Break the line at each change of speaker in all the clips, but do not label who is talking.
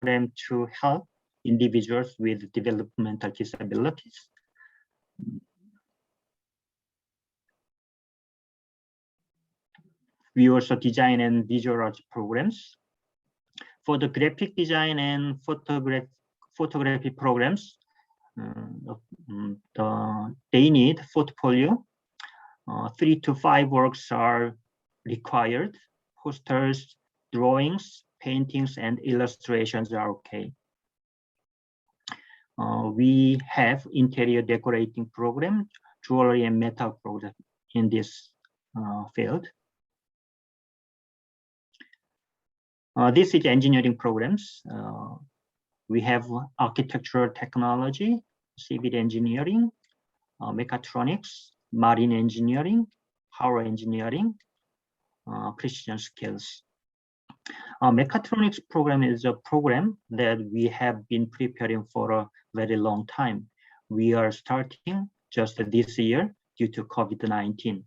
program to help individuals with developmental disabilities. We also design and visual arts programs. For the graphic design and photography programs, they need portfolio. 3 to 5 works are required. Posters, drawings, paintings, and illustrations are okay. We have interior decorating program, jewelry and metal program in this field. This is engineering programs. We have architectural technology, civil engineering, mechatronics, marine engineering, power engineering, precision skills. Mechatronics program is a program that we have been preparing for a very long time. We are starting just this year due to COVID-19.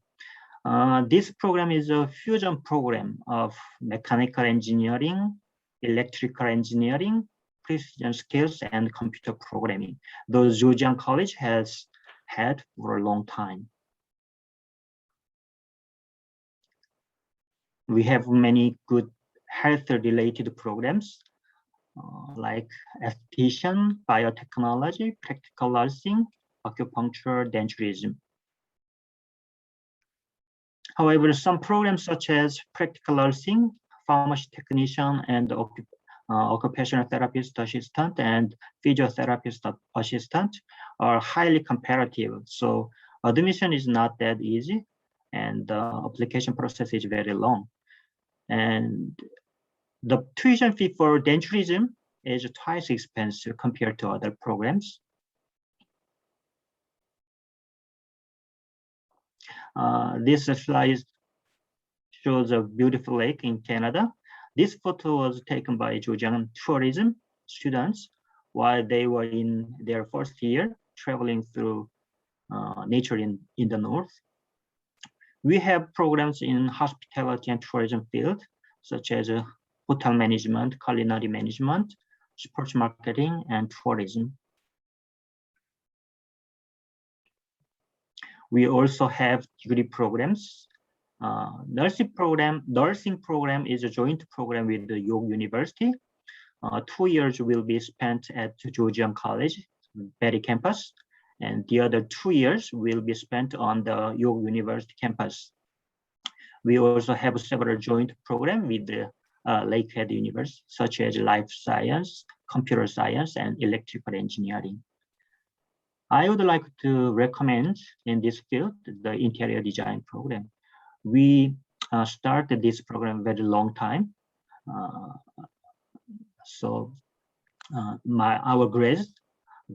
This program is a fusion program of mechanical engineering, electrical engineering, precision skills, and computer programming. Those Zhejiang College has had for a long time. We have many good health-related programs like esthetician, biotechnology, practical nursing, acupuncture, denturism. However, some programs such as practical nursing, pharmacy technician, and occupational therapist assistant and physiotherapist assistant are highly competitive. So admission is not that easy, and the application process is very long. And the tuition fee for denturism is twice expensive compared to other programs. This slide shows a beautiful lake in Canada. This photo was taken by Zhejiang tourism students while they were in their first year traveling through nature in the north. We have programs in hospitality and tourism field, such as hotel management, culinary management, sports marketing, and tourism. We also have degree programs. Nursing program is a joint program with the York University. 2 years will be spent at Zhejiang College, Berry campus, and the other 2 years will be spent on the York University campus. We also have several joint programs with the Lakehead University, such as life science, computer science, and electrical engineering. I would like to recommend in this field the interior design program. We started this program very long time. Our grads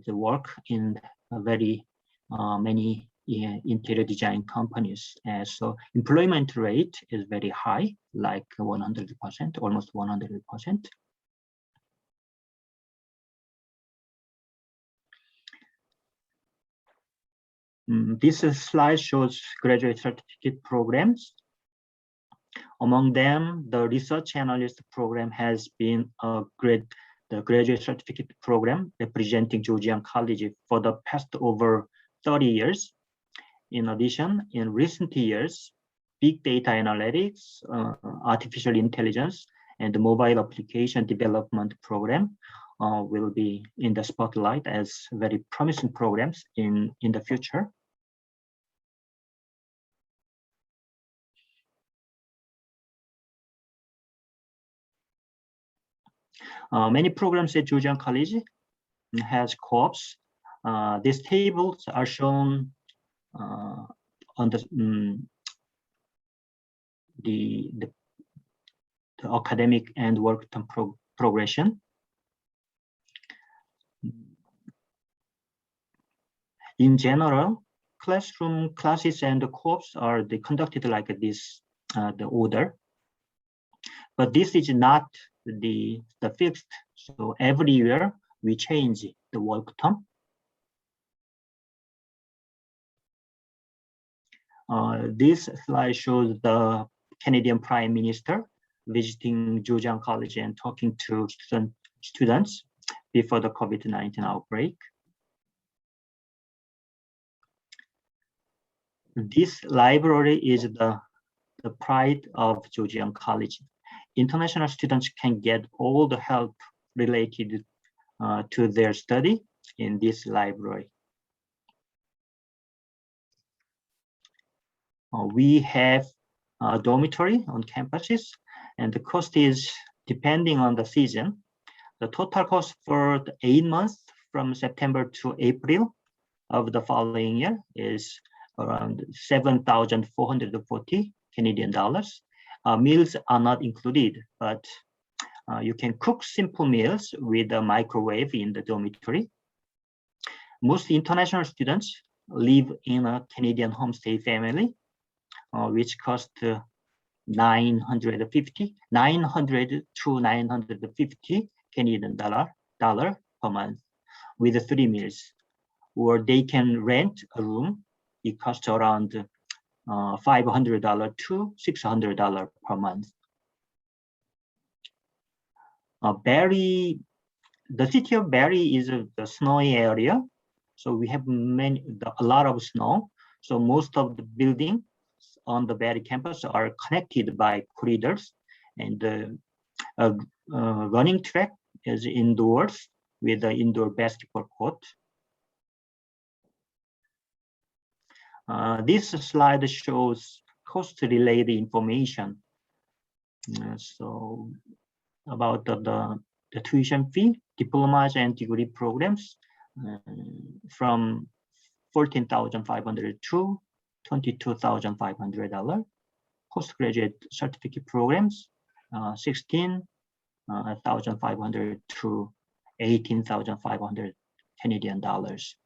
they work in very many interior design companies. So employment rate is very high, like 100%, almost 100%. This slide shows graduate certificate programs. Among them, the research analyst program has been the graduate certificate program representing Zhejiang College for the past over 30 years. In addition, in recent years, big data analytics, artificial intelligence, and the mobile application development program will be in the spotlight as very promising programs in the future. Many programs at Zhejiang College has co-ops. These tables are shown on the academic and work term progression. In general, classroom classes and the co-ops are conducted like this, the order. But this is not the fixed. So every year we change the work term. This slide shows the Canadian Prime Minister visiting Zhejiang College and talking to student students before the COVID-19 outbreak. This library is the pride of Georgian College. International students can get all the help related to their study in this library. We have a dormitory on campuses, and the cost is depending on the season. The total cost for the 8 months from September to April of the following year is around 7,440 Canadian dollars. Meals are not included, but you can cook simple meals with a microwave in the dormitory. Most international students live in a Canadian homestay family, which cost 900 to 950 Canadian dollar per month with 3 meals. Or they can rent a room. It costs around $500 to $600 per month. Barrie, the city of Barrie is the snowy area, so we have a lot of snow. So most of the buildings on the Barrie campus are connected by corridors, and the running track is indoors with the indoor basketball court. This slide shows cost-related information. So about the tuition fee, diplomas and degree programs from $14,500 to $22,500. Postgraduate certificate programs, $16,500 to $18,500 Canadian dollars.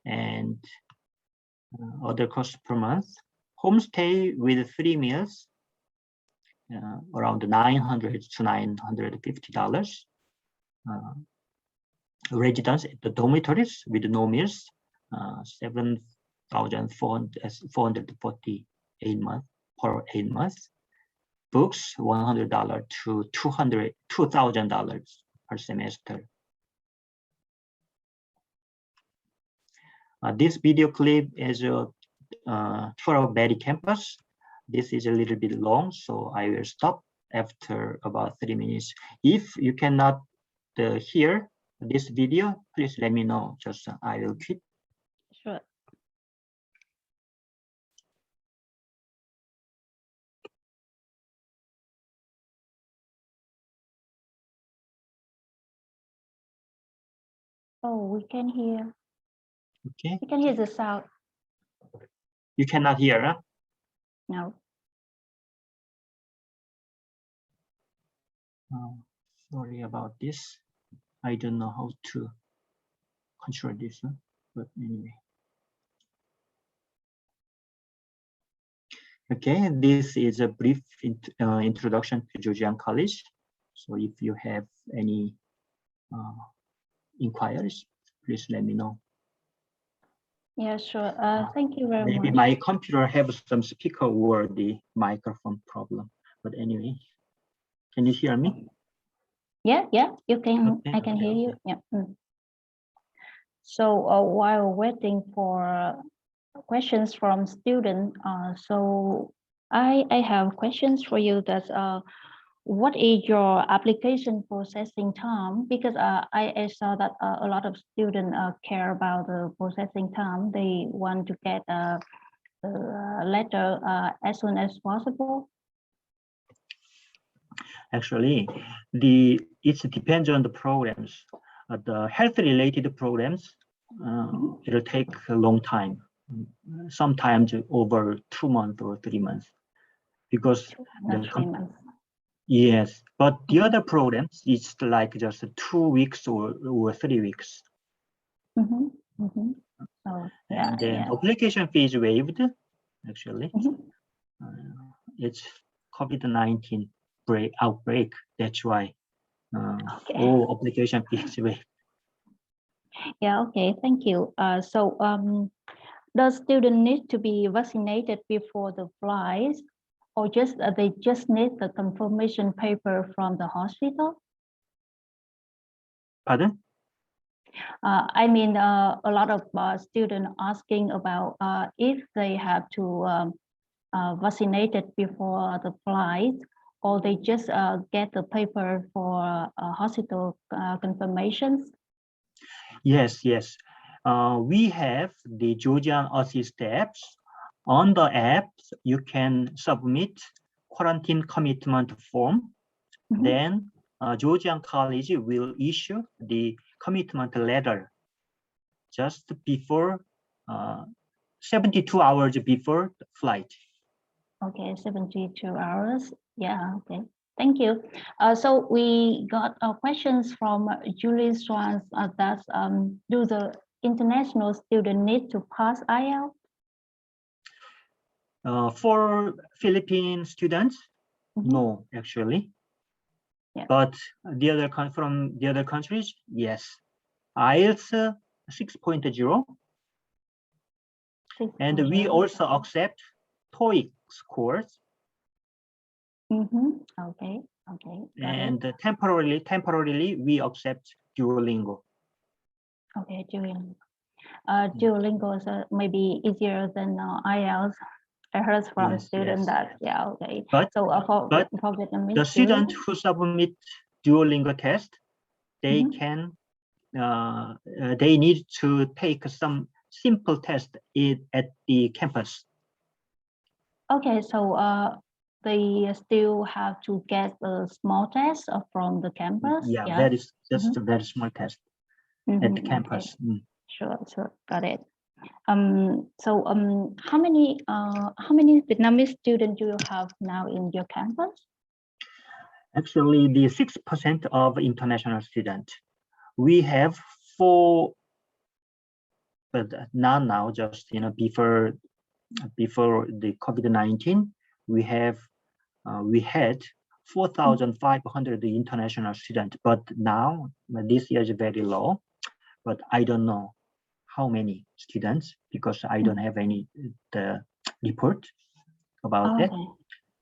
And other costs per month, homestay with 3 meals, around $900 to $950. Residence at the dormitories with no meals, $7,440 per 8 months. Books, $100 to $2,000 per semester. This video clip is a tour of Barrie campus. This is a little bit long, so I will stop after about 3 minutes. If you cannot hear this video, please let me know. Just I will quit.
Sure. Oh, we can hear.
Okay.
We can hear the sound.
You cannot hear, huh?
No.
Sorry about this. I don't know how to control this, huh? But anyway. Okay, this is a brief introduction to Georgian College. So if you have any inquiries, please let me know.
Yeah, sure. Thank you very much.
Maybe my computer have some speaker or the microphone problem. But anyway, can you hear me?
Yeah, you can.
Okay,
I can hear
okay.
you. Yeah. So while waiting for questions from students, so I have questions for you. That what is your application processing time? Because I saw that a lot of students care about the processing time. They want to get a letter as soon as possible.
Actually, it depends on the programs. The health-related programs, it'll take a long time, sometimes over 2 months or 3 months, because
3 months.
Yes, but the other programs, it's like just 2 weeks or 3 weeks.
Oh, yeah,
And then
yeah.
application fee is waived, actually. It's COVID-19 outbreak. That's why all application fees waived.
Yeah, okay, thank you. So does student need to be vaccinated before the flights, or just they just need the confirmation paper from the hospital?
Pardon?
I mean, a lot of students asking about if they have to vaccinated before the flight, or they just get the paper for hospital confirmations.
Yes, yes. We have the Georgian Assist apps. On the apps, you can submit quarantine commitment form.
Mhm.
Then Georgian College will issue the commitment letter just before 72 hours before the flight.
Okay, 72 hours. Yeah, okay. Thank you. So we got questions from Julie Swans that do the international student need to pass IELTS?
For Philippine students,
Mhm.
no, actually.
Yeah.
But the other from the other countries, yes. IELTS 6.0, and we
6.0.
also accept TOEIC scores.
Okay, okay, got
And
it.
temporarily we accept Duolingo.
Okay, Duolingo. Duolingo is maybe easier than IELTS. I heard from
Yes,
students
yes.
that, yeah, okay.
But
So for Vietnamese
the student who submit Duolingo test, they
Mhm.
can they need to take some simple test at the campus.
Okay, so they still have to get a small test from the campus.
Yeah,
Yeah.
that is just a very small test at the
Okay.
campus.
Sure, sure, got it. So how many Vietnamese students do you have now in your campus?
Actually, the 6% of international students. We have 4, but not now, just before the COVID-19, we had 4,500 international students, but now this year is very low. But I don't know how many students because I don't have any the report about that.
Okay.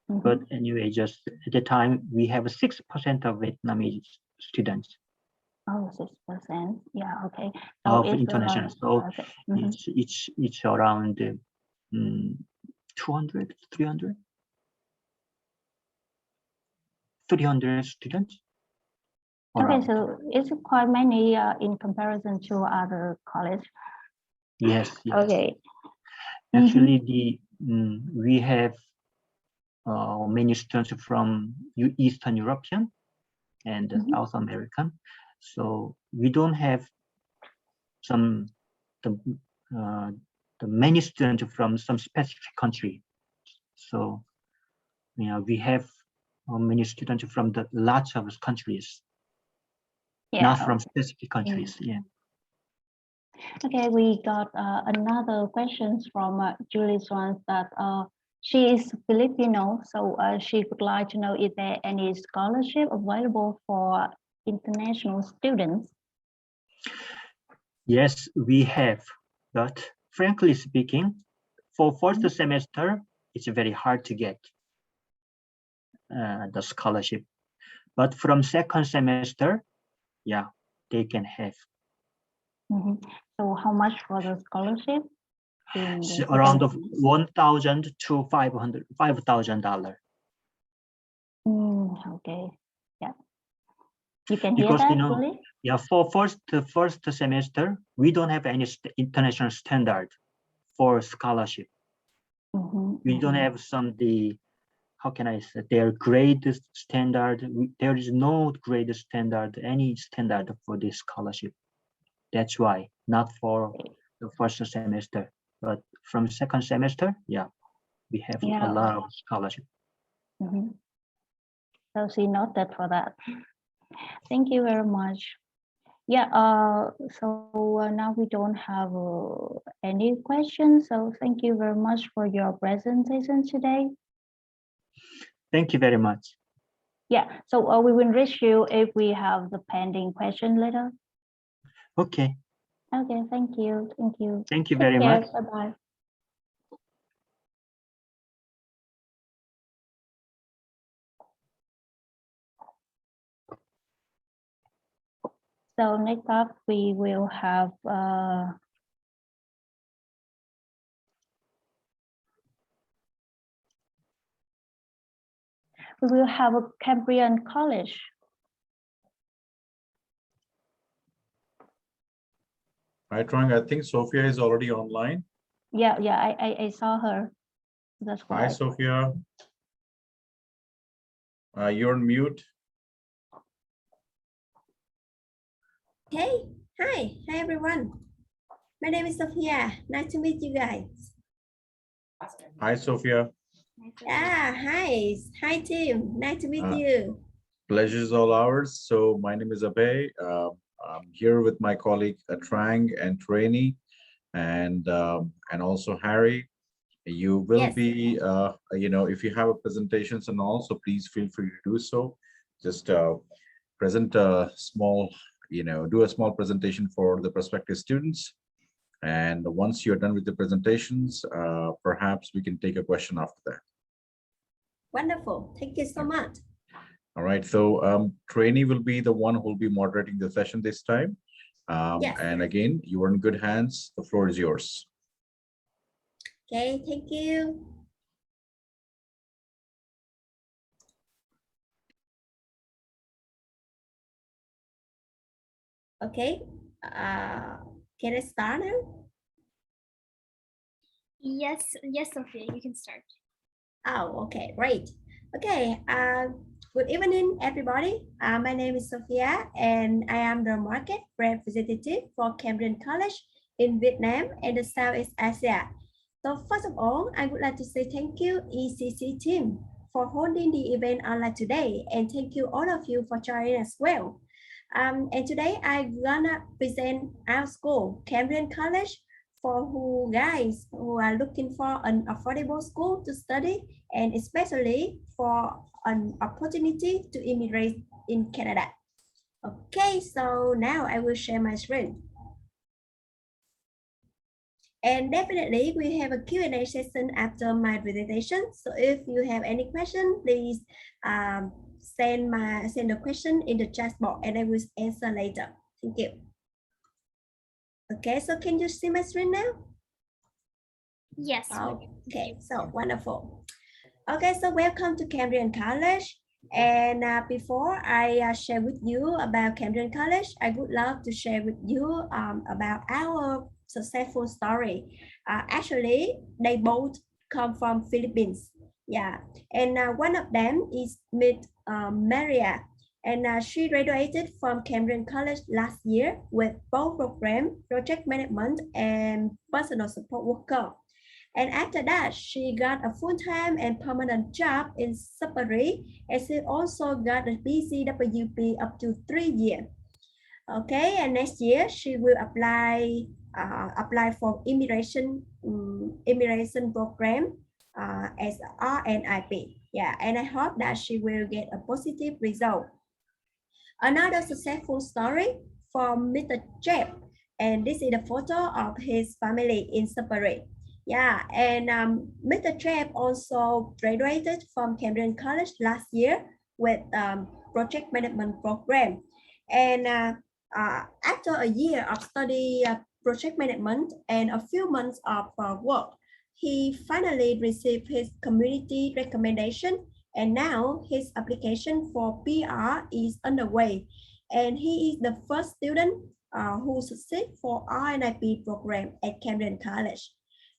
But anyway, just at the time we have 6% of Vietnamese students.
Oh, 6%. Yeah, okay. So
Of
it's
international. So
okay.
it's around 200, 300, 300 students.
Okay,
Around.
so it's quite many in comparison to other college.
Yes, yes.
Okay.
Actually, we have many students from Eastern European and South American. So we don't have the many students from some specific country. So we have many students from the lots of countries,
Yeah.
not from specific countries. Yeah.
Okay, we got another questions from Julie Swans that she is Filipino, so she would like to know if there any scholarship available for international students.
Yes, we have, but frankly speaking, for first semester, it's very hard to get the scholarship. But from second semester, yeah, they can have.
So how much for the scholarship?
Around of $1,000 to $5,000.
Okay, yeah. You can hear
Because
that, Julie?
yeah, for first semester, we don't have any international standard for scholarship. We don't have how can I say, their grade standard. There is no grade standard, any standard for this scholarship. That's why, not for the first semester, but from second semester, yeah, we have a lot of scholarship.
So she noted for that. Thank you very much. Yeah, so now we don't have any questions. So thank you very much for your presentation today.
Thank you very much.
Yeah, so we will reach you if we have the pending question later.
Okay.
Okay, thank you. Thank you.
Thank you very much.
Bye-bye. So next up, we will have a Cambrian College.
Right, Trang, I think Sophia is already online.
Yeah, I saw her. That's why.
Hi, Sophia. You're on mute.
Hey, hi everyone. My name is Sophia. Nice to meet you guys.
Hi, Sophia.
Yeah, hi team. Nice to meet you.
Pleasure is all ours. So my name is Abhay. I'm here with my colleague Trang and Trainee, and also Harry. You will
Yes.
be, if you have a presentations and all, so please feel free to do so. Just present a small, do a small presentation for the prospective students. And once you're done with the presentations, perhaps we can take a question after that.
Wonderful. Thank you so much.
All right, so Trainee will be the one who will be moderating the session this time.
Yes.
And again, you are in good hands. The floor is yours.
Okay, thank you. Okay, can I start now?
Yes, Sophia, you can start.
Oh, okay, great. Okay, good evening, everybody. My name is Sophia, and I am the market representative for Cambrian College in Vietnam and the Southeast Asia. So first of all, I would like to say thank you, ECC team, for holding the event online today, and thank you all of you for joining as well. And today I'm gonna present our school, Cambrian College, for who guys who are looking for an affordable school to study, and especially for an opportunity to immigrate in Canada. Okay, so now I will share my screen. And definitely we have a Q&A session after my presentation. So if you have any question, please send the question in the chat box and I will answer later. Thank you. Okay, so can you see my screen now?
Yes.
Okay, so wonderful. Okay, so welcome to Cambrian College. And before I share with you about Cambrian College, I would love to share with you about our successful story. Actually, they both come from Philippines. Yeah, and one of them is Miss Maria, and she graduated from Cambrian College last year with both programs, project management and personal support worker. And after that, she got a full-time and permanent job in Sudbury, and she also got a BCWP up to 3 years. Okay, and next year she will apply for immigration program as RNIP. Yeah, and I hope that she will get a positive result. Another successful story from Mr. Jeb, and this is a photo of his family in Sudbury. Yeah, and Mr. Jeb also graduated from Cambrian College last year with project management program. And after a year of study project management and a few months of work, he finally received his community recommendation, and now his application for PR is underway. And he is the first student who succeeded for RNIP program at Cambrian College.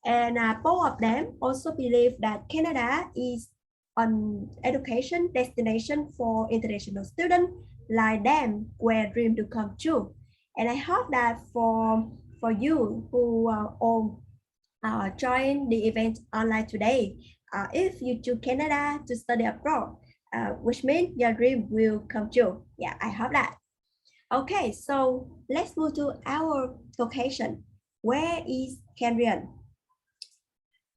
And both of them also believe that Canada is an education destination for international students like them where dream to come true. And I hope that for you who all join the event online today, if you choose Canada to study abroad, which means your dream will come true. Yeah, I hope that. Okay, so let's move to our location. Where is Cambrian?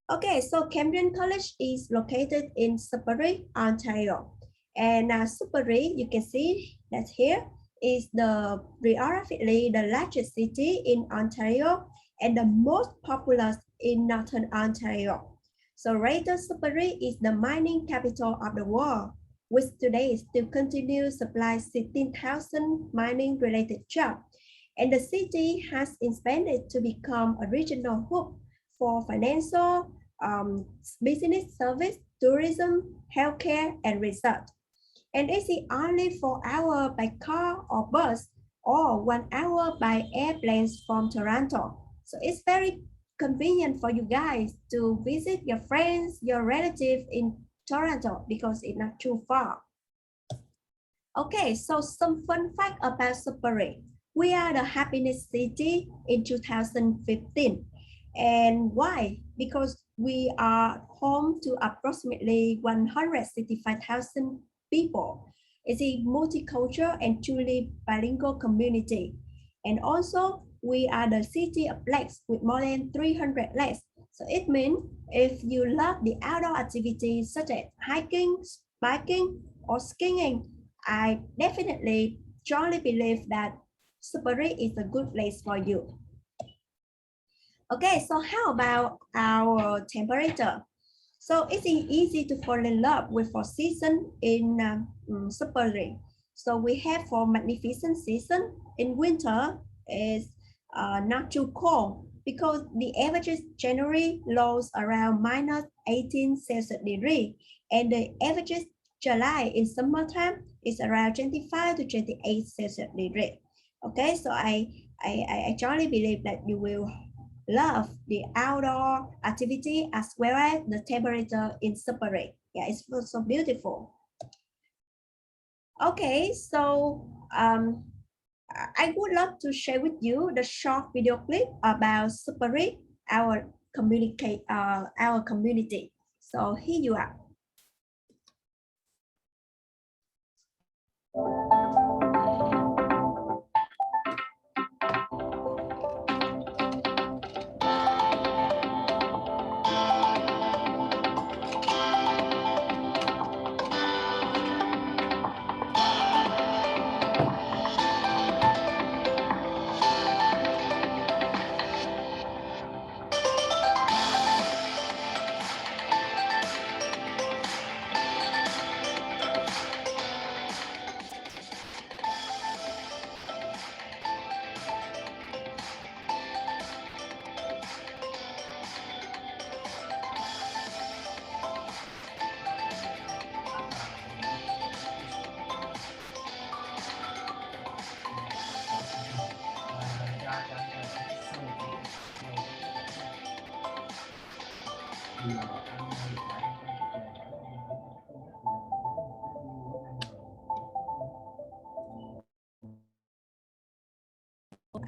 Okay, so Cambrian College is located in Sudbury, Ontario. And Sudbury, you can see that here is geographically the largest city in Ontario and the most populous in Northern Ontario. So Greater Sudbury is the mining capital of the world. which today still continue supply 16,000 mining related jobs. And the city has expanded to become a regional hub for financial, business service, tourism, healthcare, and research. And it's only 4 hours by car or bus or 1 hour by airplanes from Toronto. So it's very convenient for you guys to visit your friends, your relatives in Toronto because it's not too far. Okay, so some fun fact about Sudbury. We are the happiness city in 2015. And why? Because we are home to approximately 165,000 people. It's a multicultural and truly bilingual community. And also, we are the city of lakes with more than 300 lakes. So it means if you love the outdoor activities such as hiking, biking, or skiing, I definitely strongly believe that Sudbury is a good place for you. Okay, so how about our temperature? So it's easy to fall in love with four seasons in Sudbury. So we have four magnificent seasons. In winter, is not too cold because the average January lows around minus 18 Celsius degree, and the average July in summertime is around 25 to 28 Celsius degree. Okay, so I strongly believe that you will love the outdoor activity as well as the temperature in Sudbury. Yeah, it's so beautiful. Okay, so I would love to share with you the short video clip about Sudbury, our community. So here you are.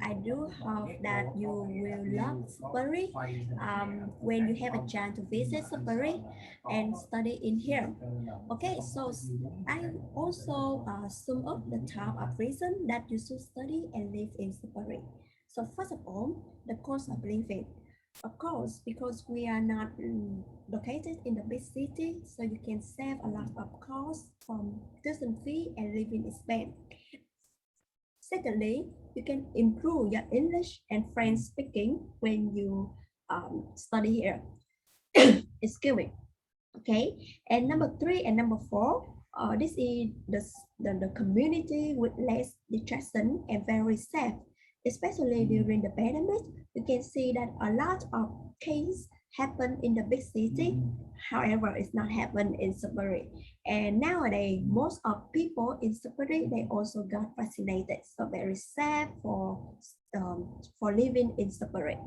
I do hope that you will love Sudbury when you have a chance to visit Sudbury and study in here. Okay, so I also sum up the top of reason that you should study and live in Sudbury. So first of all, the cost of living. Of course, because we are not located in the big city, so you can save a lot of costs from tuition fee and living expense. Secondly, you can improve your English and French speaking when you study here. Excuse me. Okay, and number 3 and number 4, this is the community with less distraction and very safe, especially during the pandemic. You can see that a lot of cases happen in the big city. However, it's not happen in Sudbury. And nowadays, most of people in Sudbury, they also got vaccinated. So very safe for living in Sudbury.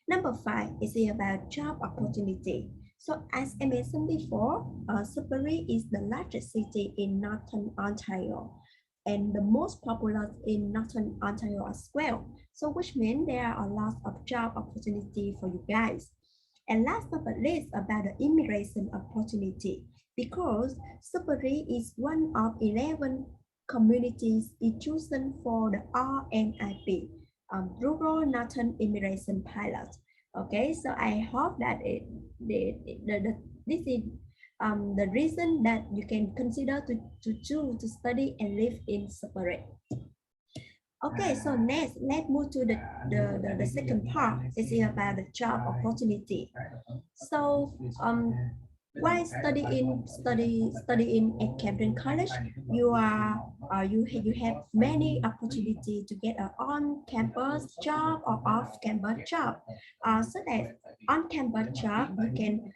Number 5 is about job opportunity. So as I mentioned before, Sudbury is the largest city in Northern Ontario and the most popular in Northern Ontario as well. So which means there are a lot of job opportunity for you guys. And last but not least, about the immigration opportunity, because Sudbury is one of 11 communities chosen for the RNIP, Rural Northern Immigration Pilot. Okay, so I hope that this is the reason that you can consider to choose to study and live in Sudbury. Okay, so next, let's move to the second part. It's about the job opportunity. So while studying at Camden College, you have many opportunity to get an on-campus job or off-campus job. So that on-campus job, you can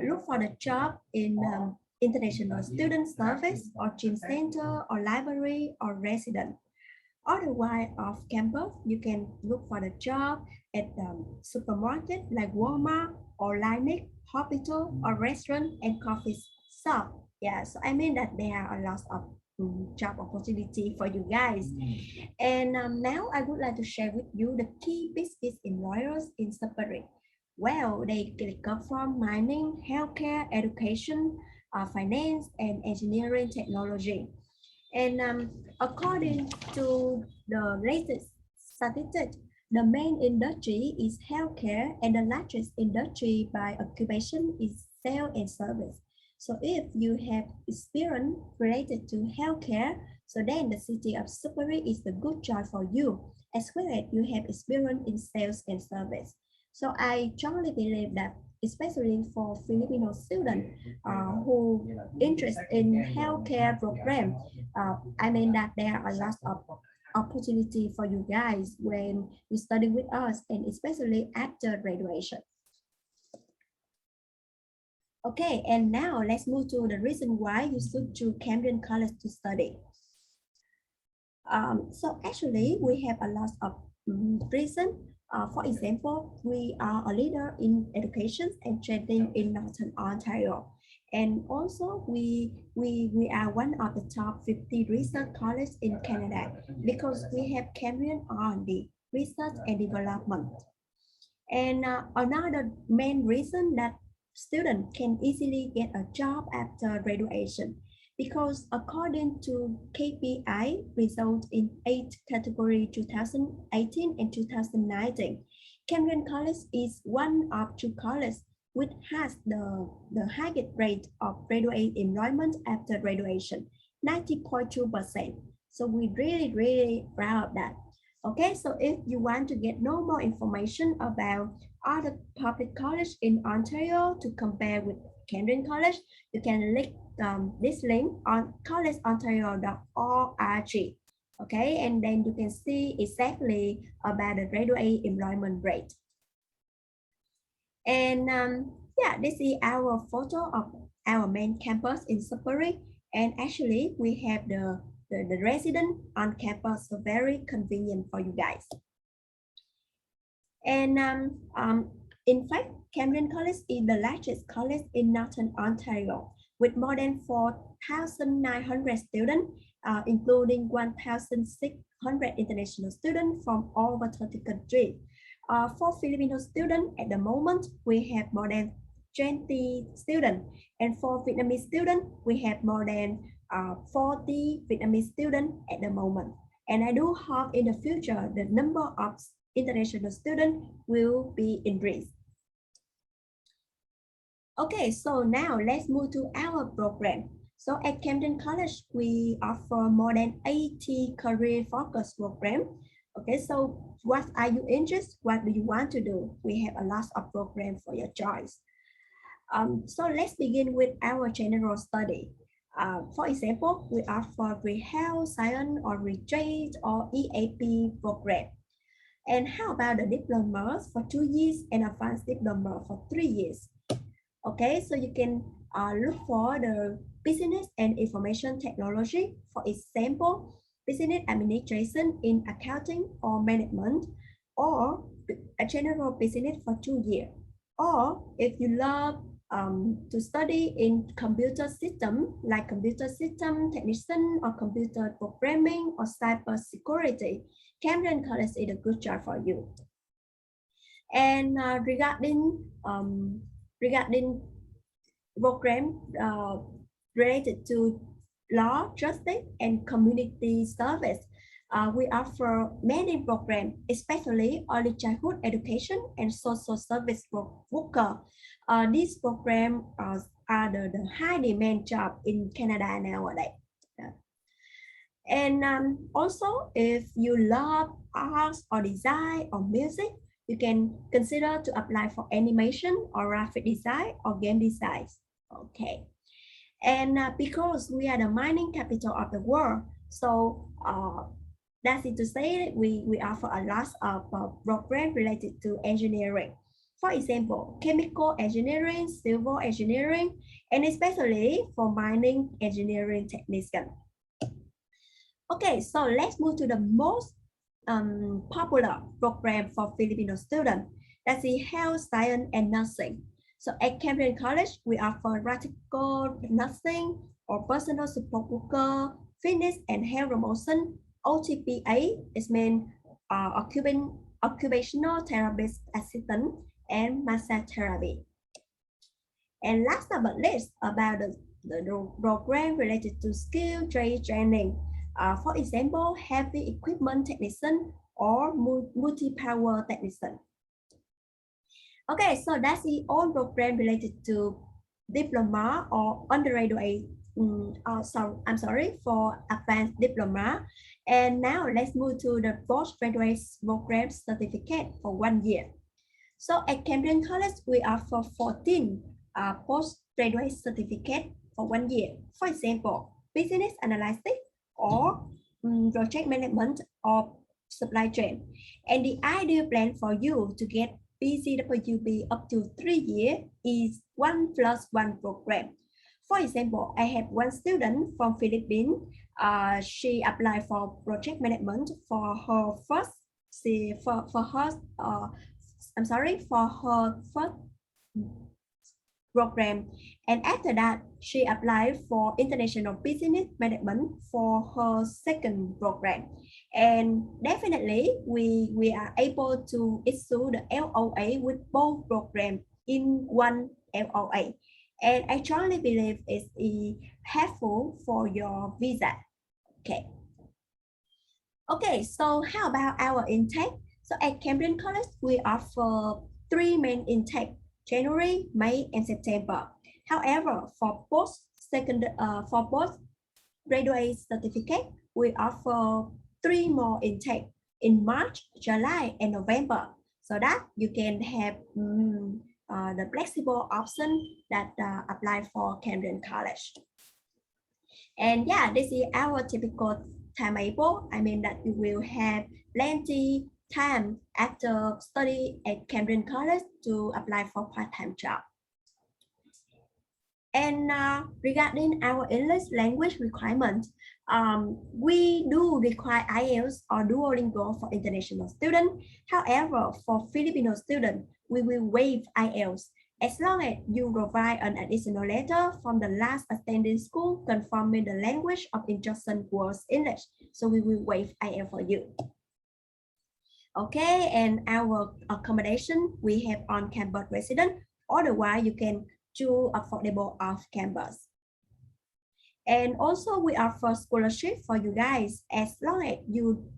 look for the job in international student service or gym center or library or resident. Otherwise, off campus, you can look for the job at supermarket like Walmart or Linux, hospital or restaurant and coffee shop. Yeah, so I mean that there are a lot of job opportunity for you guys. And now I would like to share with you the key business employers in Sudbury. Well, they come from mining, healthcare, education, finance, and engineering technology. And according to the latest statistics, the main industry is healthcare and the largest industry by occupation is sales and service. So if you have experience related to healthcare, so then the city of Sudbury is the good choice for you, as well as you have experience in sales and service. So I strongly believe that, especially for Filipino students who interested in healthcare program, I mean that there are a lot of opportunity for you guys when you study with us, and especially after graduation. Okay, and now let's move to the reason why you should choose Camden College to study. So actually, we have a lot of reasons. For example, we are a leader in education and training in Northern Ontario. And also, we are one of the top 50 research colleges in Canada because we have Camden R&D, research and development. And another main reason that students can easily get a job after graduation, because according to KPI result in 8 category 2018 and 2019, Camden College is one of 2 colleges which has the highest rate of graduate employment after graduation, 90.2%. So we really proud of that. Okay, so if you want to get no more information about other public college in Ontario to compare with Camden College, you can click this link on collegeontario.org. Okay, and then you can see exactly about the graduate employment rate. And yeah, this is our photo of our main campus in Sudbury. And actually, we have the resident on campus, so very convenient for you guys. And in fact, Camden College is the largest college in Northern Ontario with more than 4,900 students, including 1,600 international students from over 30 countries. For Filipino students at the moment, we have more than 20 students. And for Vietnamese students, we have more than 40 Vietnamese students at the moment. And I do hope in the future, the number of international students will be increased. Okay, so now let's move to our program. So at Camden College, we offer more than 80 career-focused programs. Okay, so what are you interested? What do you want to do? We have a lot of programs for your choice. So let's begin with our general study. For example, we offer health science or research or EAP program. And how about the diplomas for 2 years and advanced diploma for 3 years? Okay, so you can look for the business and information technology, for example, business administration in accounting or management, or a general business for 2 years. Or if you love to study in computer system, like computer system technician or computer programming or cyber security, Camden College is a good job for you. And regarding program related to law, justice, and community service, we offer many programs, especially early childhood education and social service worker. These programs are the high demand job in Canada nowadays. And also, if you love arts or design or music, you can consider to apply for animation or graphic design or game design. Okay. And because we are the mining capital of the world, so that's it to say we offer a lot of programs related to engineering. For example, chemical engineering, civil engineering, and especially for mining engineering technician. Okay, so let's move to the most popular program for Filipino students. That's the health science and nursing. So at Cambrian College, we offer practical nursing or personal support worker, fitness and health promotion, OTPA, is mean occupational therapist assistant, and massage therapy. And last but not least, about the program related to skill trade training. For example, heavy equipment technician or multi-power technician. Okay, so that's the all program related to diploma or undergraduate. For advanced diploma. And now let's move to the postgraduate program certificate for 1 year. So at Cambrian College, we offer 14 postgraduate certificate for 1 year. For example, business analysis or project management or supply chain. And the ideal plan for you to get PCWB up to 3 years is 1+1 program. For example, I have one student from Philippines. She applied for project management for her first program, and after that she applied for international business management for her second program. And definitely we are able to issue the LOA with both programs in one LOA, and I strongly believe it's helpful for your visa. Okay, so how about our intake? So at Cambrian College, we offer 3 main intake: January, May, and September. However, for postgraduate certificate, we offer 3 more intake in March, July, and November, so that you can have the flexible option that apply for Cambrian College. And yeah, this is our typical timetable. I mean that you will have plenty time after study at Cambrian College to apply for part-time job. And regarding our English language requirement, we do require IELTS or Duolingo for international students. However, for Filipino students, we will waive IELTS as long as you provide an additional letter from the last attending school confirming the language of instruction was English. So we will waive IELTS for you. Okay, and our accommodation, we have on-campus resident. Otherwise, you can choose affordable off-campus. And also, we offer scholarship for you guys as long as you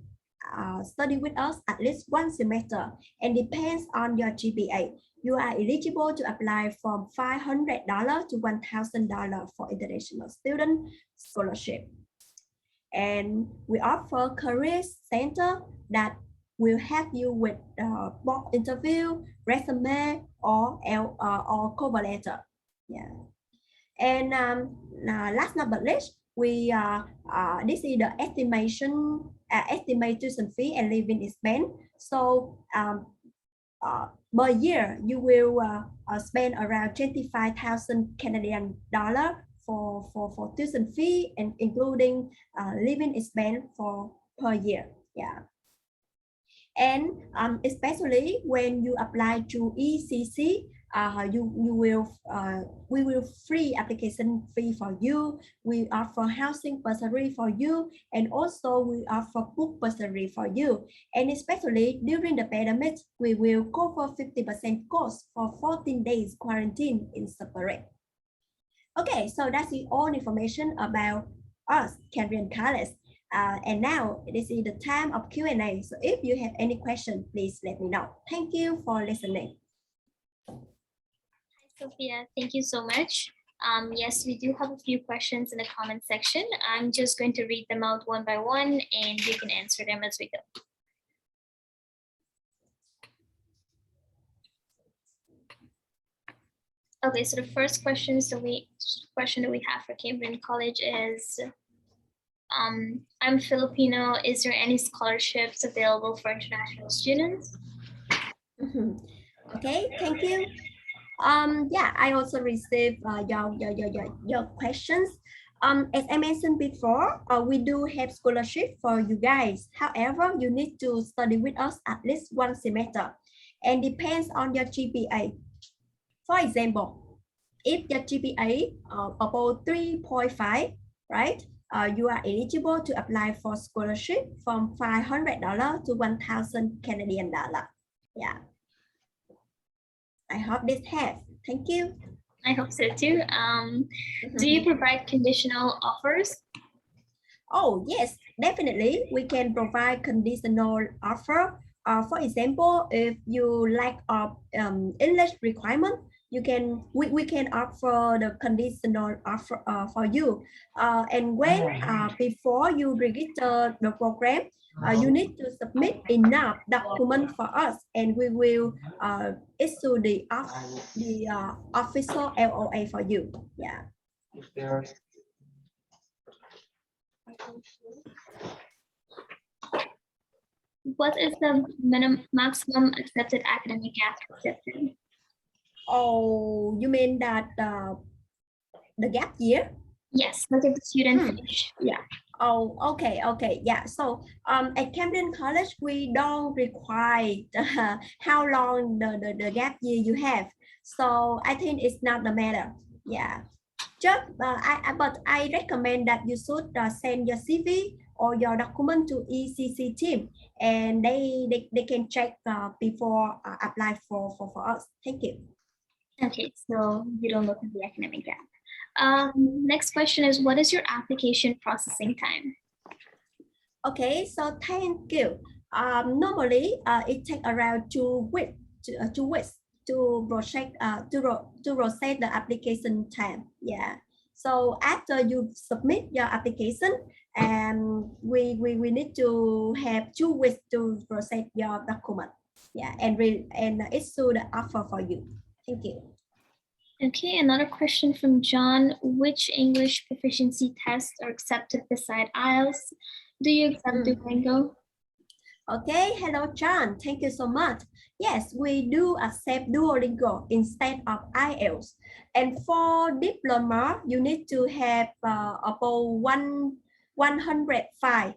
study with us at least 1 semester, and depends on your GPA. You are eligible to apply from $500 to $1,000 for international student scholarship. And we offer career center that will help you with mock interview, resume, or cover letter. Yeah. And last but not least, we this is the estimated tuition fee and living expense. So per year you will spend around 25,000 Canadian dollar for tuition fee, and including living expense for per year. Yeah. And especially when you apply to ECC, we will free application fee for you. We offer housing bursary for you, and also we offer book bursary for you. And especially during the pandemic, we will cover 50% cost for 14 days quarantine in separate. Okay, so that's the all information about us, Cambrian College. And now this is the time of Q&A. So if you have any question, please let me know. Thank you for listening.
Hi, Sophia. Thank you so much. Yes, we do have a few questions in the comment section. I'm just going to read them out one by one, and you can answer them as we go. Okay, so the first question that we have for Cambridge College is, I'm Filipino. Is there any scholarships available for international students?
Mhm. Okay, thank you. Yeah, I also received your questions. As I mentioned before, we do have scholarship for you guys. However, you need to study with us at least one semester, and depends on your GPA. For example, if your GPA above 3.5, right? You are eligible to apply for scholarship from $500 to 1,000 Canadian dollar. Yeah. I hope this helps. Thank you.
I hope so too. Do you provide conditional offers?
Oh, yes, definitely. We can provide conditional offer. For example, if you lack of English requirement, we can offer the conditional offer for you. And when before you register the program, you need to submit enough document for us, and we will issue the official LOA for you. Yeah.
What is the maximum accepted academic gap accepted?
Oh, you mean that the gap year?
Yes, like if the student finish. Yeah.
Oh, okay, yeah. So at Camden College, we don't require how long the gap year you have. So I think it's not the matter. Yeah. Just but I recommend that you should send your CV or your document to ECC team, and they can check before apply for us. Thank you.
Okay, so you don't look at the academic gap. Next question is, what is your application processing time?
Okay, so thank you. Normally, it takes around 2 weeks to process the application time. Yeah. So after you submit your application, and we need to have 2 weeks to process your document. Yeah, and issue the offer for you. Thank you.
Okay, another question from John. Which English proficiency tests are accepted beside IELTS? Do you accept Duolingo?
Okay, hello John, thank you so much. Yes, we do accept Duolingo instead of IELTS. And for diploma, you need to have about 105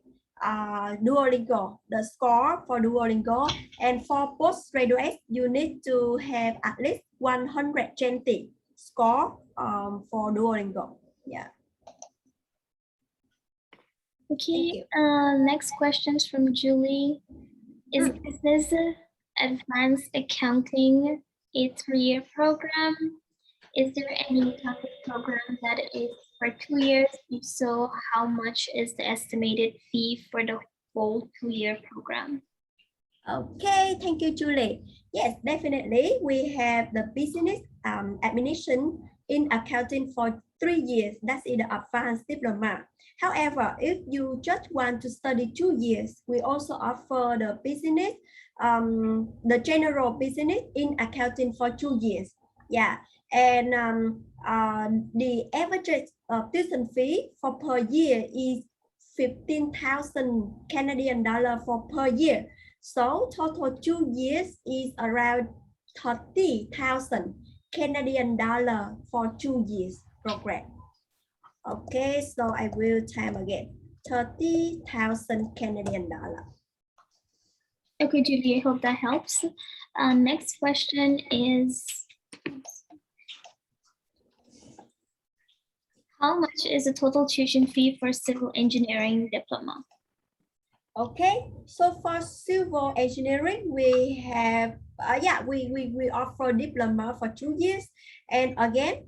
Duolingo, the score for Duolingo. And for postgraduate, you need to have at least 120 score for Duolingo. Yeah.
Okay, next questions from Julie. Is business advanced accounting a 3-year program? Is there any accounting program that is for 2 years? If so, how much is the estimated fee for the whole 2-year program?
Okay, thank you, Julie. Yes, definitely. We have the business administration in accounting for 3 years. That's in the advanced diploma. However, if you just want to study 2 years, we also offer the business, the general business in accounting for 2 years. Yeah, and the average tuition fee for per year is 15,000 Canadian dollar for per year. So total 2 years is around 30,000 Canadian dollar for 2 years program. Okay, so I will time again. 30,000 Canadian dollar.
Okay, Julie, I hope that helps. Next question is, how much is the total tuition fee for civil engineering diploma?
Okay, so for civil engineering, we have we offer diploma for 2 years, and again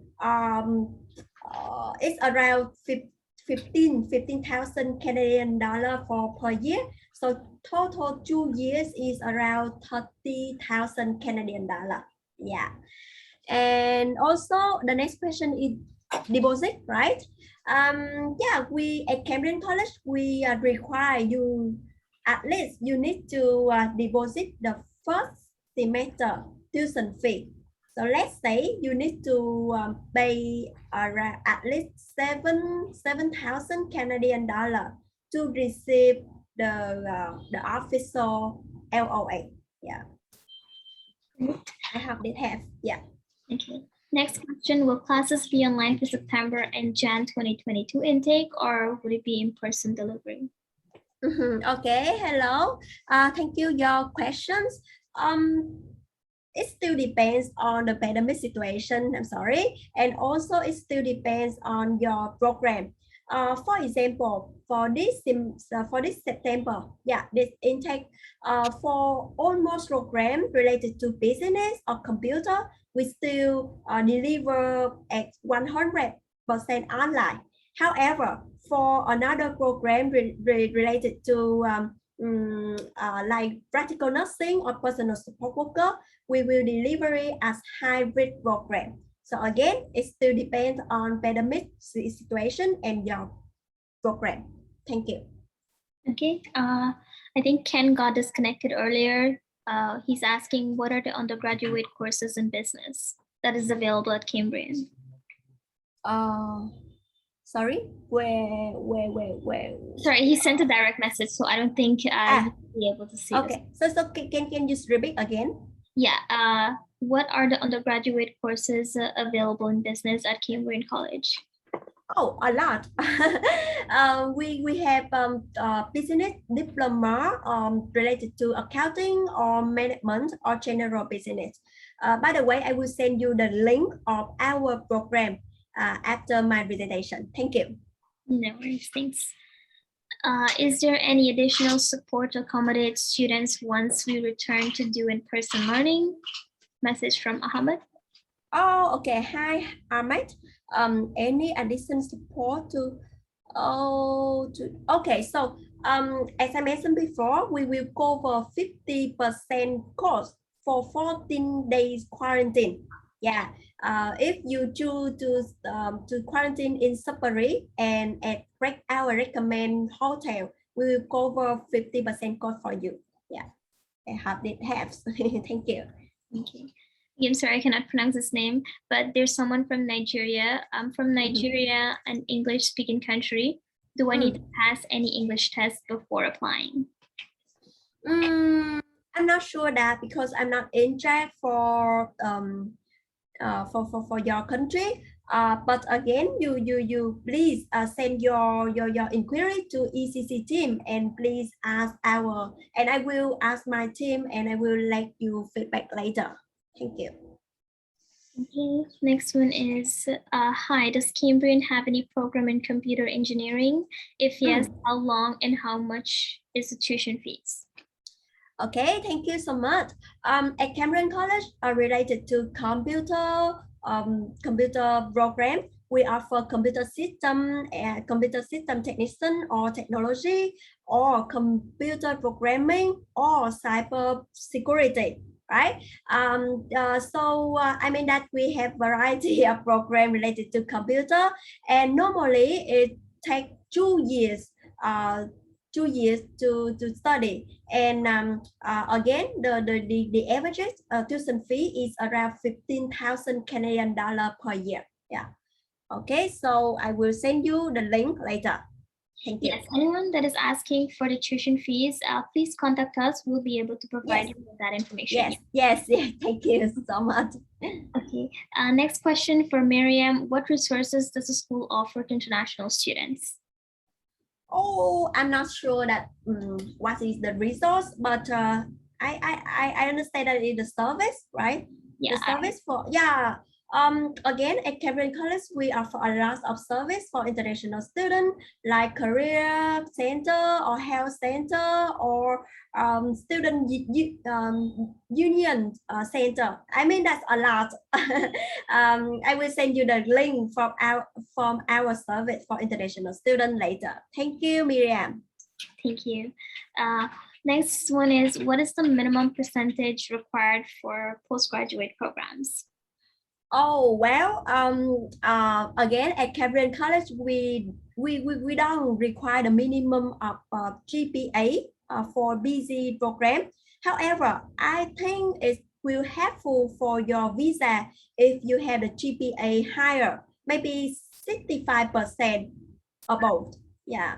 it's around 15,000 Canadian dollar for per year. So total 2 years is around 30,000 Canadian dollar. Yeah, and also the next question is deposit, right? Yeah, we at Camden College, we require you, at least you need to deposit the first semester tuition fee. So let's say you need to pay around at least 7,000 Canadian dollar to receive the official LOA. Yeah. I hope it have. Yeah.
Okay. Next question, will classes be online for September and Jan 2022 intake, or would it be in-person delivery?
Okay, hello. Thank you your questions. It still depends on the pandemic situation, I'm sorry, and also it still depends on your program. For example, for this September, yeah, this intake for almost program related to business or computer, we still deliver at 100% online. However, for another program related to like practical nursing or personal support worker, we will deliver it as hybrid program. So again, it still depends on pandemic situation and your program. Thank you.
Okay. I think Ken got disconnected earlier. He's asking what are the undergraduate courses in business that is available at Cambrian?
Sorry, where?
Sorry, he sent a direct message, so I don't think you'll be able to see.
Okay,
this.
so can you just repeat again?
Yeah. What are the undergraduate courses available in business at Cambrian College?
Oh, a lot. We have business diploma related to accounting or management or general business. By the way, I will send you the link of our program after my presentation. Thank you.
No worries, thanks. Is there any additional support to accommodate students once we return to do in-person learning? Message from Ahmed.
Oh, okay. Hi, Ahmed. Any additional support to? Okay. So as I mentioned before, we will cover 50% cost for 14 days quarantine. Yeah. If you choose to quarantine in Sudbury and at our recommend hotel, we will cover 50% cost for you. Yeah. I hope it helps. Thank you.
Okay. I'm sorry, I cannot pronounce his name, but there's someone from Nigeria. I'm from Nigeria, an English-speaking country. Do I need to pass any English test before applying?
I'm not sure that because I'm not in charge for your country. But again, you please send your inquiry to ECC team and please ask and I will ask my team and I will let you feedback later. Thank you.
Okay, next one is, hi, does Cambrian have any program in computer engineering? If yes, how long and how much is the tuition fees?
Okay, thank you so much. At Cambrian College, related to computer program, we offer computer system technician or technology or computer programming or cyber security. Right. I mean that we have variety of program related to computer, and normally it takes 2 years. 2 years to study, and again the average tuition fee is around 15,000 Canadian dollar per year. Yeah. Okay, so I will send you the link later. Thank you.
Yes, anyone that is asking for the tuition fees, please contact us. We'll be able to provide you with that information.
Yes. Thank you so much.
Okay. Next question for Miriam. What resources does the school offer to international students?
Oh, I'm not sure that what is the resource, but I understand that it's the service, right?
Yeah.
The service for again at Cambrian College we offer a lot of service for international students like career center or health center or student union center. I mean that's a lot. I will send you the link from our service for international students later. Thank you, Miriam.
Thank you. Next one is, what is the minimum percentage required for postgraduate programs?
Oh, well, again, at Cambrian College, we don't require the minimum of GPA for BC program. However, I think it's will helpful for your visa if you have the GPA higher, maybe 65% above. Yeah.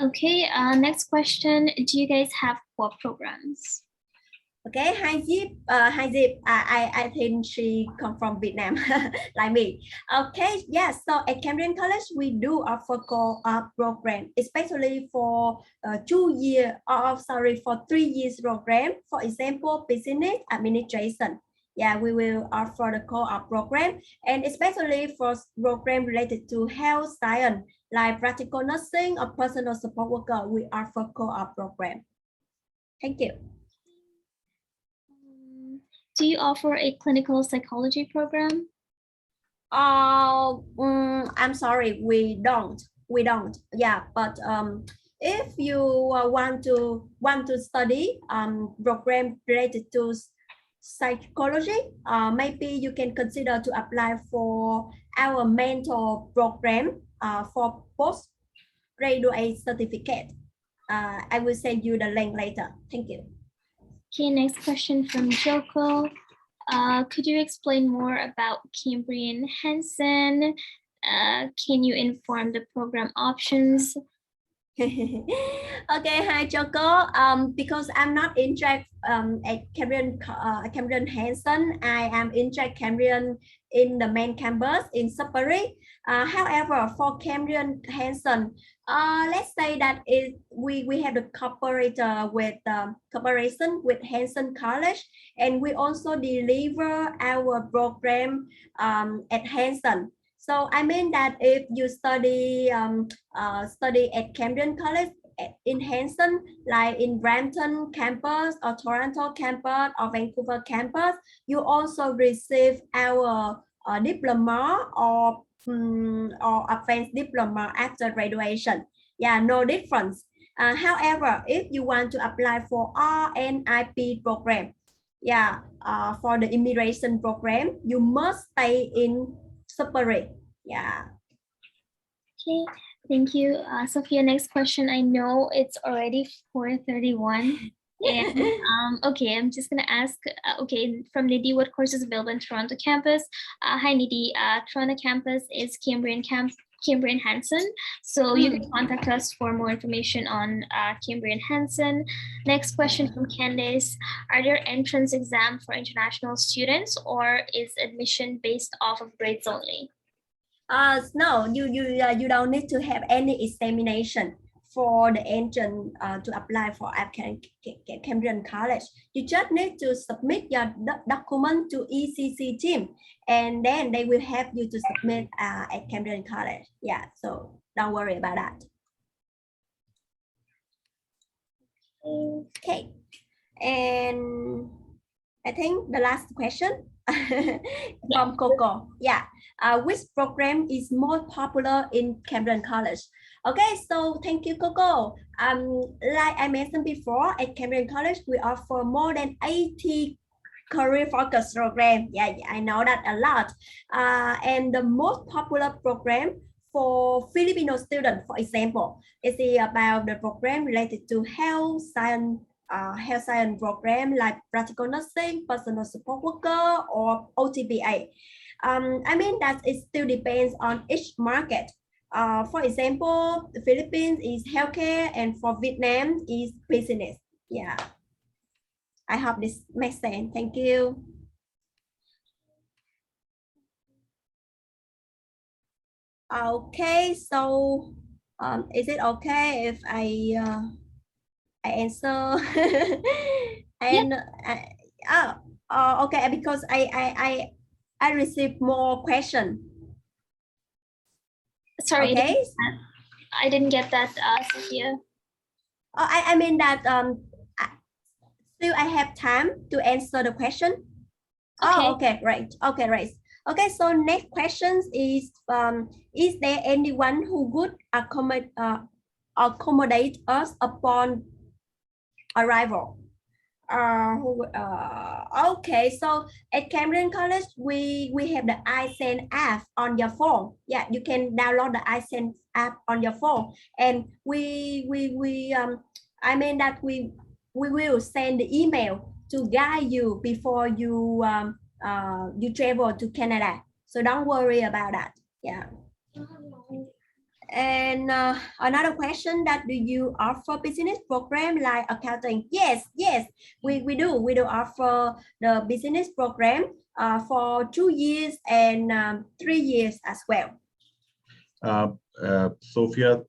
Okay, next question. Do you guys have core programs?
Okay, hi Zip. Hi Zip. I think she come from Vietnam, like me. Okay, yes. So at Cambrian College, we do offer core program, especially for 2 year, or sorry, for 3 years program. For example, business administration. Yeah, we will offer the core program, and especially for program related to health science, like practical nursing or personal support worker, we offer core program. Thank you.
Do you offer a clinical psychology program?
I'm sorry, we don't. Yeah, but if you want to study program related to psychology, maybe you can consider to apply for our mentor program for postgraduate certificate. I will send you the link later. Thank you.
Okay, next question from Joko. Could you explain more about Cambrian Hansen? Can you inform the program options?
Okay, hi Joko. Because I'm not in track at Cambrian Hansen, I am in track Cambrian in the main campus in Sudbury. However, for Cambrian Hansen, let's say that we have the cooperation with Hansen College, and we also deliver our program at Hansen. So I mean that if you study at Cambrian College in Hansen, like in Brampton campus or Toronto campus or Vancouver campus, you also receive our diploma or advanced diploma after graduation. Yeah, no difference. However, if you want to apply for RNIP program, yeah, for the immigration program, you must stay in Sudbury. Yeah.
Okay, thank you. Sophia, next question. I know it's already 4:31. And okay, I'm just gonna ask, okay, from Nidhi, what courses available in Toronto campus? Hi Nidhi, Toronto campus is Cambrian Hansen. So you can contact us for more information on Cambrian Hansen. Next question from Candace. Are there entrance exams for international students, or is admission based off of grades only?
No, you don't need to have any examination for the entrance to apply for Cambrian College. You just need to submit your document to ECC team, and then they will help you to submit at Cambrian College. Yeah, so don't worry about that. Okay, and I think the last question from Coco. Yeah, which program is more popular in Cambrian College? Okay, so thank you, Coco. Like I mentioned before, at Cambrian College, we offer more than 80 career focused program. Yeah, I know that a lot. And the most popular program for Filipino students, for example, is about the program related to health science program like practical nursing, personal support worker, or OTBA. I mean that it still depends on each market. For example, the Philippines is healthcare, and for Vietnam is business. Yeah. I hope this makes sense. Thank you. Okay, so is it okay if I answer? And okay, because I received more question.
Sorry,
Okay.
I didn't get that, Sophia.
Oh, I mean that still I have time to answer the question.
Okay.
Oh, okay, right. Okay, right. Okay, so next question is there anyone who would accommodate us upon arrival? Okay, so at Cambrian College, we have the iSend app on your phone. Yeah, you can download the iSend app on your phone, and I mean that we we will send the email to guide you before you you travel to Canada. So don't worry about that. Yeah. And another question, that do you offer business program like accounting? Yes, we do. We do offer the business program for 2 years and 3 years as well.
Sophia,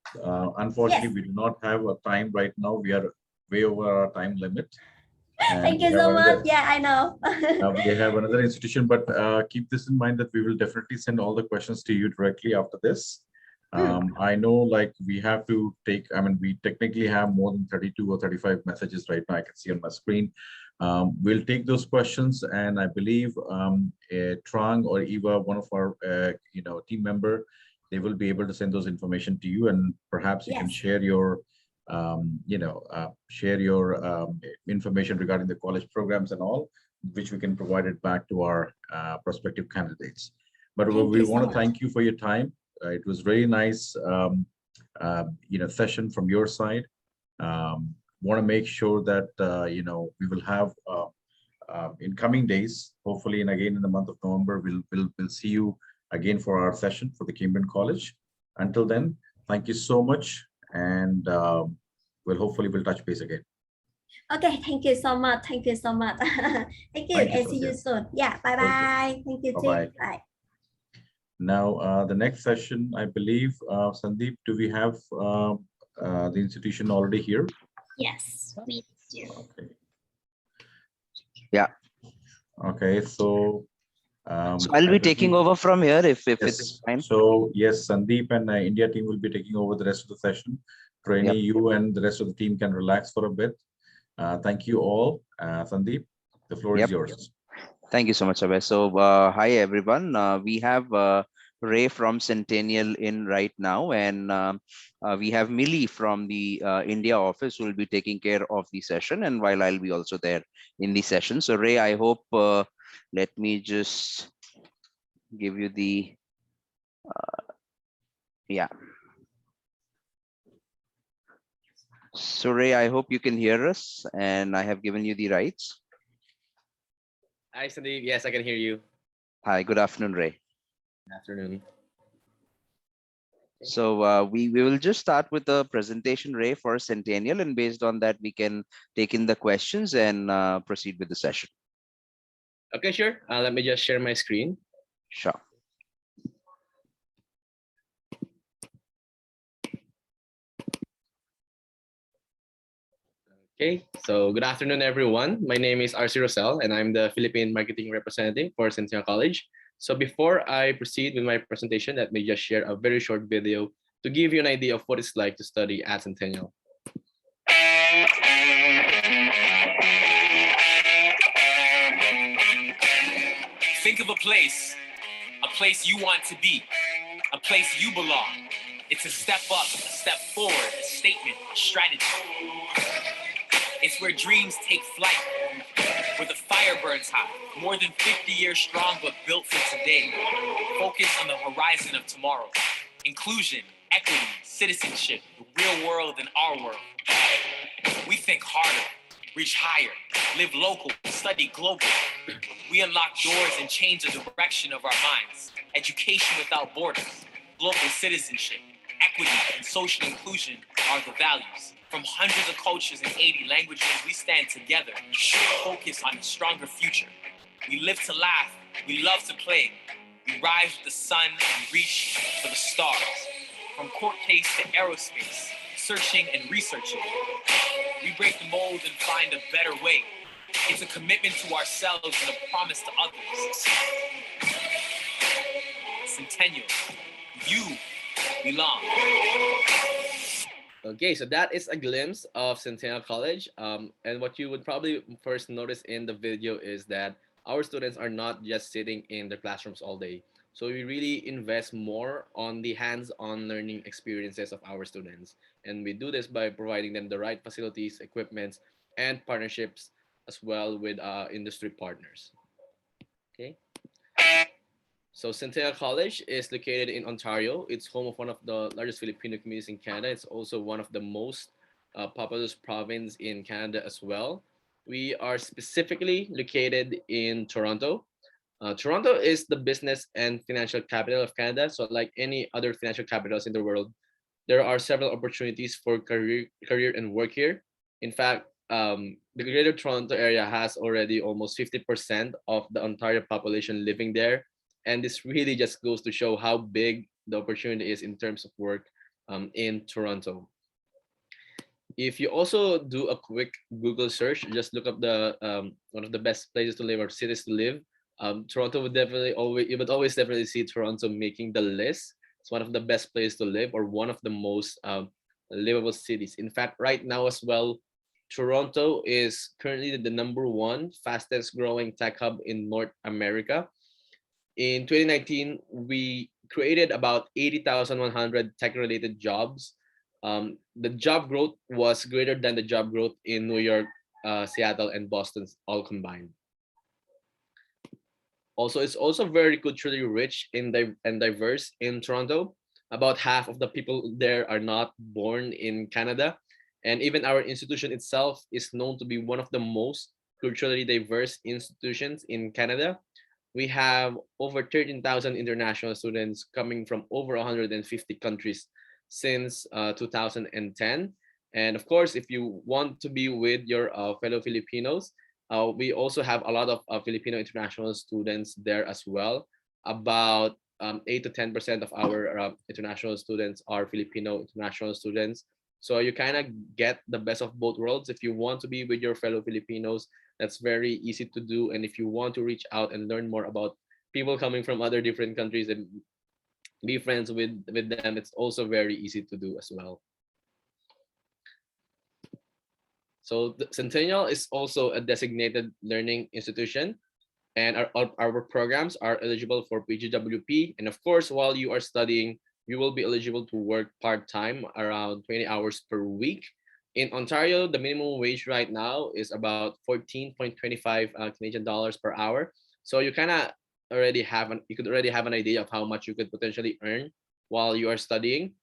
unfortunately,
Yes.
we do not have a time right now. We are way over our time limit.
Thank you so much. Yeah, I know.
We have another institution, but keep this in mind that we will definitely send all the questions to you directly after this. I know, like, we have to take, I mean, we technically have more than 32 or 35 messages right now. I can see on my screen. We'll take those questions, and I believe Trang or Eva, one of our team member, they will be able to send those information to you, and perhaps you can
Yes.
share your information regarding the college programs and all, which we can provide it back to our prospective candidates. But
Thank
we
you so
want to
much.
thank you for your time. It was very nice, session from your side. Want to make sure that we will have in coming days, hopefully, and again in the month of November, we'll see you again for our session for the Cambridge College. Until then, thank you so much, and we'll touch base again.
Okay, thank you so much. Thank you so much. Thank you,
Thank you,
and see you soon. Yeah, bye bye. Thank you,
Bye-bye.
Tim. Bye.
Now, the next session, I believe, Sandeep, do we have the institution already here?
Yes, we do.
Okay.
Yeah.
Okay, so.
So I'll
I
be taking
believe-
over from here if
Yes.
it's fine.
So yes, Sandeep and India team will be taking over the rest of the session. Trainee, you and the rest of the team can relax for a bit. Thank you all. Sandeep, the floor is
Yep.
yours.
Thank you so much, Abhay. So hi, everyone. We have Ray from Centennial in right now, and we have Millie from the India office who will be taking care of the session, and while I'll be also there in the session. So Ray, I hope, let me just give you the, yeah. So Ray, I hope you can hear us, and I have given you the rights.
Hi, Sandeep. Yes, I can hear you.
Hi, good afternoon, Ray.
Good afternoon.
So we will just start with the presentation, Ray, for Centennial, and based on that, we can take in the questions and proceed with the session.
Okay, sure. Let me just share my screen.
Sure.
Okay, so good afternoon, everyone. My name is RC Rosell, and I'm the Philippine Marketing Representative for Centennial College. So before I proceed with my presentation, let me just share a very short video to give you an idea of what it's like to study at Centennial.
Think of a place you want to be, a place you belong. It's a step up, a step forward, a statement, a strategy. It's where dreams take flight, where the fire burns hot, more than 50 years strong, but built for today. Focus on the horizon of tomorrow. Inclusion, equity, citizenship, the real world and our world. We think harder, reach higher, live local, study global. We unlock doors and change the direction of our minds. Education without borders, global citizenship, equity, and social inclusion are the values. From hundreds of cultures and 80 languages, we stand together, focus on a stronger future. We live to laugh, we love to play. We rise with the sun and reach for the stars. From court case to aerospace, searching and researching. We break the mold and find a better way. It's a commitment to ourselves and a promise to others. Centennial, you belong.
Okay, so that is a glimpse of Centennial College. And what you would probably first notice in the video is that our students are not just sitting in their classrooms all day. So we really invest more on the hands-on learning experiences of our students. And we do this by providing them the right facilities, equipment, and partnerships as well with industry partners. Okay. So Centennial College is located in Ontario. It's home of one of the largest Filipino communities in Canada. It's also one of the most populous province in Canada as well. We are specifically located in Toronto. Toronto is the business and financial capital of Canada. So, like any other financial capitals in the world, there are several opportunities for career and work here. In fact, the Greater Toronto area has already almost 50% of the Ontario population living there, and this really just goes to show how big the opportunity is in terms of work in Toronto. If you also do a quick Google search, just look up the one of the best places to live or cities to live. Toronto would definitely always you would always definitely see Toronto making the list. It's one of the best places to live or one of the most livable cities. In fact, right now as well, Toronto is currently the #1 fastest growing tech hub in North America. In 2019, we created about 80,100 tech-related jobs. The job growth was greater than the job growth in New York, Seattle, and Boston all combined. Also, it's also very culturally rich and diverse in Toronto. About half of the people there are not born in Canada. And even our institution itself is known to be one of the most culturally diverse institutions in Canada. We have over 13,000 international students coming from over 150 countries since 2010. And of course, if you want to be with your fellow Filipinos, we also have a lot of Filipino international students there as well. About 8 to 10% of our international students are Filipino international students. So you kind of get the best of both worlds. If you want to be with your fellow Filipinos, that's very easy to do. And if you want to reach out and learn more about people coming from other different countries and be friends with them, it's also very easy to do as well. So the Centennial is also a designated learning institution, and our programs are eligible for PGWP. And of course, while you are studying, you will be eligible to work part-time around 20 hours per week. In Ontario, the minimum wage right now is about 14.25 Canadian dollars per hour. So you kind of you could already have an idea of how much you could potentially earn while you are studying.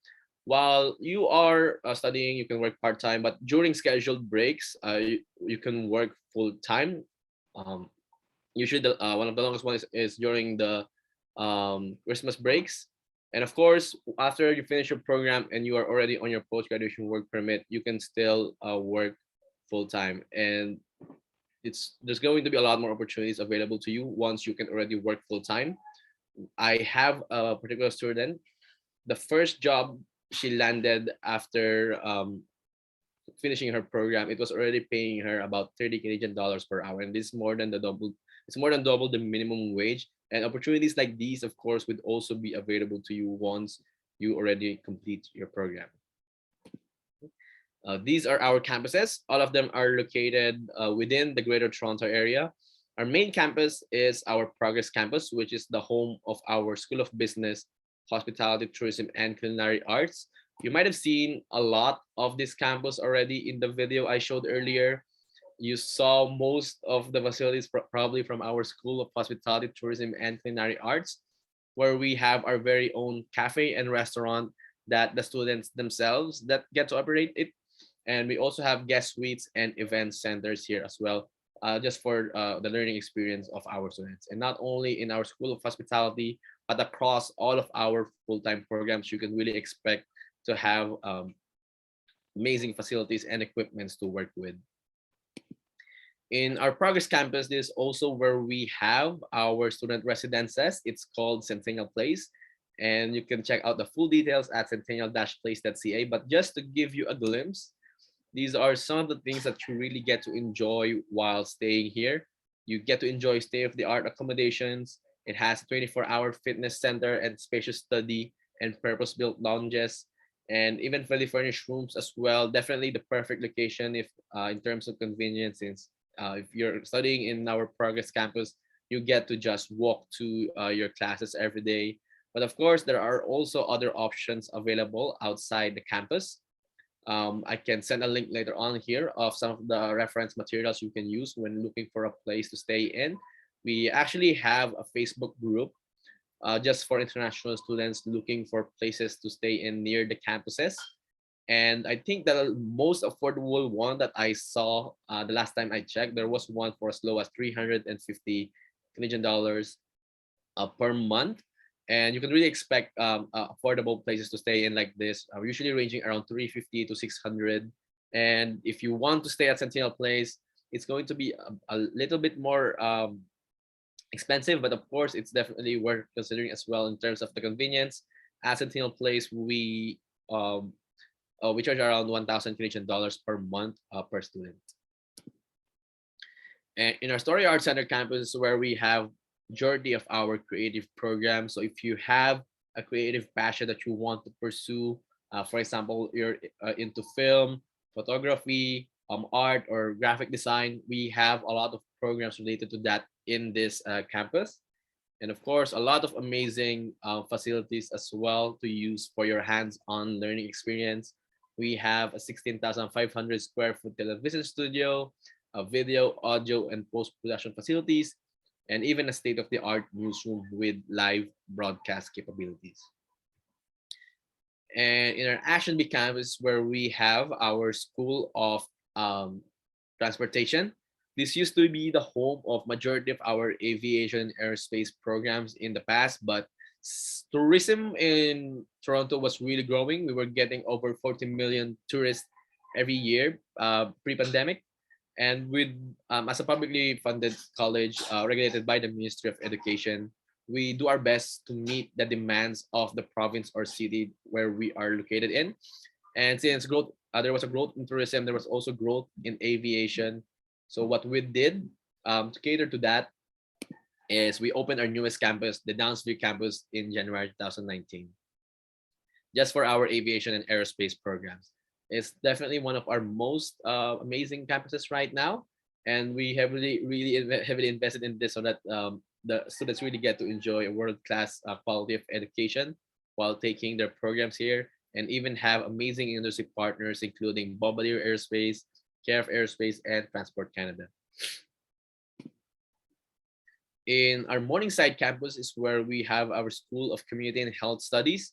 While you are studying, you can work part-time, but during scheduled breaks, you can work full-time. Usually, one of the longest ones is during the Christmas breaks. And of course, after you finish your program and you are already on your post-graduation work permit, you can still work full-time. And there's going to be a lot more opportunities available to you once you can already work full-time. I have a particular student. The first job she landed after finishing her program, it was already paying her about 30 Canadian dollars per hour. And this is more than double the minimum wage. And opportunities like these, of course, would also be available to you once you already complete your program. These are our campuses. All of them are located within the Greater Toronto area. Our main campus is our Progress Campus, which is the home of our School of Business, Hospitality, Tourism, and Culinary Arts. You might have seen a lot of this campus already in the video I showed earlier. You saw most of the facilities probably from our School of Hospitality, Tourism, and Culinary Arts, where we have our very own cafe and restaurant that the students themselves that get to operate it. And we also have guest suites and event centers here as well, just for the learning experience of our students. And not only in our School of Hospitality, but across all of our full-time programs, you can really expect to have amazing facilities and equipments to work with. In our Progress Campus, this is also where we have our student residences. It's called Centennial Place, and you can check out the full details at centennial-place.ca. But just to give you a glimpse, these are some of the things that you really get to enjoy while staying here. You get to enjoy state-of-the-art accommodations. It has a 24-hour fitness center and spacious study and purpose-built lounges, and even fully furnished rooms as well. Definitely the perfect location if in terms of convenience, since if you're studying in our Progress Campus, you get to just walk to your classes every day. But of course, there are also other options available outside the campus. I can send a link later on here of some of the reference materials you can use when looking for a place to stay in. We actually have a Facebook group just for international students looking for places to stay in near the campuses. And I think the most affordable one that I saw the last time I checked, there was one for as low as 350 Canadian dollars per month. And you can really expect affordable places to stay in like this, usually ranging around 350 to 600. And if you want to stay at Centennial Place, it's going to be a little bit more expensive, but of course, it's definitely worth considering as well in terms of the convenience. At Centennial Place, we charge around 1,000 Canadian dollars per month per student. And in our Story Arts Center campus, where we have majority of our creative programs. So if you have a creative passion that you want to pursue, for example, you're into film, photography, art, or graphic design, we have a lot of programs related to that in this campus. And of course, a lot of amazing facilities as well to use for your hands-on learning experience. We have a 16,500 square foot television studio, a video, audio, and post-production facilities, and even a state-of-the-art newsroom with live broadcast capabilities. And in our Ashtonby campus, where we have our School of Transportation, this used to be the home of majority of our aviation and aerospace programs in the past, but tourism in Toronto was really growing. We were getting over 40 million tourists every year pre-pandemic. And with as a publicly funded college regulated by the Ministry of Education, we do our best to meet the demands of the province or city where we are located in. And since growth, there was a growth in tourism, there was also growth in aviation. So what we did to cater to that is we opened our newest campus, the Downsview campus, in January 2019, just for our aviation and aerospace programs. It's definitely one of our most amazing campuses right now, and we have really heavily invested in this so that the students really get to enjoy a world-class quality of education while taking their programs here, and even have amazing industry partners including Bombardier Aerospace, KF Aerospace, and Transport Canada. In our Morningside campus is where we have our School of Community and Health Studies.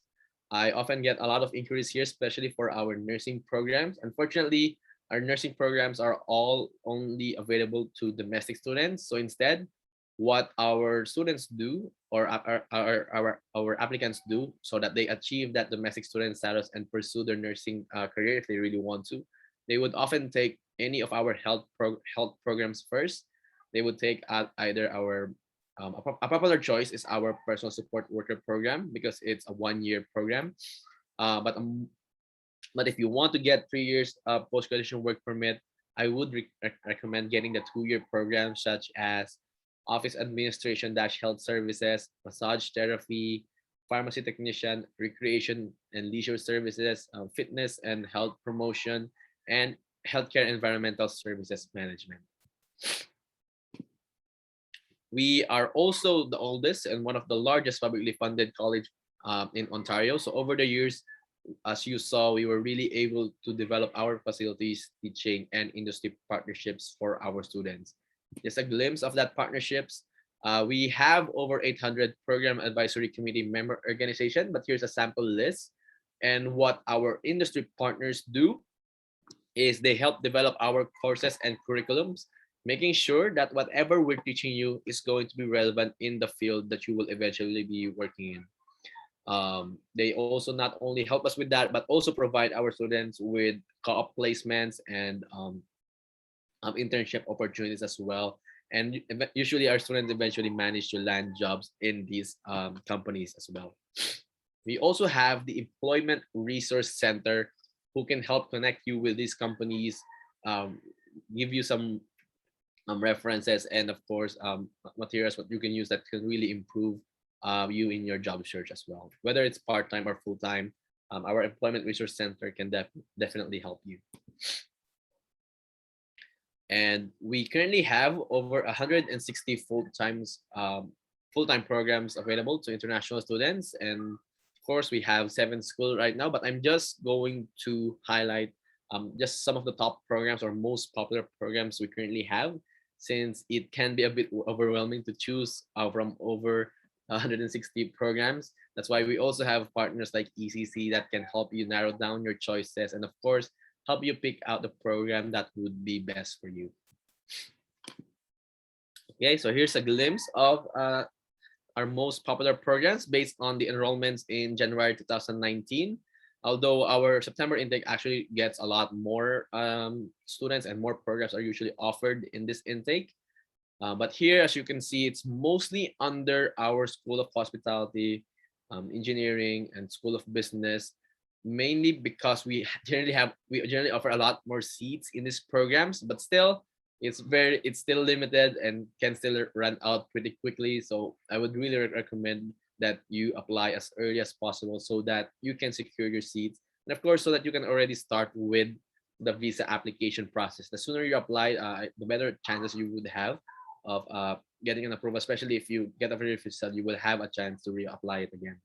I often get a lot of inquiries here, especially for our nursing programs. Unfortunately, our nursing programs are all only available to domestic students. So instead, what our students do, or our applicants do, so that they achieve that domestic student status and pursue their nursing career if they really want to, they would often take any of our health programs first. They would take either our a popular choice is our personal support worker program because it's a 1-year program. But if you want to get 3 years post-graduation work permit, I would recommend getting the 2-year program, such as office administration - health services, massage therapy, pharmacy technician, recreation and leisure services, fitness and health promotion, and healthcare environmental services management. We are also the oldest and one of the largest publicly funded college in Ontario. So over the years, as you saw, we were really able to develop our facilities, teaching, and industry partnerships for our students. Just a glimpse of that partnerships. We have over 800 program advisory committee member organization, but here's a sample list. And what our industry partners do is they help develop our courses and curriculums, making sure that whatever we're teaching you is going to be relevant in the field that you will eventually be working in. They also not only help us with that, but also provide our students with co-op placements and internship opportunities as well. And usually our students eventually manage to land jobs in these companies as well. We also have the Employment Resource Center, who can help connect you with these companies, give you some references, and of course materials what you can use that can really improve you in your job search as well, whether it's part-time or full-time. Our Employment Resource Center can definitely help you. And we currently have over 160 full-time programs available to international students, and of course we have 7 schools right now, but I'm just going to highlight just some of the top programs or most popular programs we currently have, since it can be a bit overwhelming to choose from over 160 programs. That's why we also have partners like ECC that can help you narrow down your choices and of course, help you pick out the program that would be best for you. Okay, so here's a glimpse of our most popular programs based on the enrollments in January 2019. Although our September intake actually gets a lot more students and more programs are usually offered in this intake. But here, as you can see, it's mostly under our School of Hospitality, Engineering, and School of Business, mainly because we generally offer a lot more seats in these programs, but still, it's still limited and can still run out pretty quickly. So I would really recommend that you apply as early as possible so that you can secure your seats, and of course, so that you can already start with the visa application process. The sooner you apply, the better chances you would have of getting an approval, especially if you get a refusal, you will have a chance to reapply it again.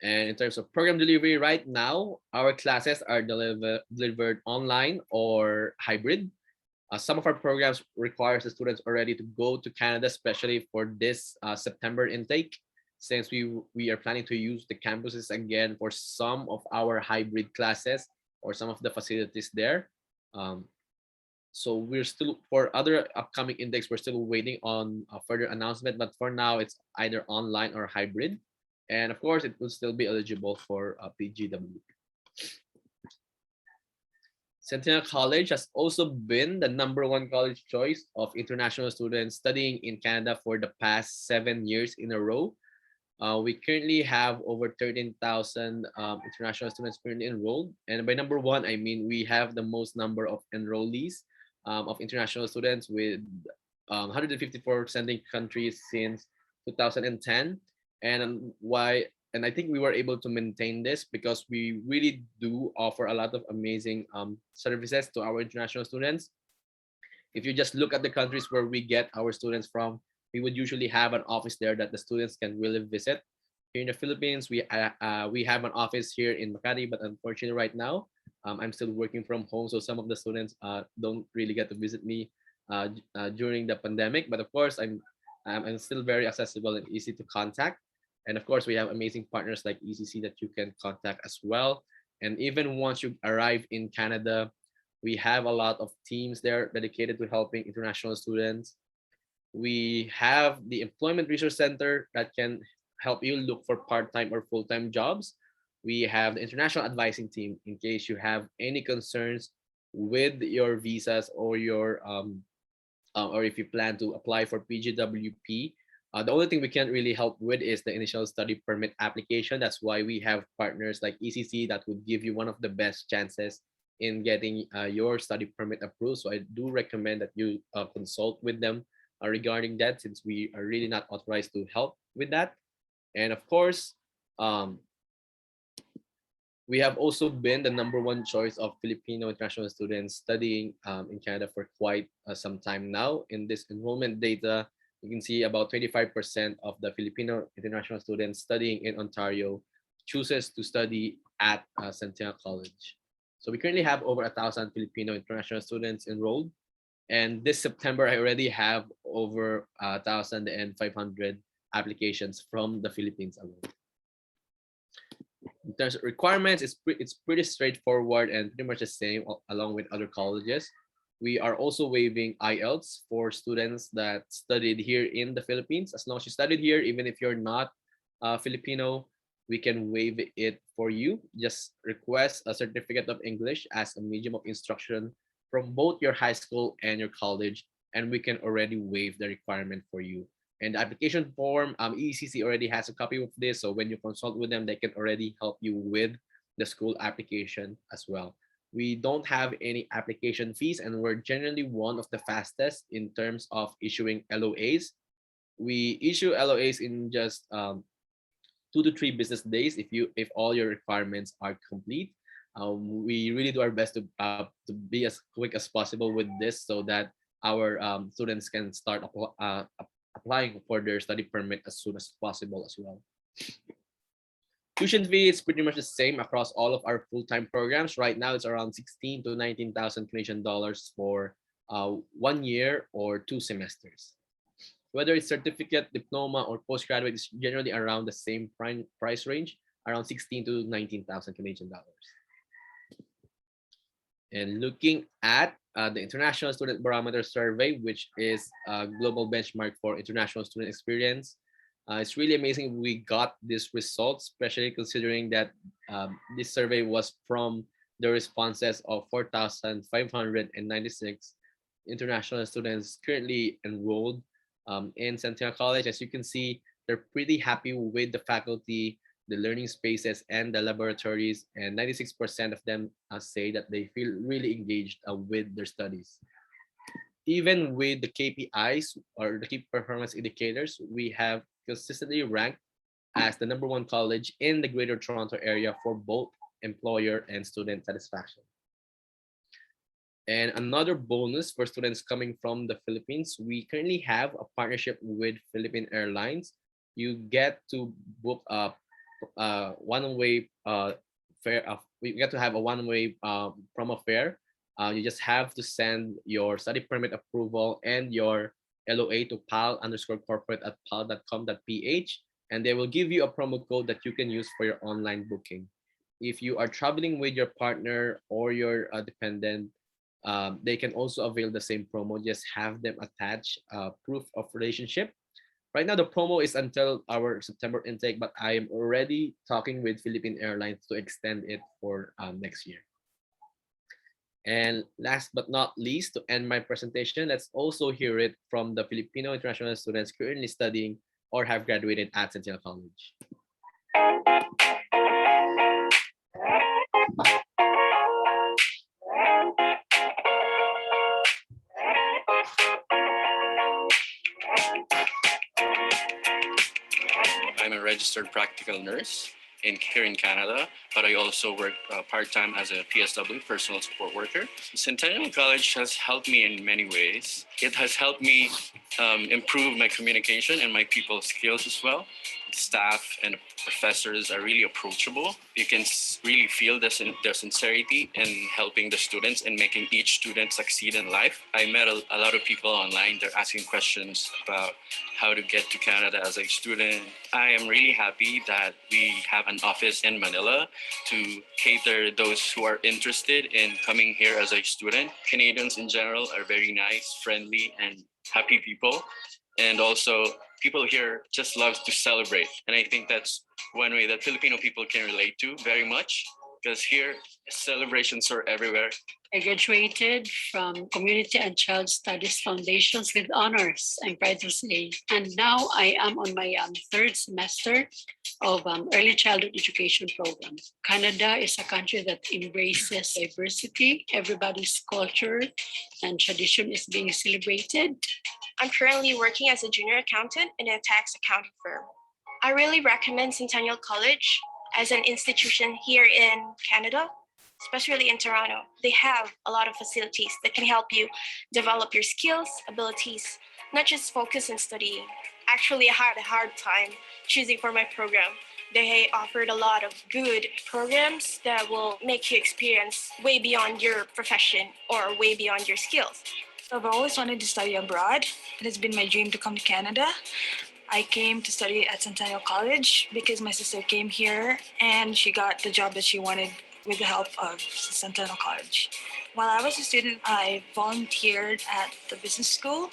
And in terms of program delivery, right now, our classes are delivered online or hybrid. Some of our programs requires the students already to go to Canada, especially for this September intake, since we are planning to use the campuses again for some of our hybrid classes or some of the facilities there. So we're still, for other upcoming intakes, we're still waiting on a further announcement, but for now it's either online or hybrid. And of course, it will still be eligible for PGW. Centennial College has also been the #1 college choice of international students studying in Canada for the past 7 years in a row. We currently have over 13,000 international students currently enrolled. And by #1, I mean we have the most number of enrollees of international students with 154 sending countries since 2010. And I think we were able to maintain this because we really do offer a lot of amazing services to our international students. If you just look at the countries where we get our students from, we would usually have an office there that the students can really visit. Here in the Philippines, we have an office here in Makati, but unfortunately right now, I'm still working from home, so some of the students don't really get to visit me during the pandemic. But of course, I'm still very accessible and easy to contact. And of course, we have amazing partners like ECC that you can contact as well. And even once you arrive in Canada, we have a lot of teams there dedicated to helping international students. We have the Employment Resource Center that can help you look for part-time or full-time jobs. We have the International Advising Team in case you have any concerns with your visas or your or if you plan to apply for PGWP. The only thing we can't really help with is the initial study permit application. That's why we have partners like ECC that would give you one of the best chances in getting your study permit approved. So I do recommend that you consult with them regarding that, since we are really not authorized to help with that. And of course, we have also been the #1 choice of Filipino international students studying in Canada for quite some time now. In this enrollment data, you can see about 25% of the Filipino international students studying in Ontario chooses to study at Centennial College. So we currently have over 1,000 Filipino international students enrolled. And this September, I already have over 1,500 applications from the Philippines alone. In terms of requirements, it's pretty straightforward and pretty much the same along with other colleges. We are also waiving IELTS for students that studied here in the Philippines. As long as you studied here, even if you're not Filipino, we can waive it for you. Just request a certificate of English as a medium of instruction from both your high school and your college, and we can already waive the requirement for you. And the application form, ECC already has a copy of this, so when you consult with them, they can already help you with the school application as well. We don't have any application fees, and we're generally one of the fastest in terms of issuing LOAs. We issue LOAs in just 2 to 3 business days if all your requirements are complete. We really do our best to be as quick as possible with this, so that our students can start applying for their study permit as soon as possible as well. Tuition fee is pretty much the same across all of our full-time programs. Right now, it's around 16,000 to 19,000 Canadian dollars for 1 year or 2 semesters. Whether it's certificate, diploma, or postgraduate, is generally around the same price range, around 16 to 19,000 Canadian dollars. And looking at the International Student Barometer Survey, which is a global benchmark for international student experience, it's really amazing we got this result, especially considering that this survey was from the responses of 4,596 international students currently enrolled in Centennial College. As you can see, they're pretty happy with the faculty, the learning spaces, and the laboratories, and 96% of them say that they feel really engaged with their studies. Even with the KPIs, or the key performance indicators, we have consistently ranked as the #1 college in the Greater Toronto Area for both employer and student satisfaction. And another bonus for students coming from the Philippines, we currently have a partnership with Philippine Airlines. You get to book a one-way fare. We get to have a one-way promo fare. You just have to send your study permit approval and your LOA to pal_corporate@pal.com.ph, and they will give you a promo code that you can use for your online booking. If you are traveling with your partner or your dependent, they can also avail the same promo. Just have them attach proof of relationship. Right now, the promo is until our September intake, but I am already talking with Philippine Airlines to extend it for next year. And last but not least, to end my presentation, let's also hear it from the Filipino international students currently studying or have graduated at Centennial College.
I'm a registered practical nurse here in Canada, but I also work part-time as a PSW, personal support worker. Centennial College has helped me in many ways. It has helped me improve my communication and my people skills as well. Staff and professors are really approachable. You can really feel their sincerity in helping the students and making each student succeed in life. I met a lot of people online. They're asking questions about how to get to Canada as a student. I am really happy that we have an office in Manila to cater those who are interested in coming here as a student. Canadians in general are very nice, friendly, and happy people. And also, people here just love to celebrate. And I think that's one way that Filipino people can relate to very much, because here celebrations are everywhere.
I graduated from Community and Child Studies Foundations with honors, I'm proud to say. And now I am on my third semester of early childhood education program. Canada is a country that embraces diversity. Everybody's culture and tradition is being celebrated.
I'm currently working as a junior accountant in a tax accounting firm. I really recommend Centennial College as an institution here in Canada, especially in Toronto. They have a lot of facilities that can help you develop your skills, abilities, not just focus on studying. Actually, I had a hard time choosing for my program. They offered a lot of good programs that will make you experience way beyond your profession or way beyond your skills.
I've always wanted to study abroad. It has been my dream to come to Canada. I came to study at Centennial College because my sister came here and she got the job that she wanted with the help of Centennial College. While I was a student, I volunteered at the business school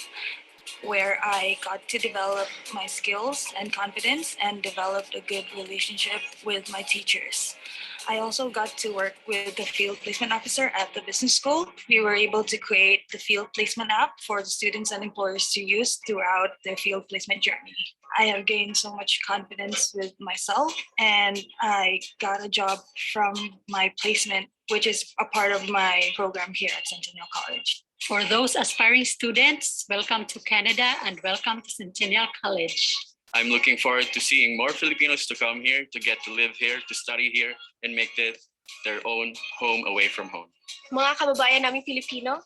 where I got to develop my skills and confidence and developed a good relationship with my teachers. I also got to work with the field placement officer at the business school. We were able to create the field placement app for the students and employers to use throughout their field placement journey. I have gained so much confidence with myself, and I got a job from my placement, which is a part of my program here at Centennial College.
For those aspiring students, welcome to Canada and welcome to Centennial College.
I'm looking forward to seeing more Filipinos to come here, to get to live here, to study here, and make it their own home away from home.
Mga kababayan namin Filipino,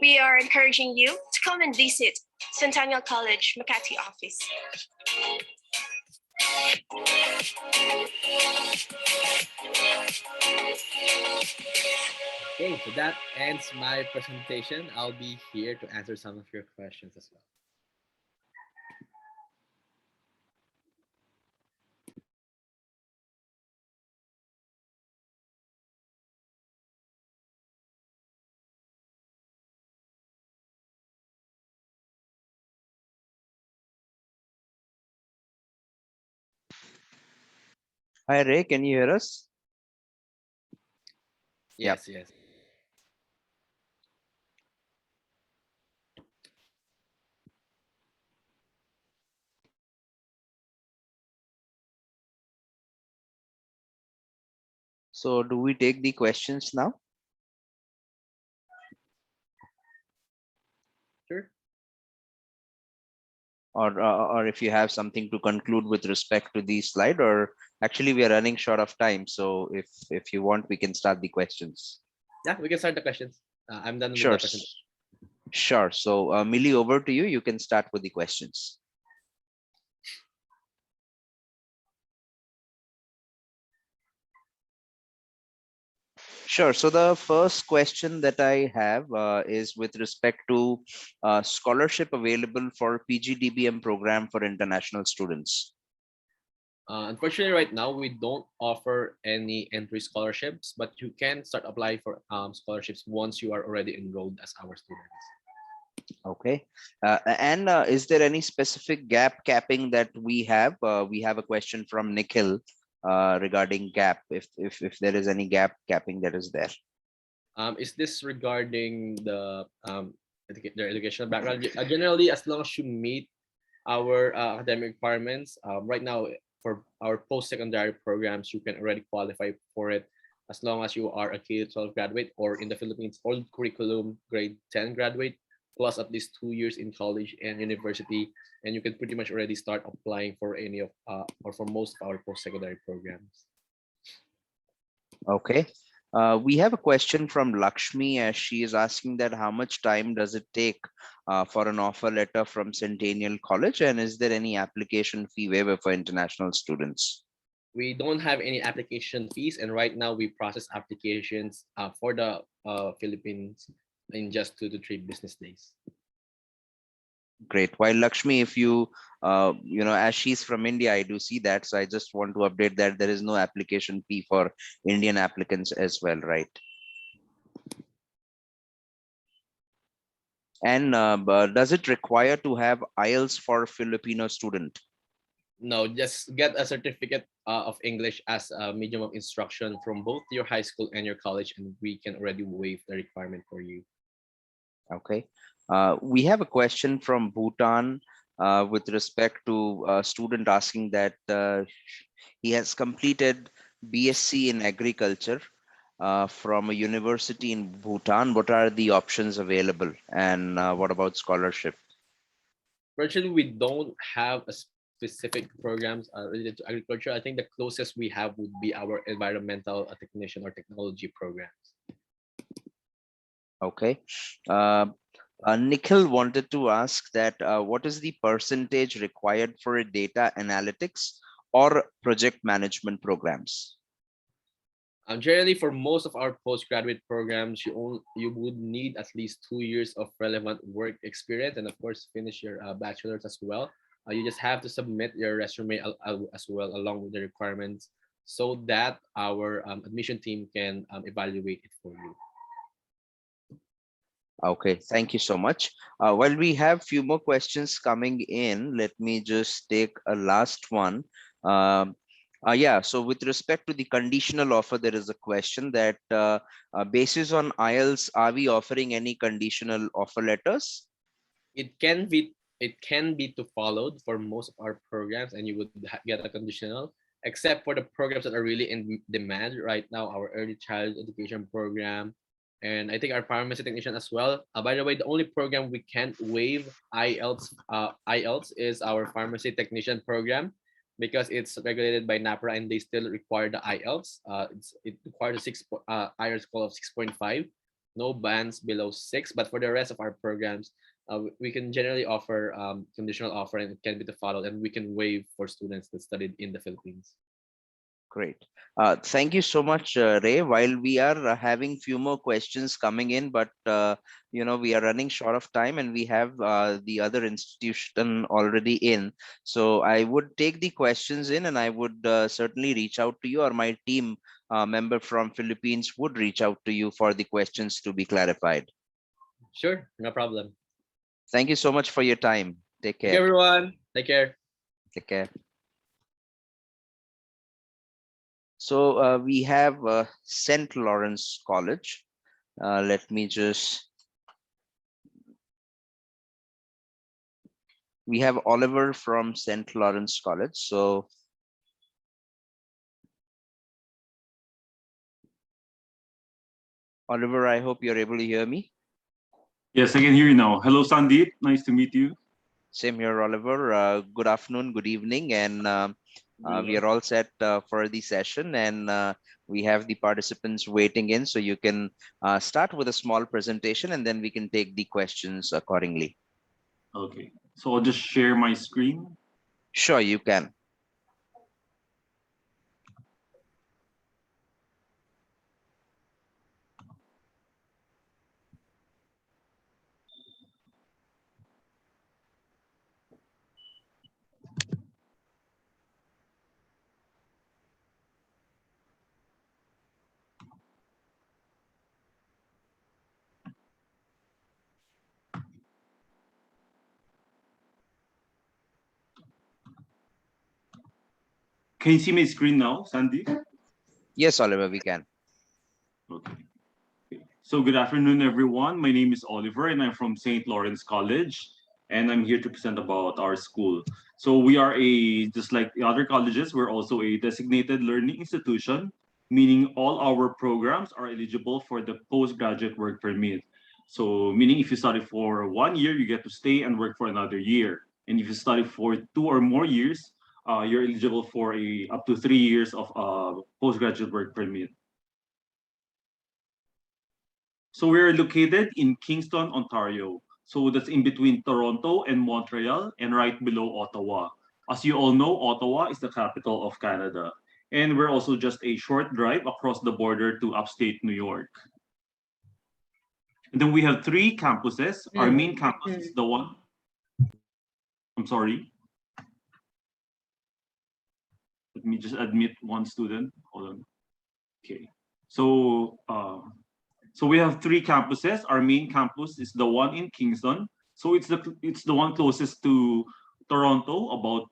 we are encouraging you to come and visit Centennial College Makati office.
Okay, so that ends my presentation. I'll be here to answer some of your questions as well.
Hi, Ray, can you hear us? Yep.
Yes, yes.
So do we take the questions now?
Sure.
Or if you have something to conclude with respect to the slide, or actually we are running short of time. So if you want, we can start the questions.
Yeah, we can start the questions. I'm done with
Sure.
my presentation.
Sure. So Millie, over to you. You can start with the questions. Sure. So the first question that I have is with respect to scholarship available for PGDBM program for international students.
Unfortunately, right now we don't offer any entry scholarships, but you can start applying for scholarships once you are already enrolled as our students.
Okay. And is there any specific gap capping that we have? We have a question from Nikhil regarding gap, if there is any gap capping that is there.
Is this regarding their educational background? Generally, as long as you meet our academic requirements, right now for our post-secondary programs, you can already qualify for it as long as you are a K-12 graduate, or in the Philippines, old curriculum grade 10 graduate, plus at least 2 years in college and university, and you can pretty much already start applying for any of or for most of our post-secondary programs.
Okay. We have a question from Lakshmi, as she is asking that how much time does it take for an offer letter from Centennial College, and is there any application fee waiver for international students?
We don't have any application fees, and right now we process applications for the Philippines in just 2 to 3 business days.
Great. While Lakshmi, if you, as she's from India, I do see that. So I just want to update that there is no application fee for Indian applicants as well, right? And does it require to have IELTS for Filipino student?
No, just get a certificate of English as a medium of instruction from both your high school and your college, and we can already waive the requirement for you.
Okay. We have a question from Bhutan with respect to a student asking that he has completed BSc in agriculture from a university in Bhutan. What are the options available, and what about scholarship?
Virtually, we don't have a specific programs related to agriculture. I think the closest we have would be our environmental technician or technology programs.
Okay. Nikhil wanted to ask that what is the percentage required for a data analytics or project management programs?
Generally, for most of our postgraduate programs, you would need at least 2 years of relevant work experience, and of course, finish your bachelor's as well. You just have to submit your resume as well along with the requirements, so that our admission team can evaluate it for you.
Okay, thank you so much. While we have few more questions coming in, let me just take a last one. Yeah, so with respect to the conditional offer, there is a question that basis on IELTS, are we offering any conditional offer letters?
It can be to followed for most of our programs, and you would get a conditional, except for the programs that are really in demand right now, our early child education program, and I think our pharmacy technician as well. By the way, the only program we can't waive IELTS is our pharmacy technician program, because it's regulated by NAPRA and they still require the IELTS. It requires a IELTS score of 6.5, no bands below 6. But for the rest of our programs, we can generally offer conditional offer, and it can be followed, and we can waive for students that studied in the Philippines.
Great. Thank you so much, Ray. While we are having few more questions coming in, but we are running short of time, and we have the other institution already in. So I would take the questions in, and I would certainly reach out to you, or my team member from Philippines would reach out to you for the questions to be clarified.
Sure, no problem.
Thank you so much for your time. Take care.
Thank you, everyone. Take care.
Take care. So we have St. Lawrence College. Let me just. We have Oliver from St. Lawrence College. So Oliver, I hope you're able to hear me.
Yes, I can hear you now. Hello, Sandeep. Nice to meet you.
Same here, Oliver. Good afternoon, good evening, and we are all set for the session, and we have the participants waiting in, so you can start with a small presentation, and then we can take the questions accordingly.
Okay, so I'll just share my screen.
Sure, you can.
Can you see my screen now, Sandeep?
Yes, Oliver, we can.
Okay. So good afternoon, everyone. My name is Oliver, and I'm from St. Lawrence College, and I'm here to present about our school. So we are just like the other colleges, we're also a designated learning institution, meaning all our programs are eligible for the postgraduate work permit. So meaning if you study for 1 year, you get to stay and work for another year. And if you study for 2 or more years, you're eligible for up to 3 years of postgraduate work permit. So we're located in Kingston, Ontario. So that's in between Toronto and Montreal and right below Ottawa. As you all know, Ottawa is the capital of Canada. And we're also just a short drive across the border to upstate New York. And then we have 3 campuses. Our main campus is the one. I'm sorry. Let me just admit one student. Hold on. Okay. So we have 3 campuses. Our main campus is the one in Kingston. So it's the one closest to Toronto, about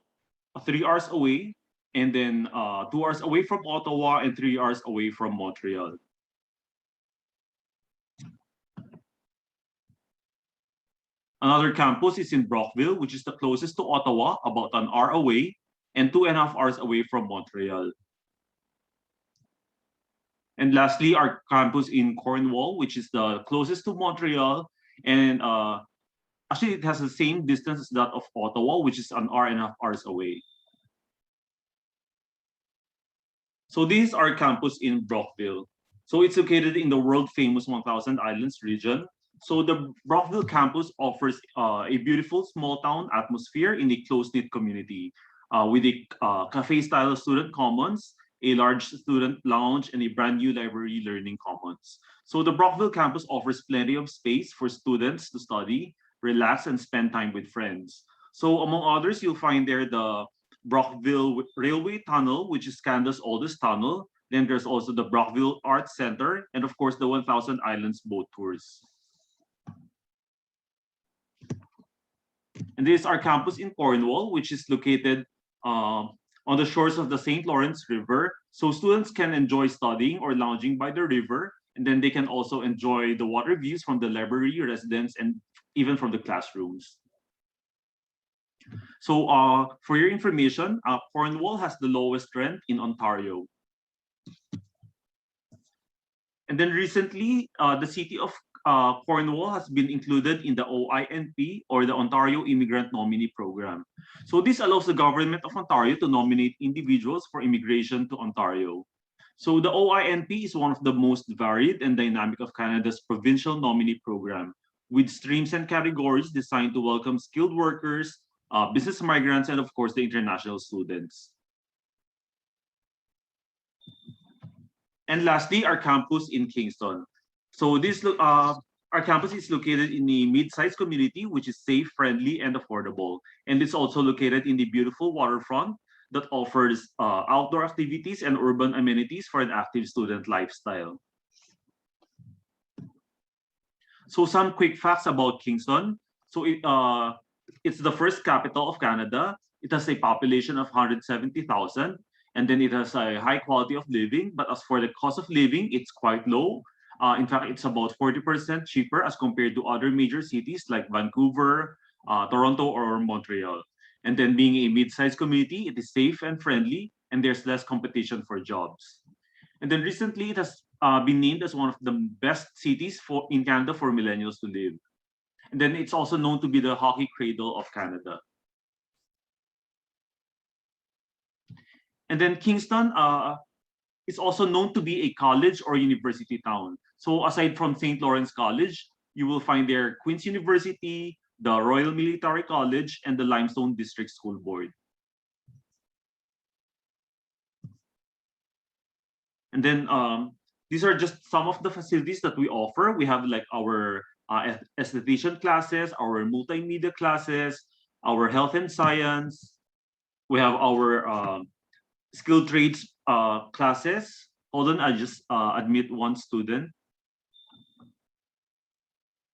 3 hours away, and then 2 hours away from Ottawa and 3 hours away from Montreal. Another campus is in Brockville, which is the closest to Ottawa, about an hour away, and 2.5 hours away from Montreal. And lastly, our campus in Cornwall, which is the closest to Montreal, and actually it has the same distance as that of Ottawa, which is an hour and a half hours away. So this is our campus in Brockville. So it's located in the world famous 1000 Islands region. So the Brockville campus offers a beautiful small town atmosphere in a close-knit community with a cafe-style student commons, a large student lounge, and a brand new library learning commons. So the Brockville campus offers plenty of space for students to study, relax, and spend time with friends. So among others, you'll find there the Brockville Railway Tunnel, which is Canada's oldest tunnel. Then there's also the Brockville Arts Center, and of course the 1000 Islands boat tours. And this is our campus in Cornwall, which is located on the shores of the St. Lawrence River. So students can enjoy studying or lounging by the river, and then they can also enjoy the water views from the library residence and even from the classrooms. So for your information, Cornwall has the lowest rent in Ontario. And then recently, the city of Cornwall has been included in the OINP, or the Ontario Immigrant Nominee Program. So this allows the government of Ontario to nominate individuals for immigration to Ontario. So the OINP is one of the most varied and dynamic of Canada's provincial nominee program, with streams and categories designed to welcome skilled workers, business migrants, and of course the international students. And lastly, our campus in Kingston. So this our campus is located in a mid-sized community, which is safe, friendly, and affordable. And it's also located in the beautiful waterfront that offers outdoor activities and urban amenities for an active student lifestyle. So some quick facts about Kingston. So it's the first capital of Canada. It has a population of 170,000. and then it has a high quality of living. But as for the cost of living, it's quite low. In fact, it's about 40% cheaper as compared to other major cities like Vancouver, Toronto, or Montreal. And then being a mid-sized community, it is safe and friendly, and there's less competition for jobs. And then recently, it has been named as one of the best cities in Canada for millennials to live. And then it's also known to be the hockey cradle of Canada. And then Kingston is also known to be a college or university town. So aside from St. Lawrence College, you will find there Queen's University, the Royal Military College, and the Limestone District School Board. And then these are just some of the facilities that we offer. We have like our esthetician classes, our multimedia classes, our health and science. We have our skilled trades classes. Hold on, I just admit one student.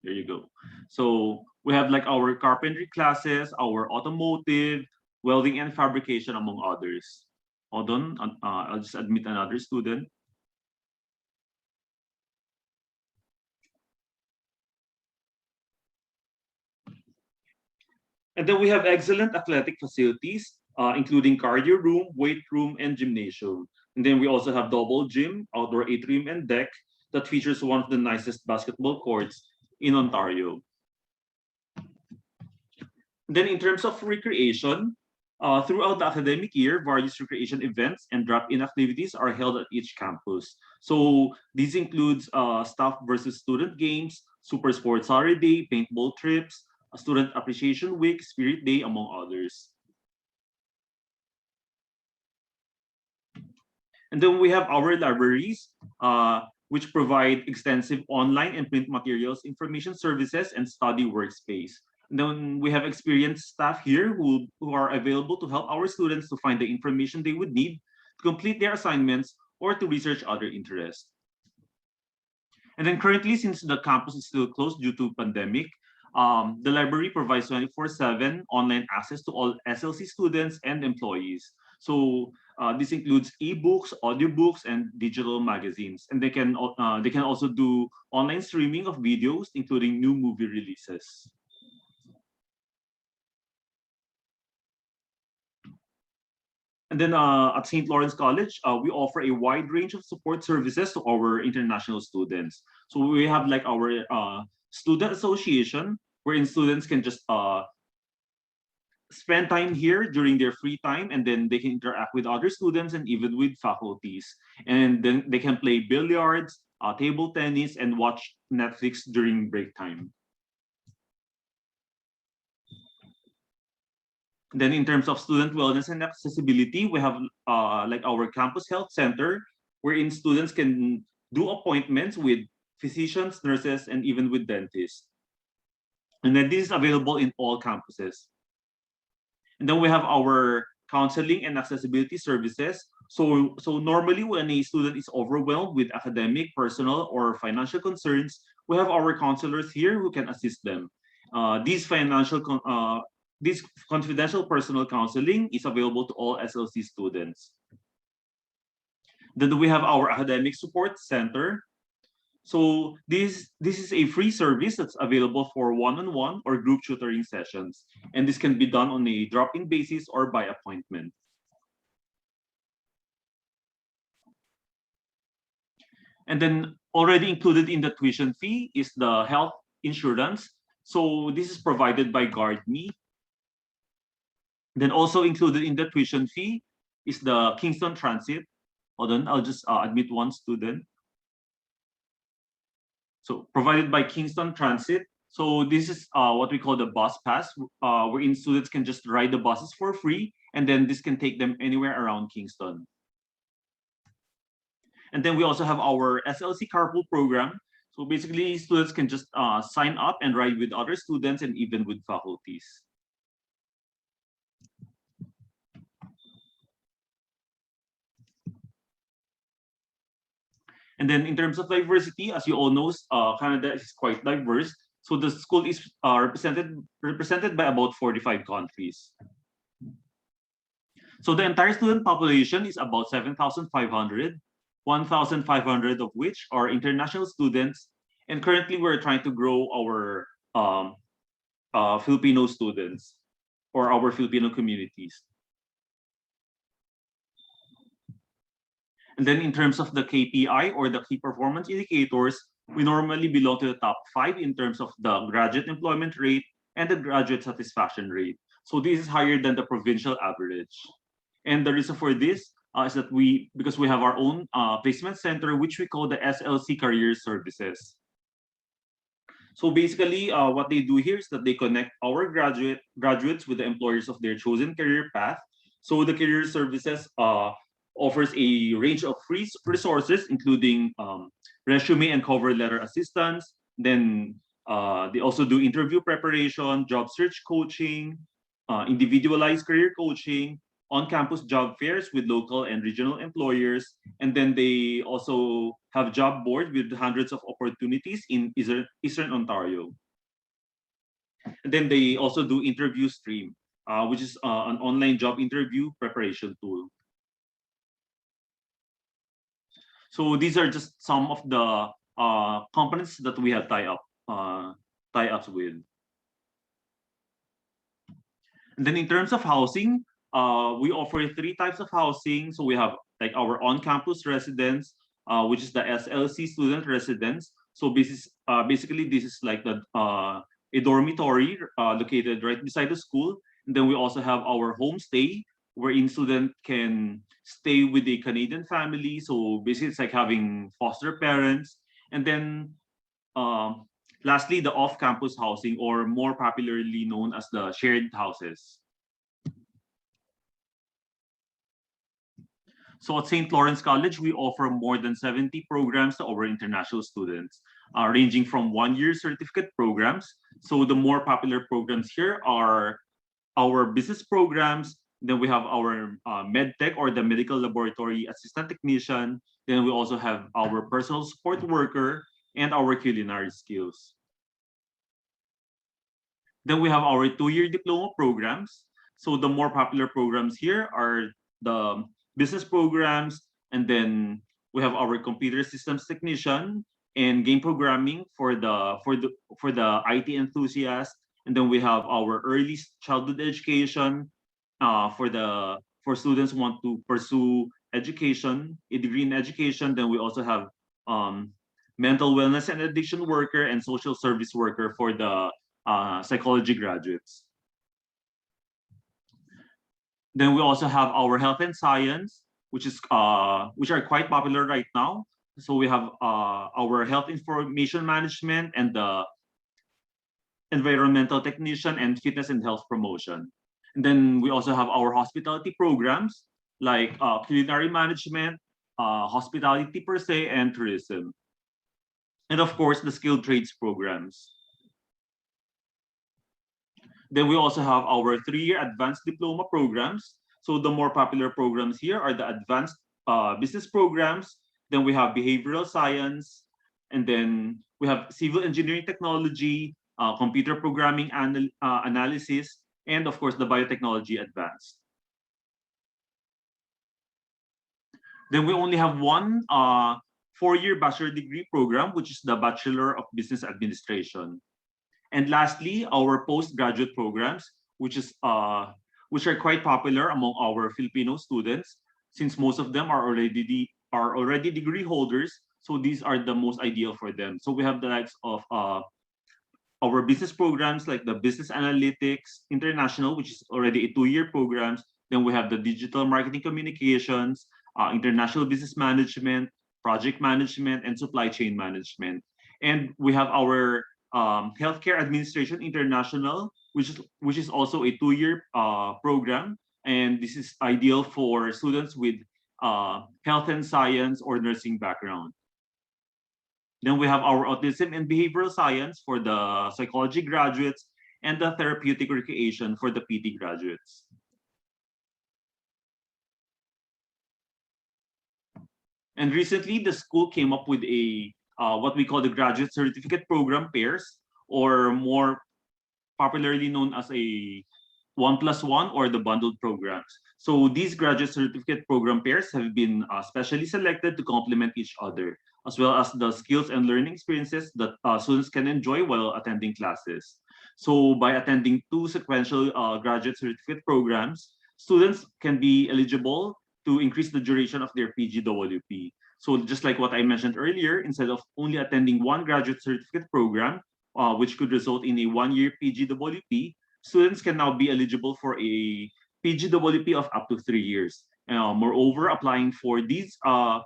There you go. So we have like our carpentry classes, our automotive, welding and fabrication, among others. Hold on, I'll just admit another student. And then we have excellent athletic facilities, including cardio room, weight room, and gymnasium. And then we also have double gym, outdoor atrium, and deck that features one of the nicest basketball courts in Ontario. And then in terms of recreation, throughout the academic year, various recreation events and drop-in activities are held at each campus. So these includes staff versus student games, Super Sports Saturday, paintball trips, a Student Appreciation Week, Spirit Day, among others. And then we have our libraries, which provide extensive online and print materials, information services, and study workspace. And then we have experienced staff here who are available to help our students to find the information they would need to complete their assignments or to research other interests. And then currently, since the campus is still closed due to pandemic, the library provides 24/7 online access to all SLC students and employees. So this includes ebooks, audiobooks, and digital magazines. And they can also do online streaming of videos, including new movie releases. And then at St. Lawrence College, we offer a wide range of support services to our international students. So we have like our student association, wherein students can just spend time here during their free time, and then they can interact with other students and even with faculties. And then they can play billiards, table tennis, and watch Netflix during break time. Then in terms of student wellness and accessibility, we have like our campus health center, wherein students can do appointments with physicians, nurses, and even with dentists. And then this is available in all campuses. And then we have our counseling and accessibility services. So normally when a student is overwhelmed with academic, personal, or financial concerns, we have our counselors here who can assist them. This confidential personal counseling is available to all SLC students. Then we have our academic support center. So this is a free service that's available for one-on-one or group tutoring sessions. And this can be done on a drop-in basis or by appointment. And then already included in the tuition fee is the health insurance. So this is provided by GuardMe. Then also included in the tuition fee is the Kingston Transit. Hold on, I'll just admit one student. So provided by Kingston Transit. So this is what we call the bus pass, wherein students can just ride the buses for free, and then this can take them anywhere around Kingston. And then we also have our SLC carpool program. So basically, students can just sign up and ride with other students and even with faculties. And then in terms of diversity, as you all know, Canada is quite diverse. So the school is represented by about 45 countries. So the entire student population is about 7,500, 1,500 of which are international students. And currently we're trying to grow our Filipino students or our Filipino communities. And then in terms of the KPI or the key performance indicators, we normally belong to the top 5 in terms of the graduate employment rate and the graduate satisfaction rate. So this is higher than the provincial average. And the reason for this is that because we have our own placement center, which we call the SLC Career Services. So basically, what they do here is that they connect our graduates with the employers of their chosen career path. So the career services offers a range of free resources, including resume and cover letter assistance. Then they also do interview preparation, job search coaching, individualized career coaching, on-campus job fairs with local and regional employers. And then they also have job board with hundreds of opportunities in Eastern Ontario. And then they also do interview stream, which is an online job interview preparation tool. So these are just some of the components that we have tie-ups with. And then in terms of housing, we offer 3 types of housing. So we have like our on-campus residence, which is the SLC student residence. So basically this is like a dormitory located right beside the school. And then we also have our homestay, wherein student can stay with a Canadian family. So basically it's like having foster parents. And then lastly, the off-campus housing, or more popularly known as the shared houses. So at St. Lawrence College, we offer more than 70 programs to our international students, ranging from 1-year certificate programs. So the more popular programs here are our business programs. Then we have our MedTech, or the medical laboratory assistant technician. Then we also have our personal support worker and our culinary skills. Then we have our 2-year diploma programs. So the more popular programs here are the business programs, and then we have our computer systems technician and game programming for the IT enthusiast. And then we have our early childhood education for students who want to pursue education, a degree in education. Then we also have mental wellness and addiction worker and social service worker for the psychology graduates. Then we also have our health and science, which are quite popular right now. So we have our health information management and the environmental technician and fitness and health promotion. And then we also have our hospitality programs like culinary management, hospitality per se, and tourism. And of course, the skilled trades programs. Then we also have our 3-year advanced diploma programs. So the more popular programs here are the advanced business programs. Then we have behavioral science, and then we have civil engineering technology, computer programming analysis, and of course the biotechnology advanced. Then we only have one 4-year bachelor degree program, which is the Bachelor of Business Administration. And lastly, our postgraduate programs, which are quite popular among our Filipino students, since most of them are already degree holders. So these are the most ideal for them. So we have the likes of our business programs like the Business Analytics International, which is already a 2-year programs. Then we have the Digital Marketing Communications, International Business Management, Project Management, and Supply Chain Management. And we have our Healthcare Administration International, which is also a 2-year program, and this is ideal for students with health and science or nursing background. Then we have our Autism and Behavioral Science for the psychology graduates, and the Therapeutic Recreation for the PT graduates. And recently, the school came up with a what we call the Graduate Certificate Program pairs, or more popularly known as a 1+1 or the bundled programs. So these graduate certificate program pairs have been specially selected to complement each other, as well as the skills and learning experiences that students can enjoy while attending classes. So by attending two sequential graduate certificate programs, students can be eligible to increase the duration of their PGWP. So just like what I mentioned earlier, instead of only attending one graduate certificate program, which could result in a one-year PGWP, students can now be eligible for a PGWP of up to 3 years. Moreover, applying for these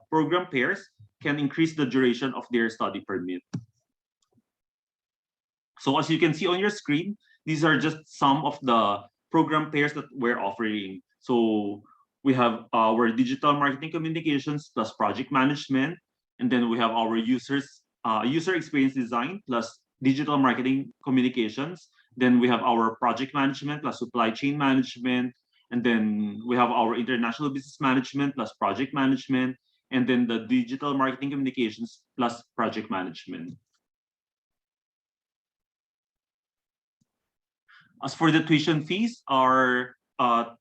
program pairs can increase the duration of their study permit. So as you can see on your screen, these are just some of the program pairs that we're offering. So we have our digital marketing communications plus project management, and then we have our user experience design plus digital marketing communications. Then we have our project management plus supply chain management, and then we have our international business management plus project management, and then the digital marketing communications plus project management. As for the tuition fees, our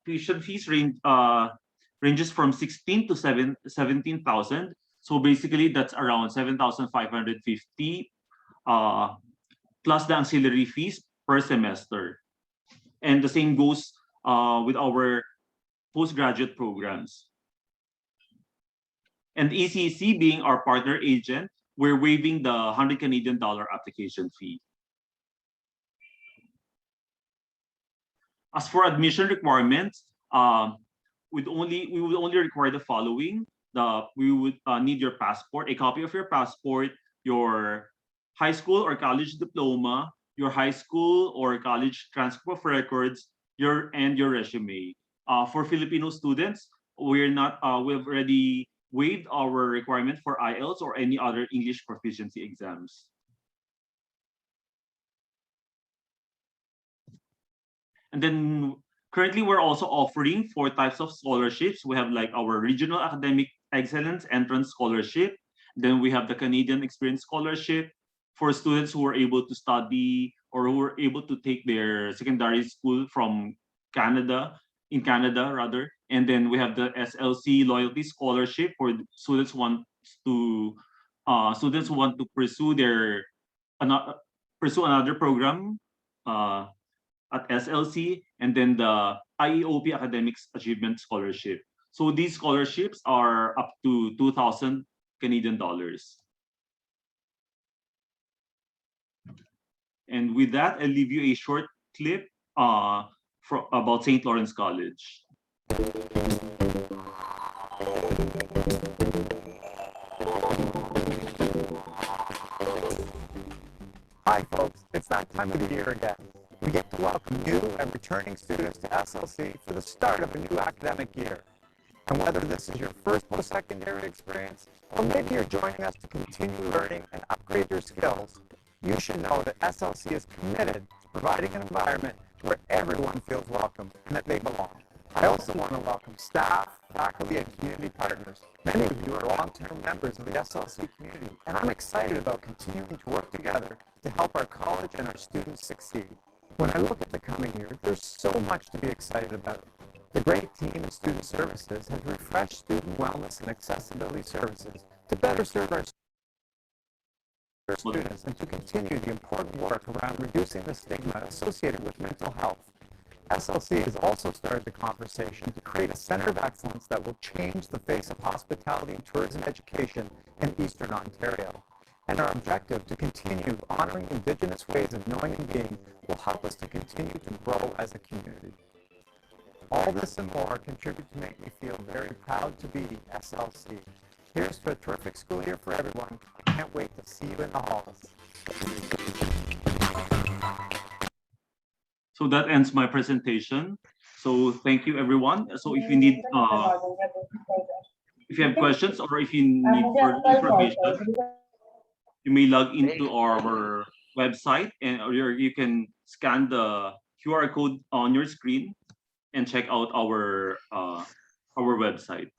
tuition fees ranges from 16 to 17,000. So basically, that's around 7,550 plus the ancillary fees per semester. And the same goes with our postgraduate programs. And ECC being our partner agent, we're waiving the $100 Canadian application fee. As for admission requirements, we would only require the following. We would need your passport, a copy of your passport, your high school or college diploma, your high school or college transcript of records, and your resume. For Filipino students, we've already waived our requirement for IELTS or any other English proficiency exams. And then currently we're also offering 4 types of scholarships. We have like our Regional Academic Excellence Entrance Scholarship. Then we have the Canadian Experience Scholarship for students who are able to study or who are able to take their secondary school from Canada, rather. And then we have the SLC Loyalty Scholarship for students who want to pursue another program at SLC, and then the IEOP Academics Achievement Scholarship. So these scholarships are up to 2,000 Canadian dollars. And with that, I'll leave you a short clip about St. Lawrence College.
Hi folks, it's that time of the year again. We get to welcome new and returning students to SLC for the start of a new academic year. And whether this is your first post-secondary experience, or maybe you're joining us to continue learning and upgrade your skills, you should know that SLC is committed to providing an environment where everyone feels welcome and that they belong. I also want to welcome staff, faculty, and community partners. Many of you are long-term members of the SLC community, and I'm excited about continuing to work together to help our college and our students succeed. When I look at the coming year, there's so much to be excited about. The great team in student services has refreshed student wellness and accessibility services to better serve our students and to continue the important work around reducing the stigma associated with mental health. SLC has also started the conversation to create a center of excellence that will change the face of hospitality and tourism education in Eastern Ontario. And our objective to continue honoring Indigenous ways of knowing and being will help us to continue to grow as a community. All this and more contribute to make me feel very proud to be SLC. Here's to a terrific school year for everyone. I can't wait to see you in the halls.
So that ends my presentation. So thank you, everyone. So if you need, if you have questions or if you need further information, you may log into our website, or you can scan the QR code on your screen and check out our website.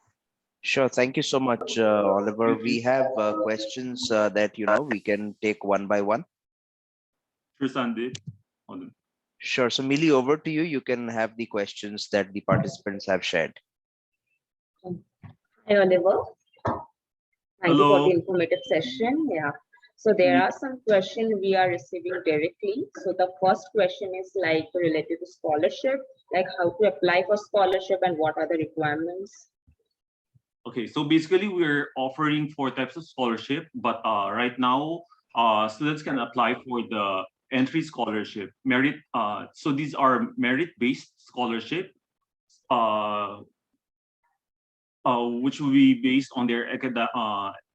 Sure. Thank you so much, Oliver. We have questions that we can take one by one.
Sure, Sandeep. Hold on.
Sure. So Millie, over to you. You can have the questions that the participants have shared.
Hi, Oliver. Thank you for
Hello.
the informative session. Yeah. So there are some questions we are receiving directly. So the first question is like related to scholarship, like how to apply for scholarship and what are the requirements.
Okay, so basically we're offering 4 types of scholarship, but right now students can apply for the entry scholarship, merit. So these are merit-based scholarship, which will be based on their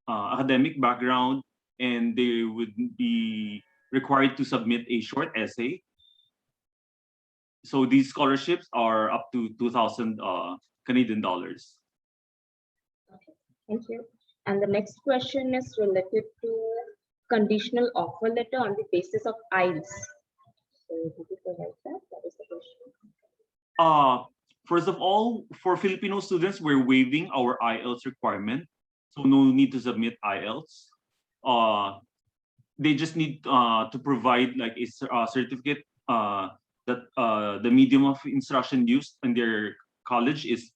academic background, and they would be required to submit a short essay. So these scholarships are up to 2,000 Canadian dollars.
Thank you. And the next question is related to conditional offer letter on the basis of IELTS. So did you provide that? That is the question.
First of all, for Filipino students, we're waiving our IELTS requirement, so no need to submit IELTS. They just need to provide like a certificate that the medium of instruction used in their college is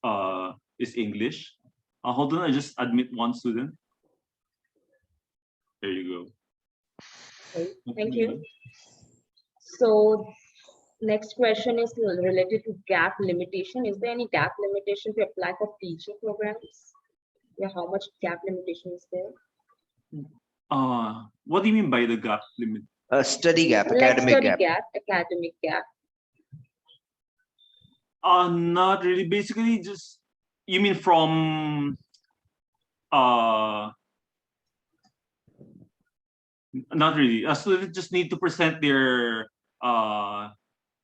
English. Hold on, I just admit one student. There you go.
Okay, thank you. So next question is related to gap limitation. Is there any gap limitation to apply for PG programs? Yeah, how much gap limitation is there?
What do you mean by the gap limit?
Study gap,
Like
academic
study
gap.
academic gap.
Not really. Basically, just you mean from not really. Students just need to present their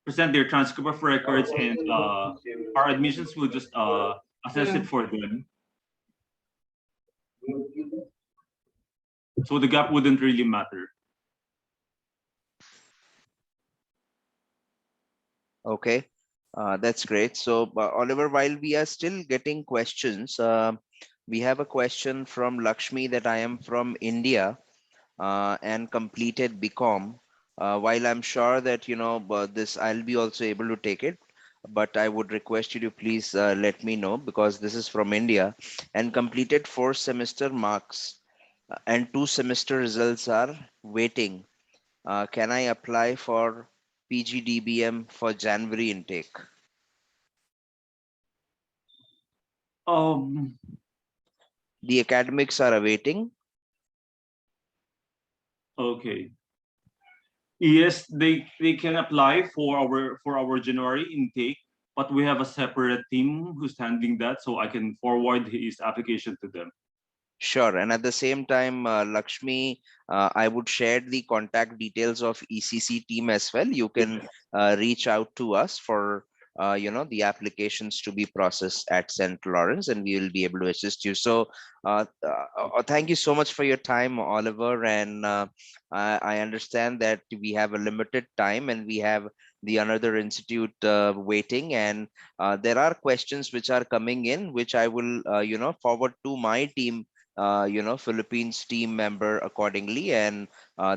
transcript of records, and our admissions will just assess it for them. So the gap wouldn't really matter.
Okay, that's great. So Oliver, while we are still getting questions, we have a question from Lakshmi that I am from India and completed BCom. While I'm sure that, you know, this I'll be also able to take it, but I would request you to please let me know, because this is from India and completed 4 semester marks and 2 semester results are waiting. Can I apply for PGDBM for January intake? The academics are awaiting.
Okay. Yes, they can apply for our January intake, but we have a separate team who's handling that, so I can forward his application to them.
Sure. And at the same time, Lakshmi, I would share the contact details of ECC team as well. You can reach out to us for you know, the applications to be processed at St. Lawrence, and we will be able to assist you. So thank you so much for your time, Oliver. And I understand that we have a limited time and we have the another institute waiting, and there are questions which are coming in, which I will you know, forward to my team, you know, Philippines team member accordingly, and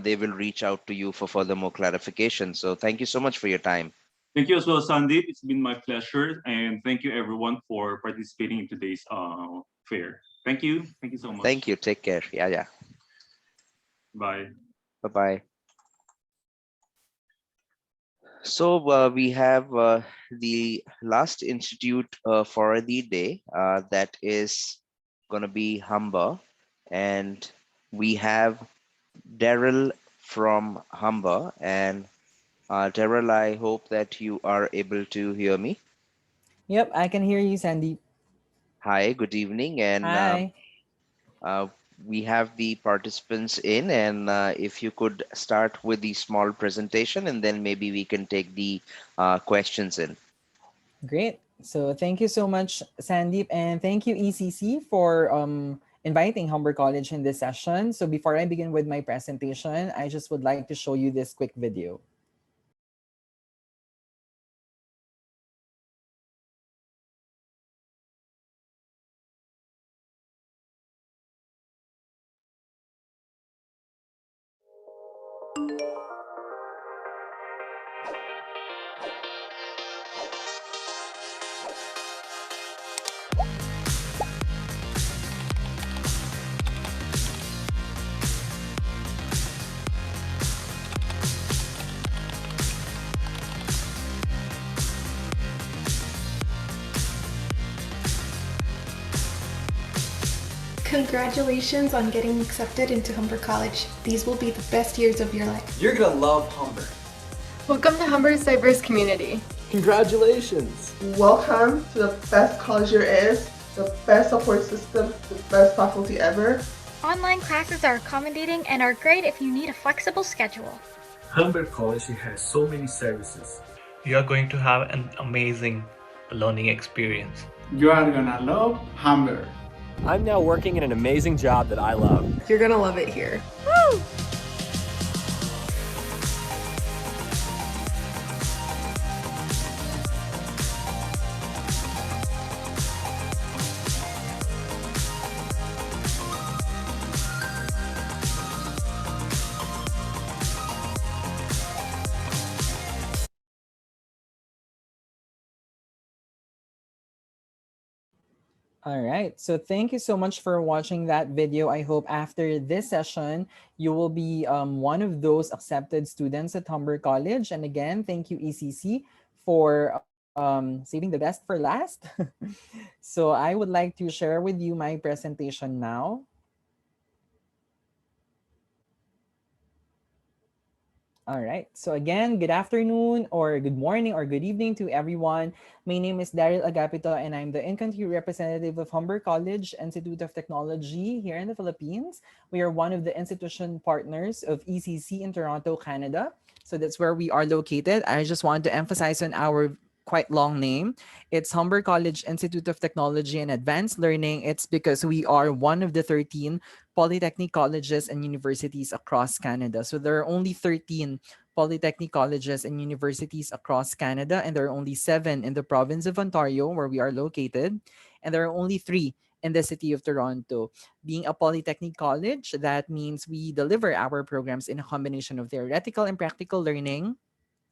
they will reach out to you for further more clarification. So thank you so much for your time.
Thank you as well, Sandeep. It's been my pleasure, and thank you everyone for participating in today's fair. Thank you. Thank you so much.
Thank you. Take care. Yeah.
Bye.
Bye-bye. So we have the last institute for the day, that is going to be Humber, and we have Daryl from Humber. And Daryl, I hope that you are able to hear me.
Yep, I can hear you, Sandeep.
Hi, good evening. And
Hi.
we have the participants in, and if you could start with the small presentation, and then maybe we can take the questions in.
Great. So thank you so much, Sandeep, and thank you, ECC, for inviting Humber College in this session. So before I begin with my presentation, I just would like to show you this quick video.
Congratulations on getting accepted into Humber College. These will be the best years of your life.
You're gonna love Humber.
Welcome to Humber's diverse community.
Congratulations.
Welcome to the best college there is, the best support system, the best faculty ever.
Online classes are accommodating and are great if you need a flexible schedule.
Humber College has so many services.
You are going to have an amazing learning experience.
You are gonna love Humber.
I'm now working in an amazing job that I love.
You're gonna love it here.
Woo!
All right. So thank you so much for watching that video. I hope after this session, you will be one of those accepted students at Humber College. And again, thank you, ECC, for saving the best for last. So I would like to share with you my presentation now. All right. So again, good afternoon or good morning or good evening to everyone. My name is Daryl Agapito and I'm the in-country representative of Humber College Institute of Technology here in the Philippines. We are one of the institution partners of ECC in Toronto, Canada. So that's where we are located. I just want to emphasize on our quite long name. It's Humber College Institute of Technology and Advanced Learning. It's because we are one of the 13 polytechnic colleges and universities across Canada. So there are only 13 polytechnic colleges and universities across Canada, and there are only 7 in the province of Ontario, where we are located, and there are only 3 in the city of Toronto. Being a polytechnic college, that means we deliver our programs in a combination of theoretical and practical learning,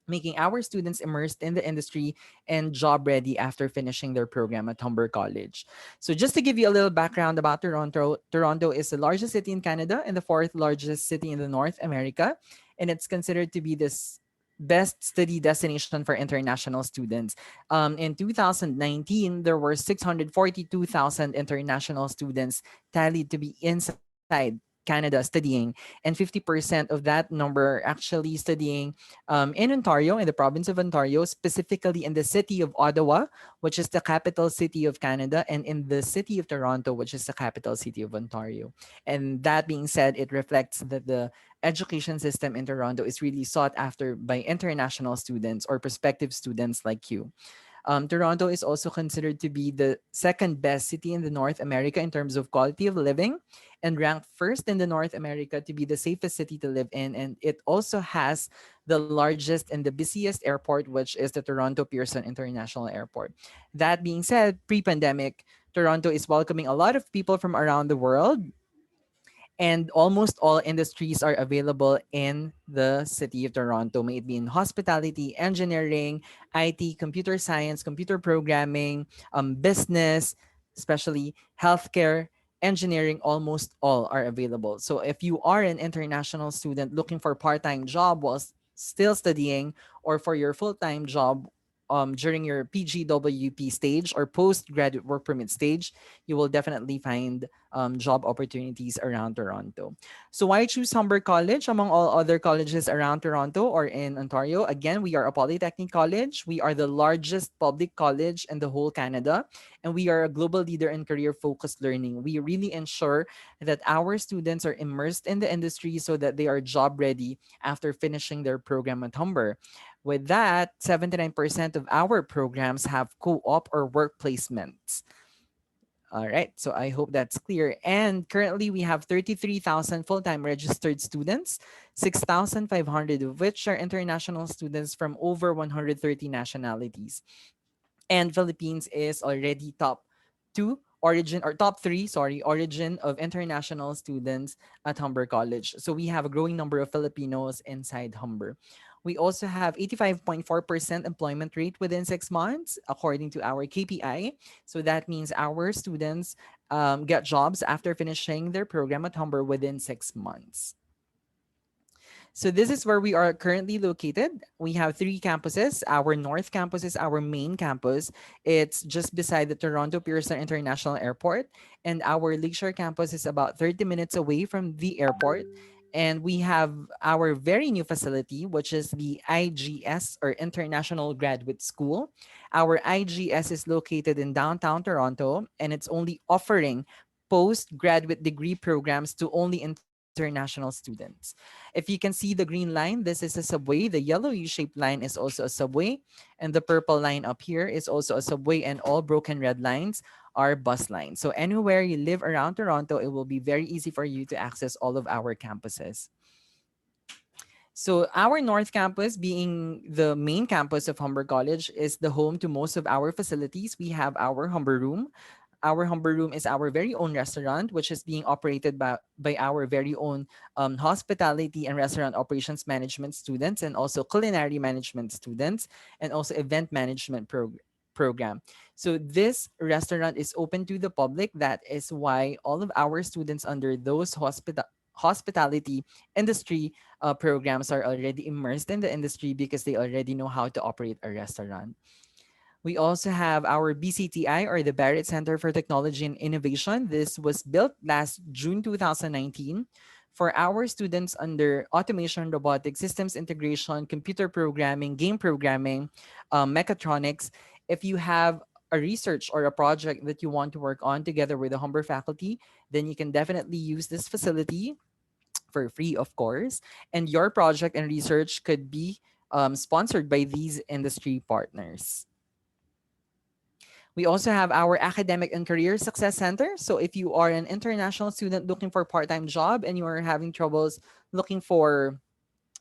making our students immersed in the industry and job ready after finishing their program at Humber College. So just to give you a little background about Toronto, Toronto is the largest city in Canada and the 4th largest city in the North America. And it's considered to be this best study destination for international students. In 2019, there were 642,000 international students tallied to be inside Canada studying, and 50% of that number actually studying in Ontario, in the province of Ontario, specifically in the city of Ottawa, which is the capital city of Canada, and in the city of Toronto, which is the capital city of Ontario. And that being said, it reflects that the education system in Toronto is really sought after by international students or prospective students like you. Toronto is also considered to be the 2nd best city in the North America in terms of quality of living, and ranked 1st in the North America to be the safest city to live in. And it also has the largest and the busiest airport, which is the Toronto Pearson International Airport. That being said, pre-pandemic, Toronto is welcoming a lot of people from around the world, and almost all industries are available in the city of Toronto, may it be in hospitality, engineering, IT, computer science, computer programming, business, especially healthcare, engineering, almost all are available. So if you are an international student looking for a part-time job while still studying, or for your full-time job during your PGWP stage or postgraduate work permit stage, you will definitely find job opportunities around Toronto. So why choose Humber College among all other colleges around Toronto or in Ontario? Again, we are a polytechnic college. We are the largest public college in the whole Canada, and we are a global leader in career-focused learning. We really ensure that our students are immersed in the industry so that they are job ready after finishing their program at Humber. With that, 79% of our programs have co-op or work placements. All right, so I hope that's clear. And currently we have 33,000 full-time registered students, 6,500 of which are international students from over 130 nationalities. And Philippines is already top 3 origin of international students at Humber College. So we have a growing number of Filipinos inside Humber. We also have 85.4% employment rate within 6 months, according to our KPI. So that means our students get jobs after finishing their program at Humber within 6 months. So this is where we are currently located. We have three campuses. Our North Campus is our main campus. It's just beside the Toronto Pearson International Airport. And our Lakeshore Campus is about 30 minutes away from the airport. And we have our very new facility, which is the IGS, or International Graduate School. Our IGS is located in downtown Toronto, and it's only offering postgraduate degree programs to only international students. If you can see the green line, this is a subway. The yellow U-shaped line is also a subway. And the purple line up here is also a subway. And all broken red lines are bus lines. So anywhere you live around Toronto, it will be very easy for you to access all of our campuses. So our North Campus, being the main campus of Humber College, is the home to most of our facilities. We have our Humber Room. Our Humber Room is our very own restaurant, which is being operated by our very own hospitality and restaurant operations management students, and also culinary management students, and also event management program. So this restaurant is open to the public. That is why all of our students under those hospitality industry programs are already immersed in the industry because they already know how to operate a restaurant. We also have our BCTI, or the Barrett Center for Technology and Innovation. This was built last June 2019 for our students under automation, robotics, systems integration, computer programming, game programming, mechatronics. If you have a research or a project that you want to work on together with the Humber faculty, then you can definitely use this facility for free, of course. And your project and research could be sponsored by these industry partners. We also have our Academic and Career Success Center. So if you are an international student looking for a part-time job and you are having troubles looking for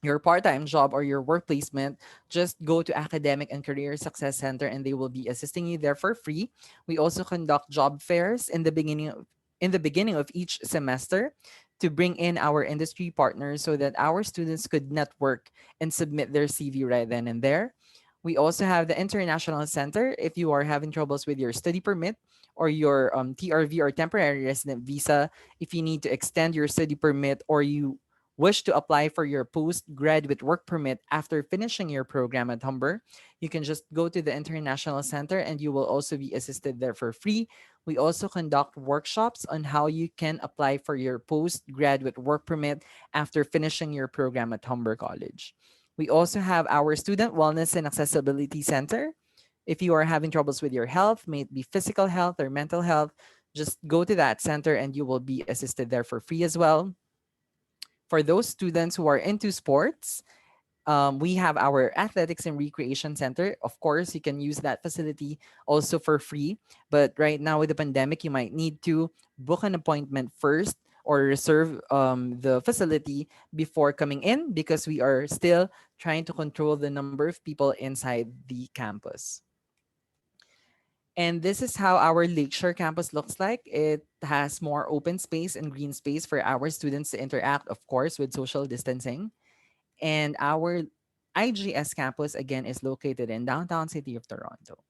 your part-time job or your work placement, just go to Academic and Career Success Center and they will be assisting you there for free. We also conduct job fairs in the beginning of each semester to bring in our industry partners so that our students could network and submit their CV right then and there. We also have the International Center. If you are having troubles with your study permit or your TRV, or temporary resident visa, if you need to extend your study permit or you wish to apply for your postgraduate work permit after finishing your program at Humber, you can just go to the International Center and you will also be assisted there for free. We also conduct workshops on how you can apply for your postgraduate work permit after finishing your program at Humber College. We also have our Student Wellness and Accessibility Center. If you are having troubles with your health, may it be physical health or mental health, just go to that center and you will be assisted there for free as well. For those students who are into sports, we have our Athletics and Recreation Center. Of course, you can use that facility also for free. But right now with the pandemic, you might need to book an appointment first or reserve the facility before coming in, because we are still trying to control the number of people inside the campus. And this is how our Lakeshore campus looks like. It has more open space and green space for our students to interact, of course, with social distancing. And our IGS campus, again, is located in downtown city of Toronto.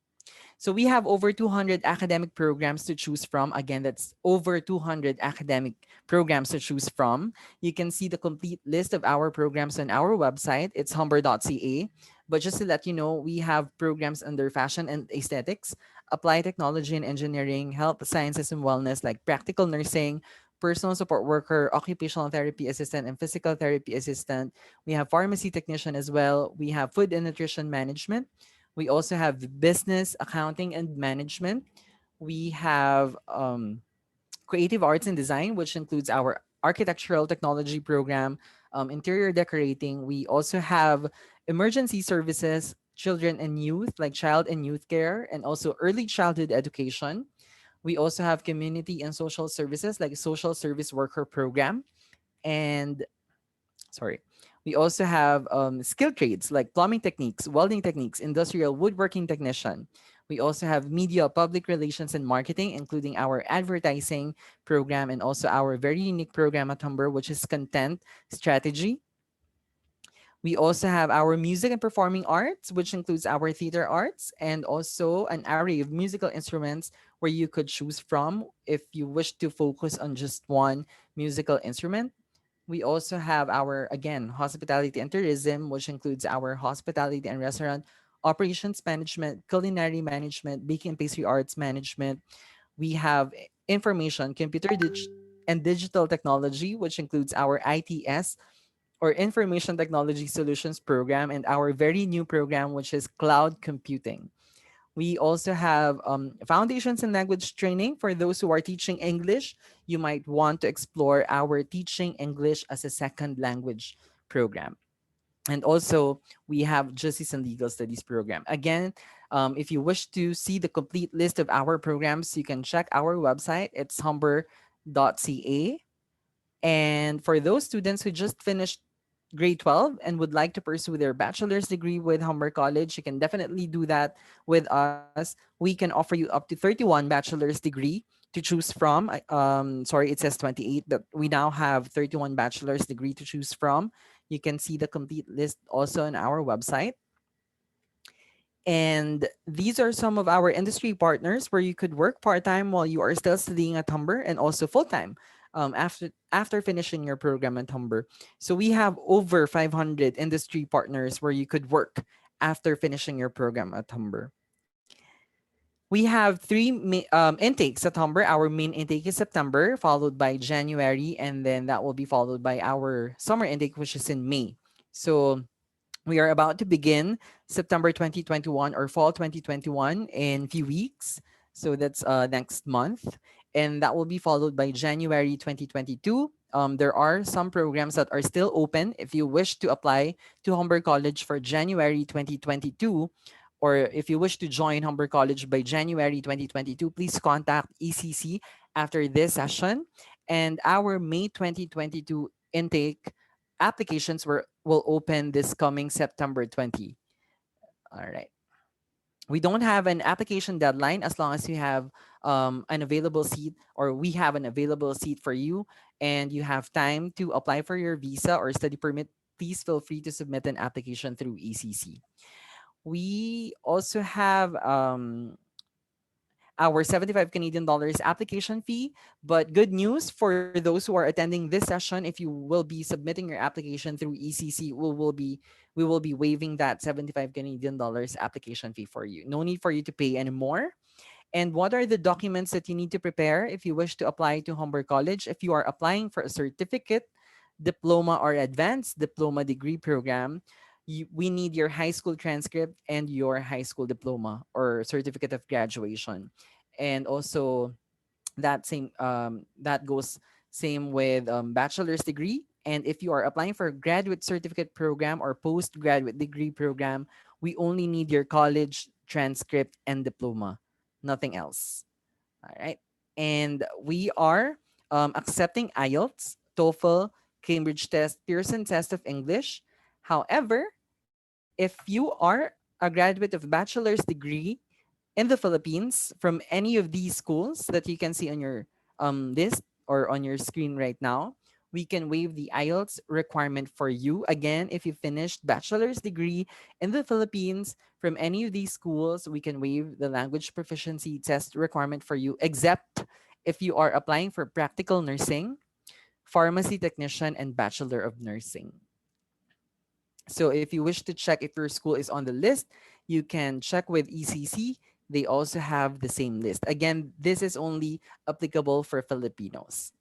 So we have over 200 academic programs to choose from. Again, that's over 200 academic programs to choose from. You can see the complete list of our programs on our website. It's humber.ca. But just to let you know, we have programs under fashion and aesthetics, applied technology and engineering, health sciences and wellness, like practical nursing, personal support worker, occupational therapy assistant, and physical therapy assistant. We have pharmacy technician as well. We have food and nutrition management. We also have business, accounting, and management. We have creative arts and design, which includes our architectural technology program, interior decorating. We also have emergency services, children and youth, like child and youth care, and also early childhood education. We also have community and social services, like social service worker program. And we also have skilled trades like plumbing techniques, welding techniques, industrial woodworking technician. We also have media, public relations, and marketing, including our advertising program and also our very unique program at Humber, which is content strategy. We also have our music and performing arts, which includes our theater arts and also an array of musical instruments where you could choose from if you wish to focus on just one musical instrument. We also have our, again, hospitality and tourism, which includes our hospitality and restaurant operations management, culinary management, baking and pastry arts management. We have information, and digital technology, which includes our ITS or Information Technology Solutions program, and our very new program, which is cloud computing. We also have foundations in language training for those who are teaching English. You might want to explore our teaching English as a second language program. And also, we have Justice and Legal Studies program. Again, if you wish to see the complete list of our programs, you can check our website. It's humber.ca. And for those students who just finished grade 12 and would like to pursue their bachelor's degree with Humber College, you can definitely do that with us. We can offer you up to 31 bachelor's degree to choose from. Sorry, it says 28, but we now have 31 bachelor's degree to choose from. You can see the complete list also on our website. And these are some of our industry partners where you could work part-time while you are still studying at Humber, and also full-time after finishing your program at Humber. So we have over 500 industry partners where you could work after finishing your program at Humber. We have three intakes at Humber. Our main intake is September, followed by January, and then that will be followed by our summer intake, which is in May. So we are about to begin September 2021 or fall 2021 in few weeks. So that's next month. And that will be followed by January 2022. There are some programs that are still open. If you wish to apply to Humber College for January 2022, or if you wish to join Humber College by January 2022, please contact ECC after this session. And our May 2022 intake applications will open this coming September 20. All right. We don't have an application deadline as long as you have an available seat, or we have an available seat for you, and you have time to apply for your visa or study permit. Please feel free to submit an application through ECC. We also have our 75 Canadian dollars application fee. But good news for those who are attending this session, if you will be submitting your application through ECC, we will be waiving that 75 Canadian dollars application fee for you. No need for you to pay anymore. And what are the documents that you need to prepare if you wish to apply to Humber College? If you are applying for a certificate, diploma, or advanced diploma degree program, we need your high school transcript and your high school diploma or certificate of graduation. And also that goes same with bachelor's degree. And if you are applying for a graduate certificate program or postgraduate degree program, we only need your college transcript and diploma, nothing else. All right. And we are accepting IELTS, TOEFL, Cambridge test, Pearson test of English. However, if you are a graduate of bachelor's degree in the Philippines from any of these schools that you can see on your list or on your screen right now, we can waive the IELTS requirement for you. Again, if you finished bachelor's degree in the Philippines from any of these schools, we can waive the language proficiency test requirement for you, except if you are applying for practical nursing, pharmacy technician, and Bachelor of Nursing. So if you wish to check if your school is on the list, you can check with ECC. They also have the same list. Again, this is only applicable for Filipinos.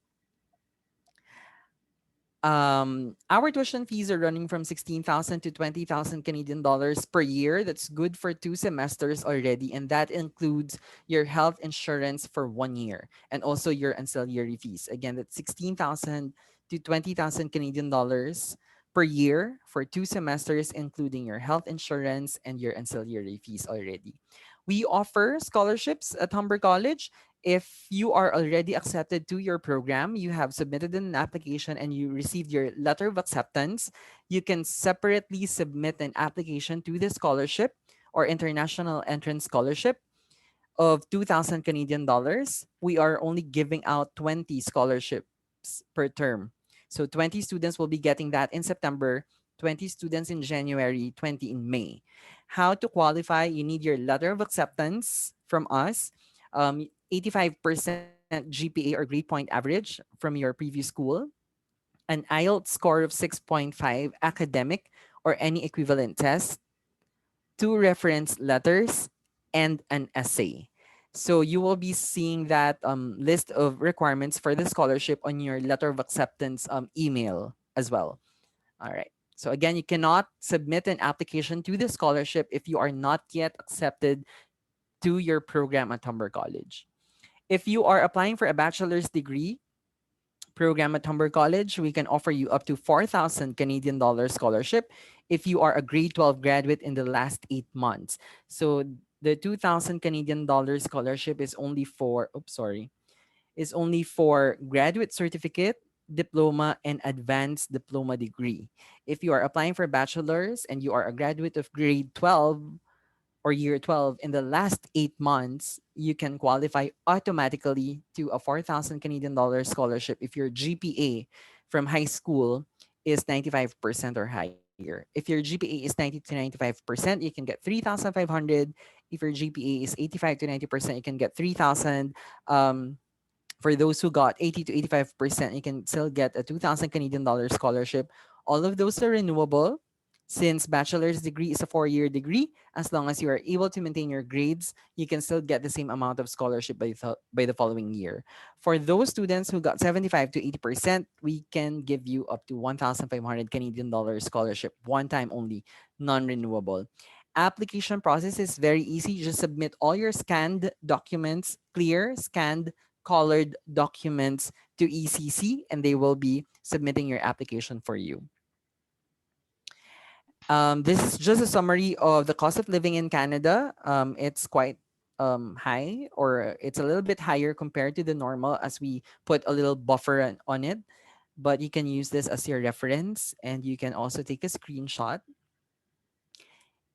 Our tuition fees are running from 16,000 to 20,000 Canadian dollars per year. That's good for 2 semesters already, and that includes your health insurance for 1 year and also your ancillary fees. Again, that's 16,000 to 20,000 Canadian dollars per year for 2 semesters, including your health insurance and your ancillary fees already. We offer scholarships at Humber College. If you are already accepted to your program, you have submitted an application and you received your letter of acceptance, you can separately submit an application to the scholarship or international entrance scholarship of 2,000 Canadian dollars. We are only giving out 20 scholarships per term. So 20 students will be getting that in September, 20 students in January, 20 in May. How to qualify? You need your letter of acceptance from us, 85% GPA or grade point average from your previous school, an IELTS score of 6.5 academic or any equivalent test, 2 reference letters, and an essay. So you will be seeing that list of requirements for the scholarship on your letter of acceptance email as well. All right. So again, you cannot submit an application to the scholarship if you are not yet accepted to your program at Humber College. If you are applying for a bachelor's degree program at Humber College, we can offer you up to 4,000 Canadian dollars scholarship if you are a grade 12 graduate in the last 8 months. So the 2,000 Canadian dollars scholarship is only for, is only for graduate certificate, diploma, and advanced diploma degree. If you are applying for bachelor's and you are a graduate of grade 12 or year 12 in the last 8 months, you can qualify automatically to a 4,000 Canadian dollars scholarship if your GPA from high school is 95% or higher. If your GPA is 90 to 95%, you can get 3,500. If your GPA is 85 to 90%, you can get 3,000. For those who got 80 to 85%, you can still get a 2,000 Canadian dollars scholarship. All of those are renewable since bachelor's degree is a 4-year degree. As long as you are able to maintain your grades, you can still get the same amount of scholarship by the following year. For those students who got 75 to 80%, we can give you up to 1,500 Canadian dollars scholarship, one time only, non-renewable. Application process is very easy. Just submit all your scanned documents, clear, scanned, colored documents to ECC, and they will be submitting your application for you. This is just a summary of the cost of living in Canada. It's quite high, or it's a little bit higher compared to the normal, as we put a little buffer on it. But you can use this as your reference, and you can also take a screenshot.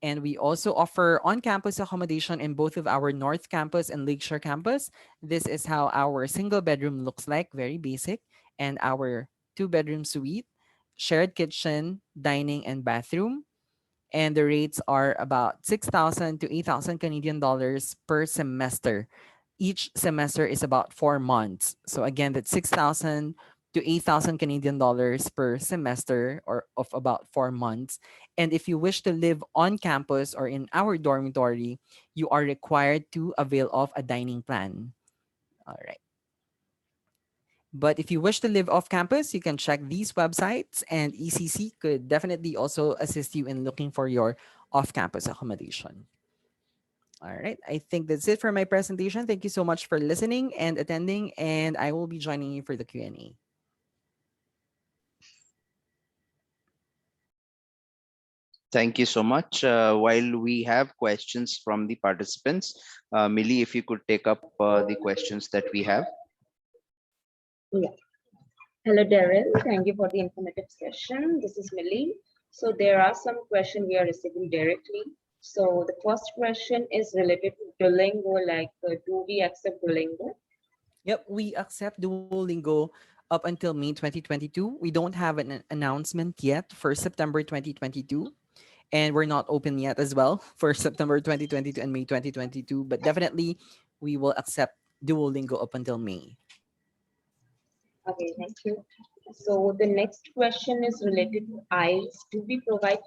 And we also offer on-campus accommodation in both of our North Campus and Lakeshore Campus. This is how our single bedroom looks like, very basic, and our 2-bedroom suite, shared kitchen, dining, and bathroom. And the rates are about 6,000 to 8,000 Canadian dollars per semester. Each semester is about 4 months. So again, that's 6,000 to 8,000 Canadian dollars per semester, or of about 4 months. And if you wish to live on campus or in our dormitory, you are required to avail of a dining plan. All right. But if you wish to live off campus, you can check these websites, and ECC could definitely also assist you in looking for your off-campus accommodation. All right, I think that's it for my presentation. Thank you so much for listening and attending, and I will be joining you for the Q&A.
Thank you so much. While we have questions from the participants, Millie, if you could take up the questions that we have.
Yeah. Hello, Daryl. Thank you for the informative session. This is Millie. So there are some questions we are receiving directly. So the first question is related to Duolingo, like do we accept Duolingo?
Yep, we accept Duolingo up until May 2022. We don't have an announcement yet for September 2022. And we're not open yet as well for September 2022 and May 2022. But definitely, we will accept Duolingo up until May.
Okay, thank you. So the next question is related to IELTS. Do we provide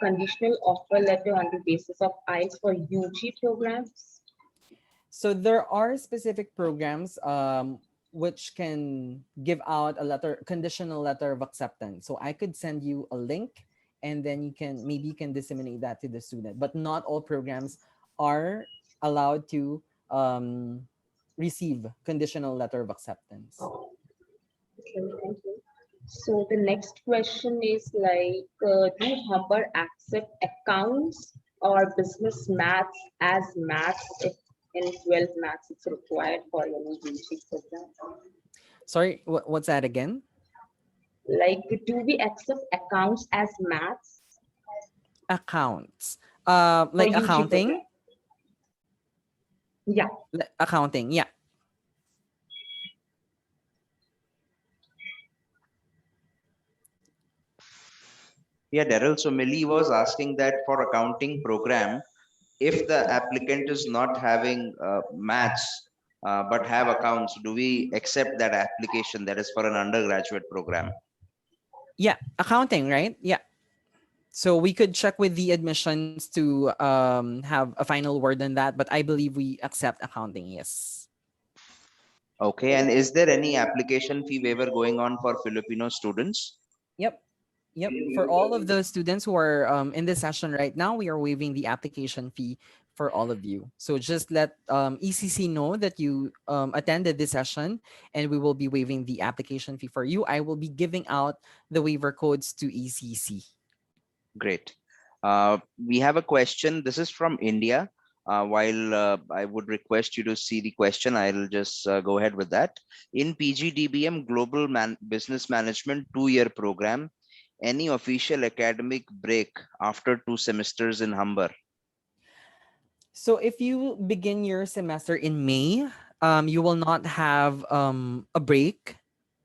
conditional offer letter on the basis of IELTS for UG programs?
So there are specific programs which can give out a conditional letter of acceptance. So I could send you a link, and then you can disseminate that to the student. But not all programs are allowed to receive conditional letter of acceptance.
Okay, thank you. So the next question is like, do Humber accept accounts or business maths as maths if in 12 maths it's required for any UG program?
Sorry, what's that again?
Like, do we accept accounts as maths?
Accounts, like accounting?
Yeah.
Accounting, yeah.
Yeah, Daryl. So Millie was asking that for accounting program, if the applicant is not having maths but have accounts, do we accept that application that is for an undergraduate program?
Yeah, accounting, right? Yeah. So we could check with the admissions to have a final word on that, but I believe we accept accounting, yes.
Okay, and is there any application fee waiver going on for Filipino students?
Yep. Yep. For all of the students who are in this session right now, we are waiving the application fee for all of you. So just let ECC know that you attended this session, and we will be waiving the application fee for you. I will be giving out the waiver codes to ECC.
Great. We have a question. This is from India. While I would request you to see the question, I'll just go ahead with that. In PGDBM Global Business Management 2-year program, any official academic break after 2 semesters in Humber?
So if you begin your semester in May, you will not have a break.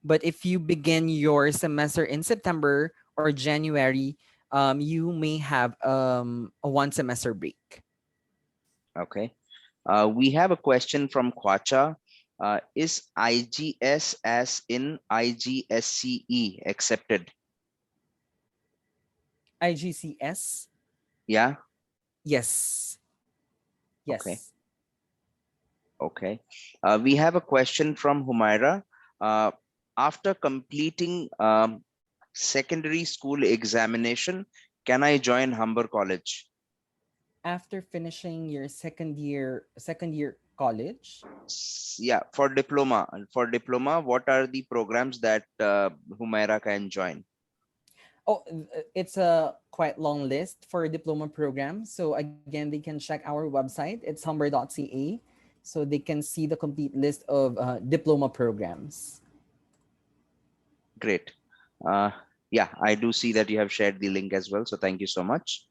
But if you begin your semester in September or January, you may have a 1 semester break.
Okay. We have a question from Kwacha. Is IGS as in IGSCE accepted?
IGCS?
Yeah.
Yes. Yes.
Okay. Okay. We have a question from Humaira. After completing secondary school examination, can I join Humber College?
After finishing your second year college?
Yeah, for diploma. For diploma, what are the programs that Humaira can join?
Oh, it's a quite long list for diploma programs. So again, they can check our website. It's humber.ca. So they can see the complete list of diploma programs.
Great. Yeah, I do see that you have shared the link as well. So thank you so much.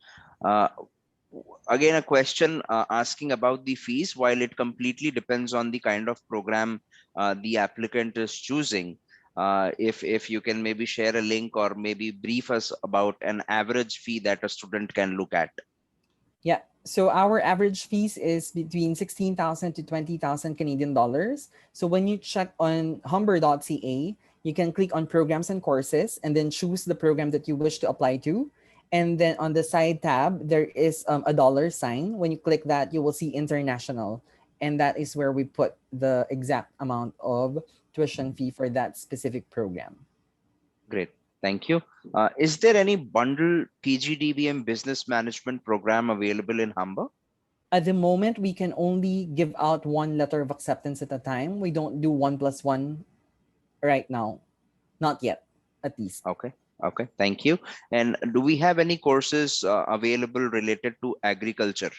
Again, a question asking about the fees. While it completely depends on the kind of program the applicant is choosing, if you can maybe share a link or maybe brief us about an average fee that a student can look at.
Yeah, so our average fees is between 16,000 to 20,000 Canadian dollars. So when you check on humber.ca, you can click on programs and courses and then choose the program that you wish to apply to. And then on the side tab, there is a dollar sign. When you click that, you will see international. And that is where we put the exact amount of tuition fee for that specific program.
Great. Thank you. Is there any bundle PGDBM business management program available in Humber?
At the moment, we can only give out one letter of acceptance at a time. We don't do 1+1 right now. Not yet, at least.
Okay. Okay. Thank you. And do we have any courses available related to agriculture?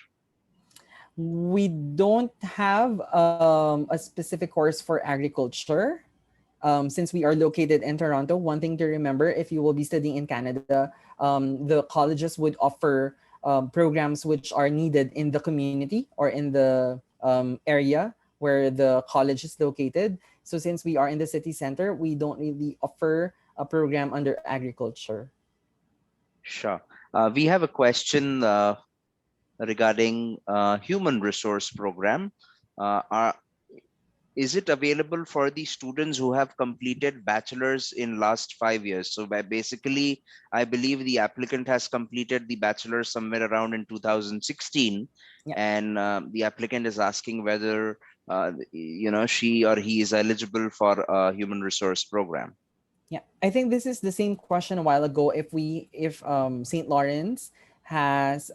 We don't have a specific course for agriculture. Since we are located in Toronto, one thing to remember, if you will be studying in Canada, the colleges would offer programs which are needed in the community or in the area where the college is located. So since we are in the city center, we don't really offer a program under agriculture.
Sure. We have a question regarding human resource program. Is it available for the students who have completed bachelor's in last 5 years? So basically, I believe the applicant has completed the bachelor's somewhere around in 2016.
Yeah.
And the applicant is asking whether she or he is eligible for a human resource program.
Yeah, I think this is the same question a while ago. If St. Lawrence has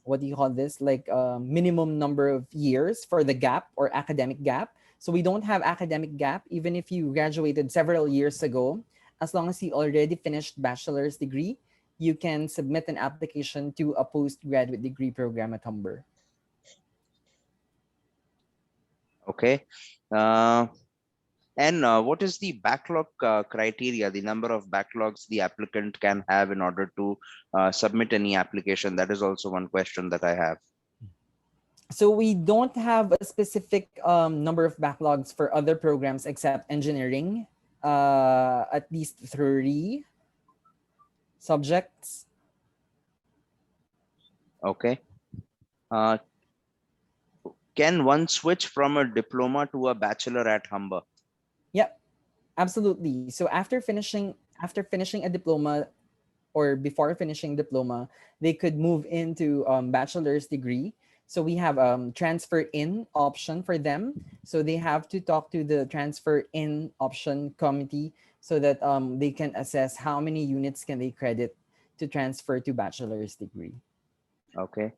what do you call this, like minimum number of years for the gap or academic gap. So we don't have academic gap even if you graduated several years ago. As long as you already finished bachelor's degree, you can submit an application to a postgraduate degree program at Humber.
Okay. And what is the backlog criteria, the number of backlogs the applicant can have in order to submit any application? That is also one question that I have.
So we don't have a specific number of backlogs for other programs except engineering, at least 3 subjects.
Okay. Can one switch from a diploma to a bachelor at Humber?
Yep, Absolutely. So after finishing a diploma or before finishing diploma, they could move into bachelor's degree. So we have transfer in option for them. So they have to talk to the transfer in option committee so that they can assess how many units can they credit to transfer to bachelor's degree.
Okay.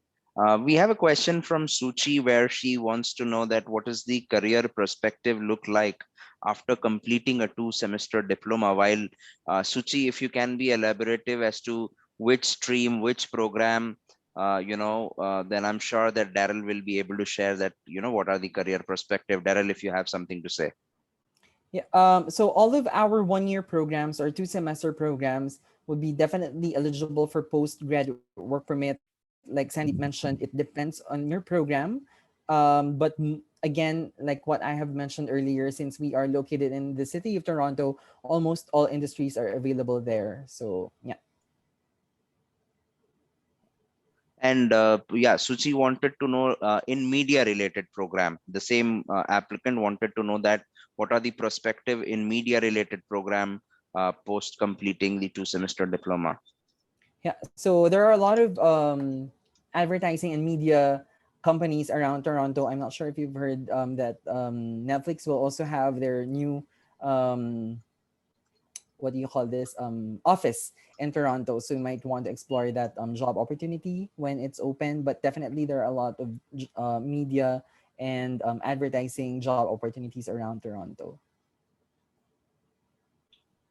We have a question from Suchi where she wants to know that what is the career perspective look like after completing a 2-semester diploma. While Suchi, if you can be elaborative as to which stream, which program, then I'm sure that Daryl will be able to share that, what are the career perspective. Daryl, if you have something to say.
Yeah. So all of our 1-year programs or 2-semester programs would be definitely eligible for postgraduate work permit. Like Sandeep mentioned, it depends on your program. But again, like what I have mentioned earlier, since we are located in the city of Toronto, almost all industries are available there. So yeah.
And yeah, Suchi wanted to know in media related program, the same applicant wanted to know that what are the perspective in media related program post completing the 2-semester diploma.
Yeah, so there are a lot of advertising and media companies around Toronto. I'm not sure if you've heard that Netflix will also have their new what do you call this office in Toronto. So you might want to explore that job opportunity when it's open. But definitely there are a lot of media and advertising job opportunities around Toronto.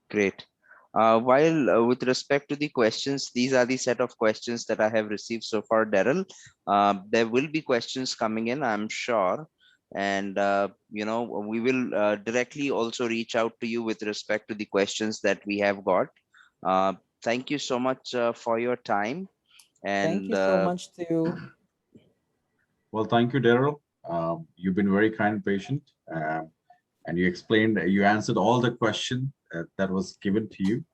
Great. While with respect to the questions, these are the set of questions that I have received so far, Daryl. There will be questions coming in, I'm sure. And, we will directly also reach out to you with respect to the questions that we have got. Thank you so much for your time. And
thank you so much too.
Well, thank you, Daryl. You've been very kind and patient. And you answered all the question that was given to you.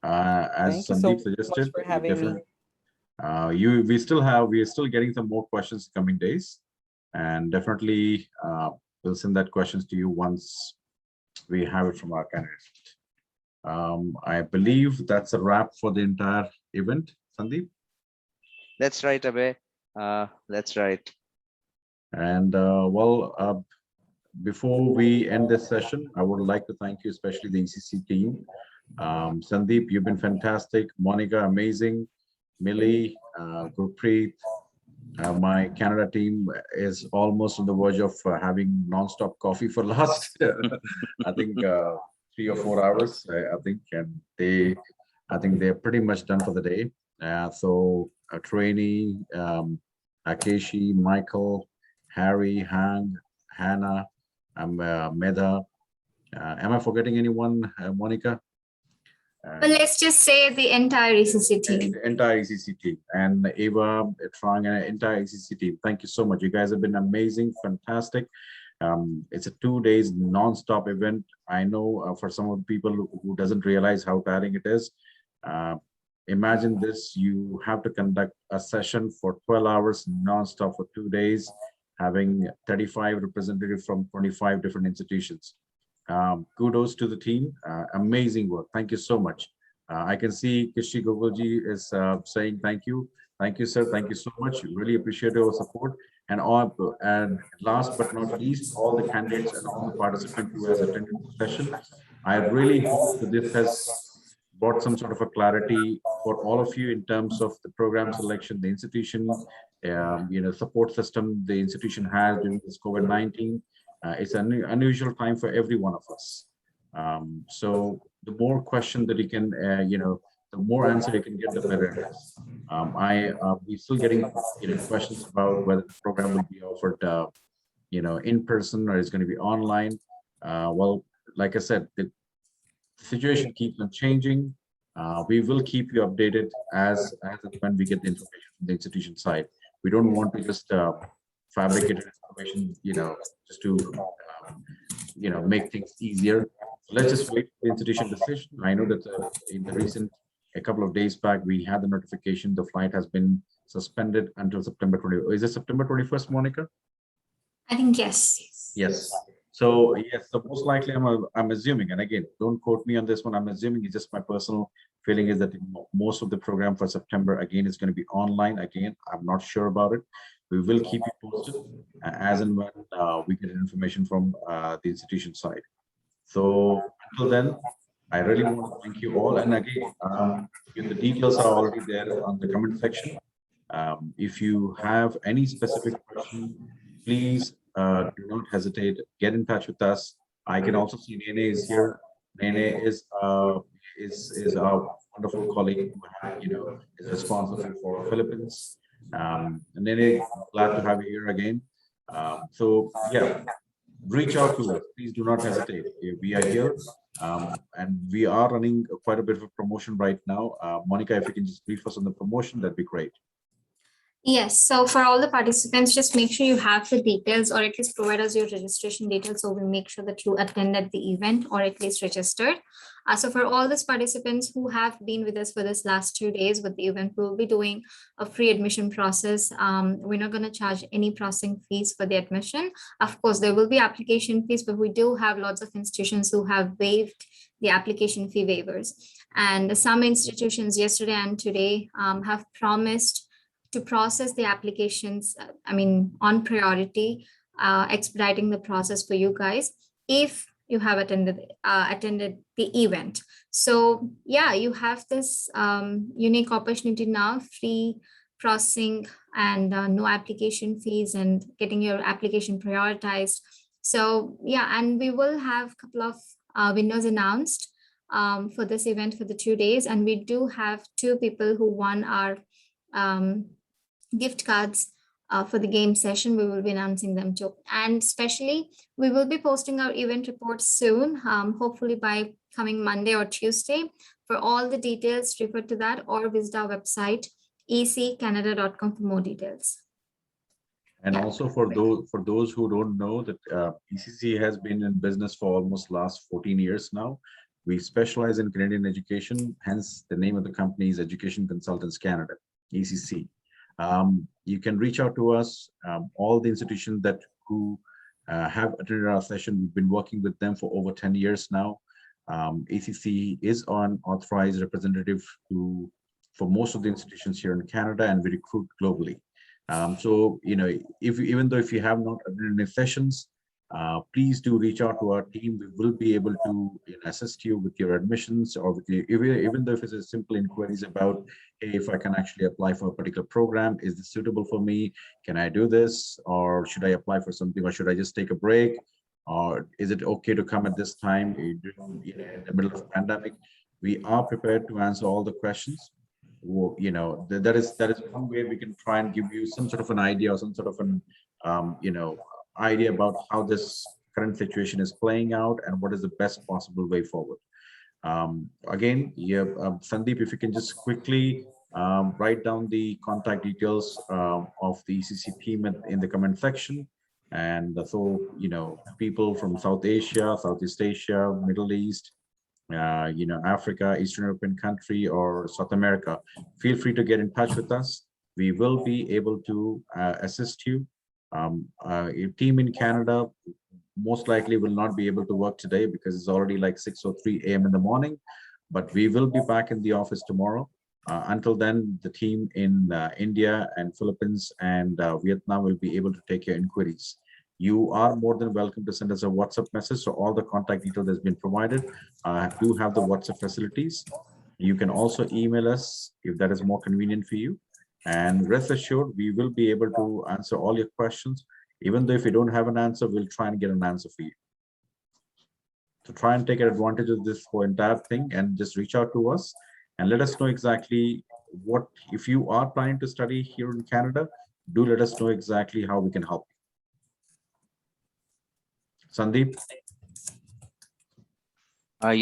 As Sandeep suggested,
for having me.
We are still getting some more questions coming days, and definitely we'll send that questions to you once we have it from our candidates. I believe that's a wrap for the entire event, Sandeep.
That's right, Abhay. That's right.
And before we end this session, I would like to thank you, especially the ECC team. Sandeep, you've been fantastic. Monica, amazing. Millie, Gurpreet, my Canada team is almost on the verge of having non-stop coffee for last, I think 3 or 4 hours. I think, and I think they're pretty much done for the day. So Trainee, Akeshi, Michael, Harry, Hang, Hannah, Medha. Am I forgetting anyone, Monica?
Well, let's just say the entire ECC team.
The entire ECC team, and Eva, Trong, and entire ECC team. Thank you so much. You guys have been amazing, fantastic. It's a 2 days non-stop event. I know for some of the people who doesn't realize how tiring it is. Imagine this, you have to conduct a session for 12 hours non-stop for 2 days, having 35 representatives from 25 different institutions. Kudos to the team. Amazing work. Thank you so much. I can see Kishi Gogolji is saying thank you. Thank you, sir. Thank you so much. Really appreciate your support. And last but not least, all the candidates and all the participants who has attended the session. I really hope that this has brought some sort of a clarity for all of you in terms of the program selection, the institution, support system the institution has during this COVID-19. It's an unusual time for every one of us. So the more question that you can, the more answer you can get, the better it is. We're still getting questions about whether the program will be offered, in person or is going to be online. Well, like I said, the situation keeps on changing. We will keep you updated as and when we get the information from the institution side. We don't want to just fabricate information, just to, make things easier. So let's just wait for the institution decision. I know that in the recent, a couple of days back, we had the notification the flight has been suspended until September 20. Is it September 21st, Monica?
I think yes.
Yes. So yes, so most likely I'm assuming, and again, don't quote me on this one. I'm assuming it's just my personal feeling is that most of the program for September again is going to be online. Again, I'm not sure about it. We will keep you posted as and when we get information from the institution side. So until then, I really want to thank you all. And again, the details are already there on the comment section. If you have any specific question, please do not hesitate. Get in touch with us. I can also see Nene is here. Nene is our wonderful colleague who is responsible for Philippines. Nene, glad to have you here again. So yeah, reach out to us. Please do not hesitate. We are here, and we are running quite a bit of a promotion right now. Monica, if you can just brief us on the promotion, that'd be great.
Yes, so for all the participants, just make sure you have the details, or at least provide us your registration details, so we'll make sure that you attended the event or at least registered. So for all these participants who have been with us for this last 2 days with the event, we'll be doing a free admission process. We're not going to charge any processing fees for the admission. Of course, there will be application fees, but we do have lots of institutions who have waived the application fee waivers. And some institutions yesterday and today have promised to process the applications, on priority, expediting the process for you guys if you have attended the event. So yeah, you have this unique opportunity now, free processing and no application fees and getting your application prioritized. So yeah, and we will have a couple of winners announced for this event for the 2 days. And we do have 2 people who won our gift cards for the game session. We will be announcing them too. And especially, we will be posting our event report soon, hopefully by coming Monday or Tuesday. For all the details, refer to that or visit our website, eccanada.com for more details.
And also for those who don't know that ECC has been in business for almost last 14 years now. We specialize in Canadian education, hence the name of the company is Education Consultants Canada, ECC. You can reach out to us, all the institutions who have attended our session. We've been working with them for over 10 years now. ECC is an authorized representative for most of the institutions here in Canada, and we recruit globally. So, even though if you have not attended any sessions, please do reach out to our team. We will be able to assist you with your admissions, or with even though if it's a simple inquiries about, hey, if I can actually apply for a particular program, is this suitable for me? Can I do this? Or should I apply for something? Or should I just take a break? Or is it okay to come at this time in the middle of the pandemic? We are prepared to answer all the questions. That is one way we can try and give you some sort of an idea or some sort of an idea about how this current situation is playing out and what is the best possible way forward. Again, Sandeep, if you can just quickly write down the contact details of the ECC team in the comment section. And so, people from South Asia, Southeast Asia, Middle East, Africa, Eastern European country, or South America, feel free to get in touch with us. We will be able to assist you. A team in Canada most likely will not be able to work today because it's already like 6:03 a.m. in the morning, but we will be back in the office tomorrow. Until then, the team in India and Philippines and Vietnam will be able to take your inquiries. You are more than welcome to send us a WhatsApp message. So all the contact details has been provided. Do have the WhatsApp facilities. You can also email us if that is more convenient for you. And rest assured, we will be able to answer all your questions. Even though if you don't have an answer, we'll try and get an answer for you. So try and take advantage of this whole entire thing and just reach out to us and let us know exactly what, if you are planning to study here in Canada, do let us know exactly how we can help you. Sandeep?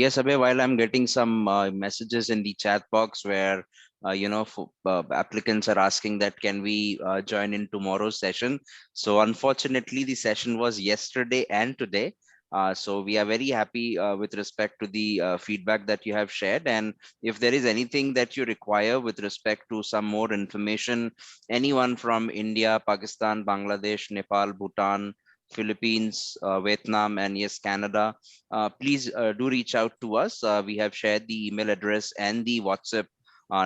Yes, Abhay, while I'm getting some messages in the chat box where applicants are asking that can we join in tomorrow's session. So unfortunately, the session was yesterday and today. So we are very happy with respect to the feedback that you have shared. And if there is anything that you require with respect to some more information, anyone from India, Pakistan, Bangladesh, Nepal, Bhutan, Philippines, Vietnam, and yes, Canada, please do reach out to us. We have shared the email address and the WhatsApp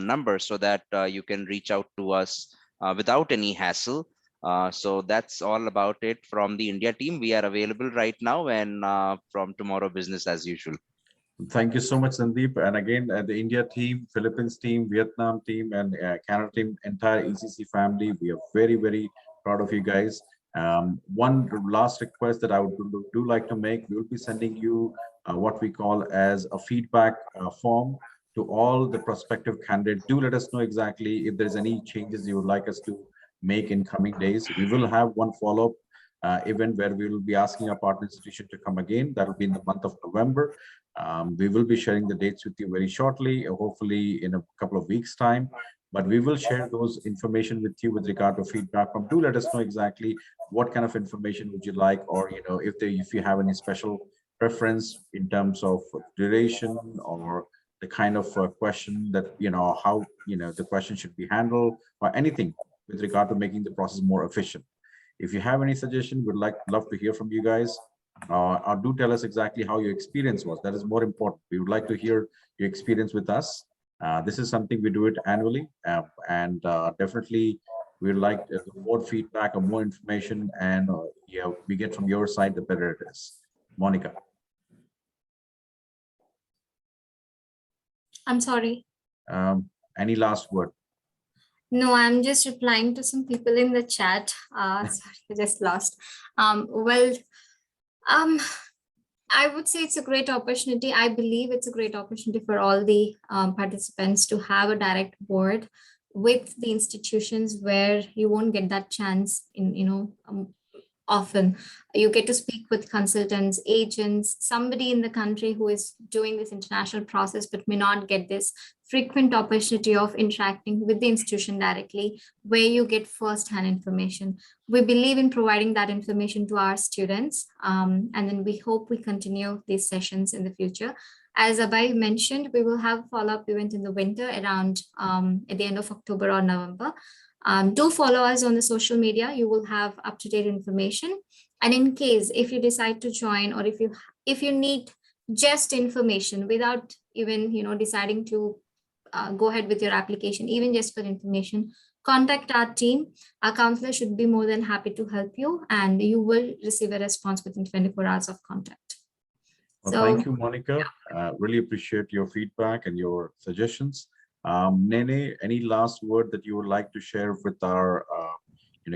number so that you can reach out to us without any hassle. So that's all about it from the India team. We are available right now, and from tomorrow, business as usual.
Thank you so much, Sandeep. And again, the India team, Philippines team, Vietnam team, and Canada team, entire ECC family, we are very, very proud of you guys. One last request that I would do like to make, we will be sending you what we call as a feedback form to all the prospective candidates. Do let us know exactly if there's any changes you would like us to make in coming days. We will have one follow-up event where we will be asking our partner institution to come again. That will be in the month of November. We will be sharing the dates with you very shortly, hopefully in a couple of weeks' time. But we will share those information with you with regard to feedback. Do let us know exactly what kind of information would you like, or if you have any special preference in terms of duration or the kind of question that how the question should be handled, or anything with regard to making the process more efficient. If you have any suggestion, we'd love to hear from you guys. Or do tell us exactly how your experience was. That is more important. We would like to hear your experience with us. This is something we do it annually, and definitely we'd like more feedback or more information, and we get from your side, the better it is. Monica.
I'm sorry.
Any last word?
No, I'm just replying to some people in the chat. Sorry, I just lost. I would say it's a great opportunity. I believe it's a great opportunity for all the participants to have a direct board with the institutions where you won't get that chance in, often. You get to speak with consultants, agents, somebody in the country who is doing this international process, but may not get this frequent opportunity of interacting with the institution directly, where you get first-hand information. We believe in providing that information to our students, and then we hope we continue these sessions in the future. As Abhay mentioned, we will have a follow-up event in the winter around at the end of October or November. Do follow us on the social media. You will have up-to-date information. And in case if you decide to join, or if you need just information without even deciding to go ahead with your application, even just for information, contact our team. Our counselor should be more than happy to help you, and you will receive a response within 24 hours of contact.
Well, thank you, Monica. Really appreciate your feedback and your suggestions. Nene, any last word that you would like to share with our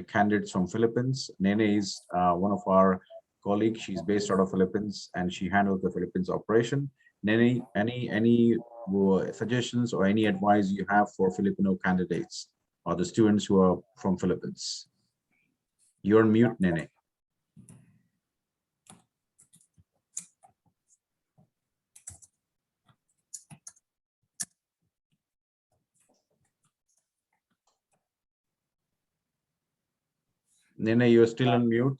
candidates from Philippines? Nene is one of our colleagues. She's based out of Philippines, and she handles the Philippines operation. Nene, any suggestions or any advice you have for Filipino candidates or the students who are from Philippines? You're on mute, Nene. Nene, you're still on mute.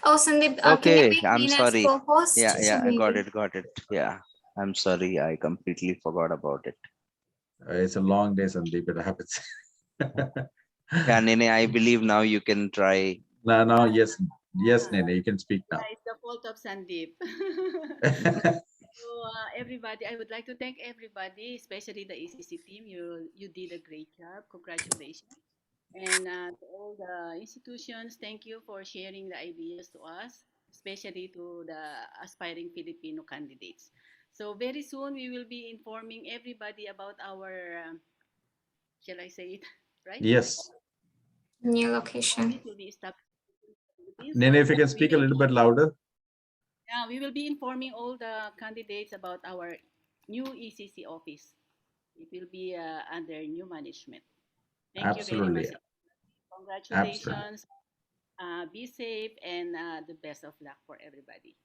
Oh, Sandeep,
Okay,
can you
I'm
make me
sorry.
as co-host?
Yeah,
So
got
maybe-
it. Yeah, I'm sorry. I completely forgot about it.
It's a long day, Sandeep. It happens.
Yeah, Nene, I believe now you can try.
No, yes, Nene, you can speak now.
It's the fault of Sandeep. So everybody, I would like to thank everybody, especially the ECC team. You did a great job. Congratulations. And to all the institutions, thank you for sharing the ideas to us, especially to the aspiring Filipino candidates. So very soon we will be informing everybody about our, shall I say it, right?
Yes.
New location.
It will be established.
Nene, if you can speak a little bit louder.
Yeah, we will be informing all the candidates about our new ECC office. It will be under new management. Thank you very
Absolutely.
much. Congratulations. Be safe, and the best of luck for everybody.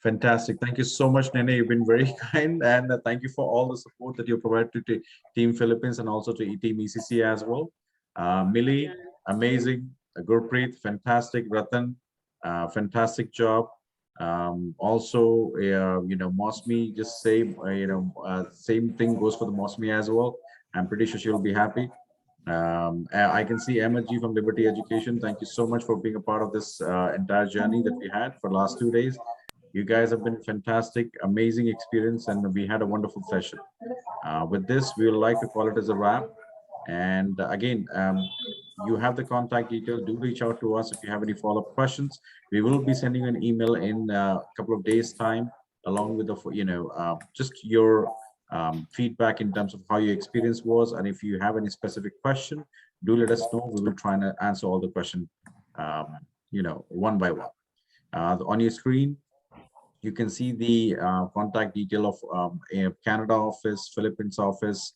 Fantastic. Thank you so much, Nene. You've been very kind, and thank you for all the support that you provide to Team Philippines and also to Team ECC as well. Millie, amazing. Gurpreet, fantastic. Ratan, fantastic job. Also, Mosmi, just same, same thing goes for the Mosmi as well. I'm pretty sure she'll be happy. I can see Emma G from Liberty Education. Thank you so much for being a part of this entire journey that we had for the last 2 days. You guys have been fantastic, amazing experience, and we had a wonderful session. With this, we would like to call it as a wrap. And again, you have the contact details. Do reach out to us if you have any follow-up questions. We will be sending you an email in a couple of days' time, along with the, just your feedback in terms of how your experience was. And if you have any specific question, do let us know. We will try and answer all the questions, one by one. On your screen, you can see the contact detail of Canada office, Philippines office,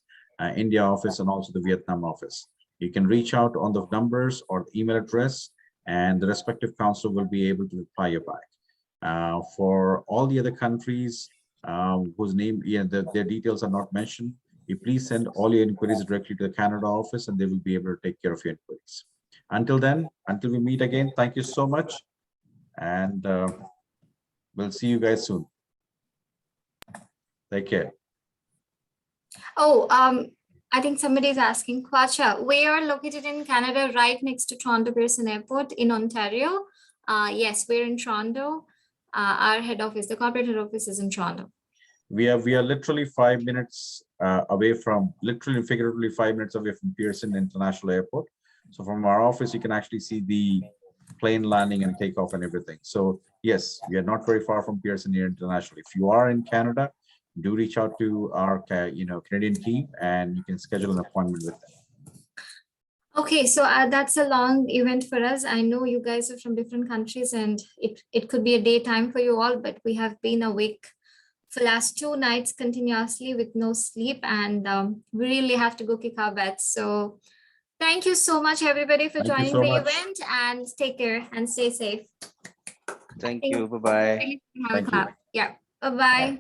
India office, and also the Vietnam office. You can reach out on the numbers or the email address, and the respective counsel will be able to reply you back. For all the other countries whose name, their details are not mentioned, you please send all your inquiries directly to the Canada office, and they will be able to take care of your inquiries. Until then, until we meet again, thank you so much, and we'll see you guys soon. Take care.
Oh, I think somebody is asking, Kwacha, we are located in Canada, right next to Toronto Pearson Airport in Ontario. Yes, we're in Toronto. Our head office, the corporate head office, is in Toronto.
We are literally 5 minutes away from, literally figuratively 5 minutes away from Pearson International Airport. So from our office, you can actually see the plane landing and takeoff and everything. So yes, we are not very far from Pearson International. If you are in Canada, do reach out to our Canadian team, and you can schedule an appointment with them.
Okay, so that's a long event for us. I know you guys are from different countries, and it could be a daytime for you all, but we have been awake for last 2 nights continuously with no sleep, and we really have to go kick our butts. So thank you so much, everybody, for joining the event, and take care and stay safe.
Thank you. Bye-bye.
Yeah, bye-bye.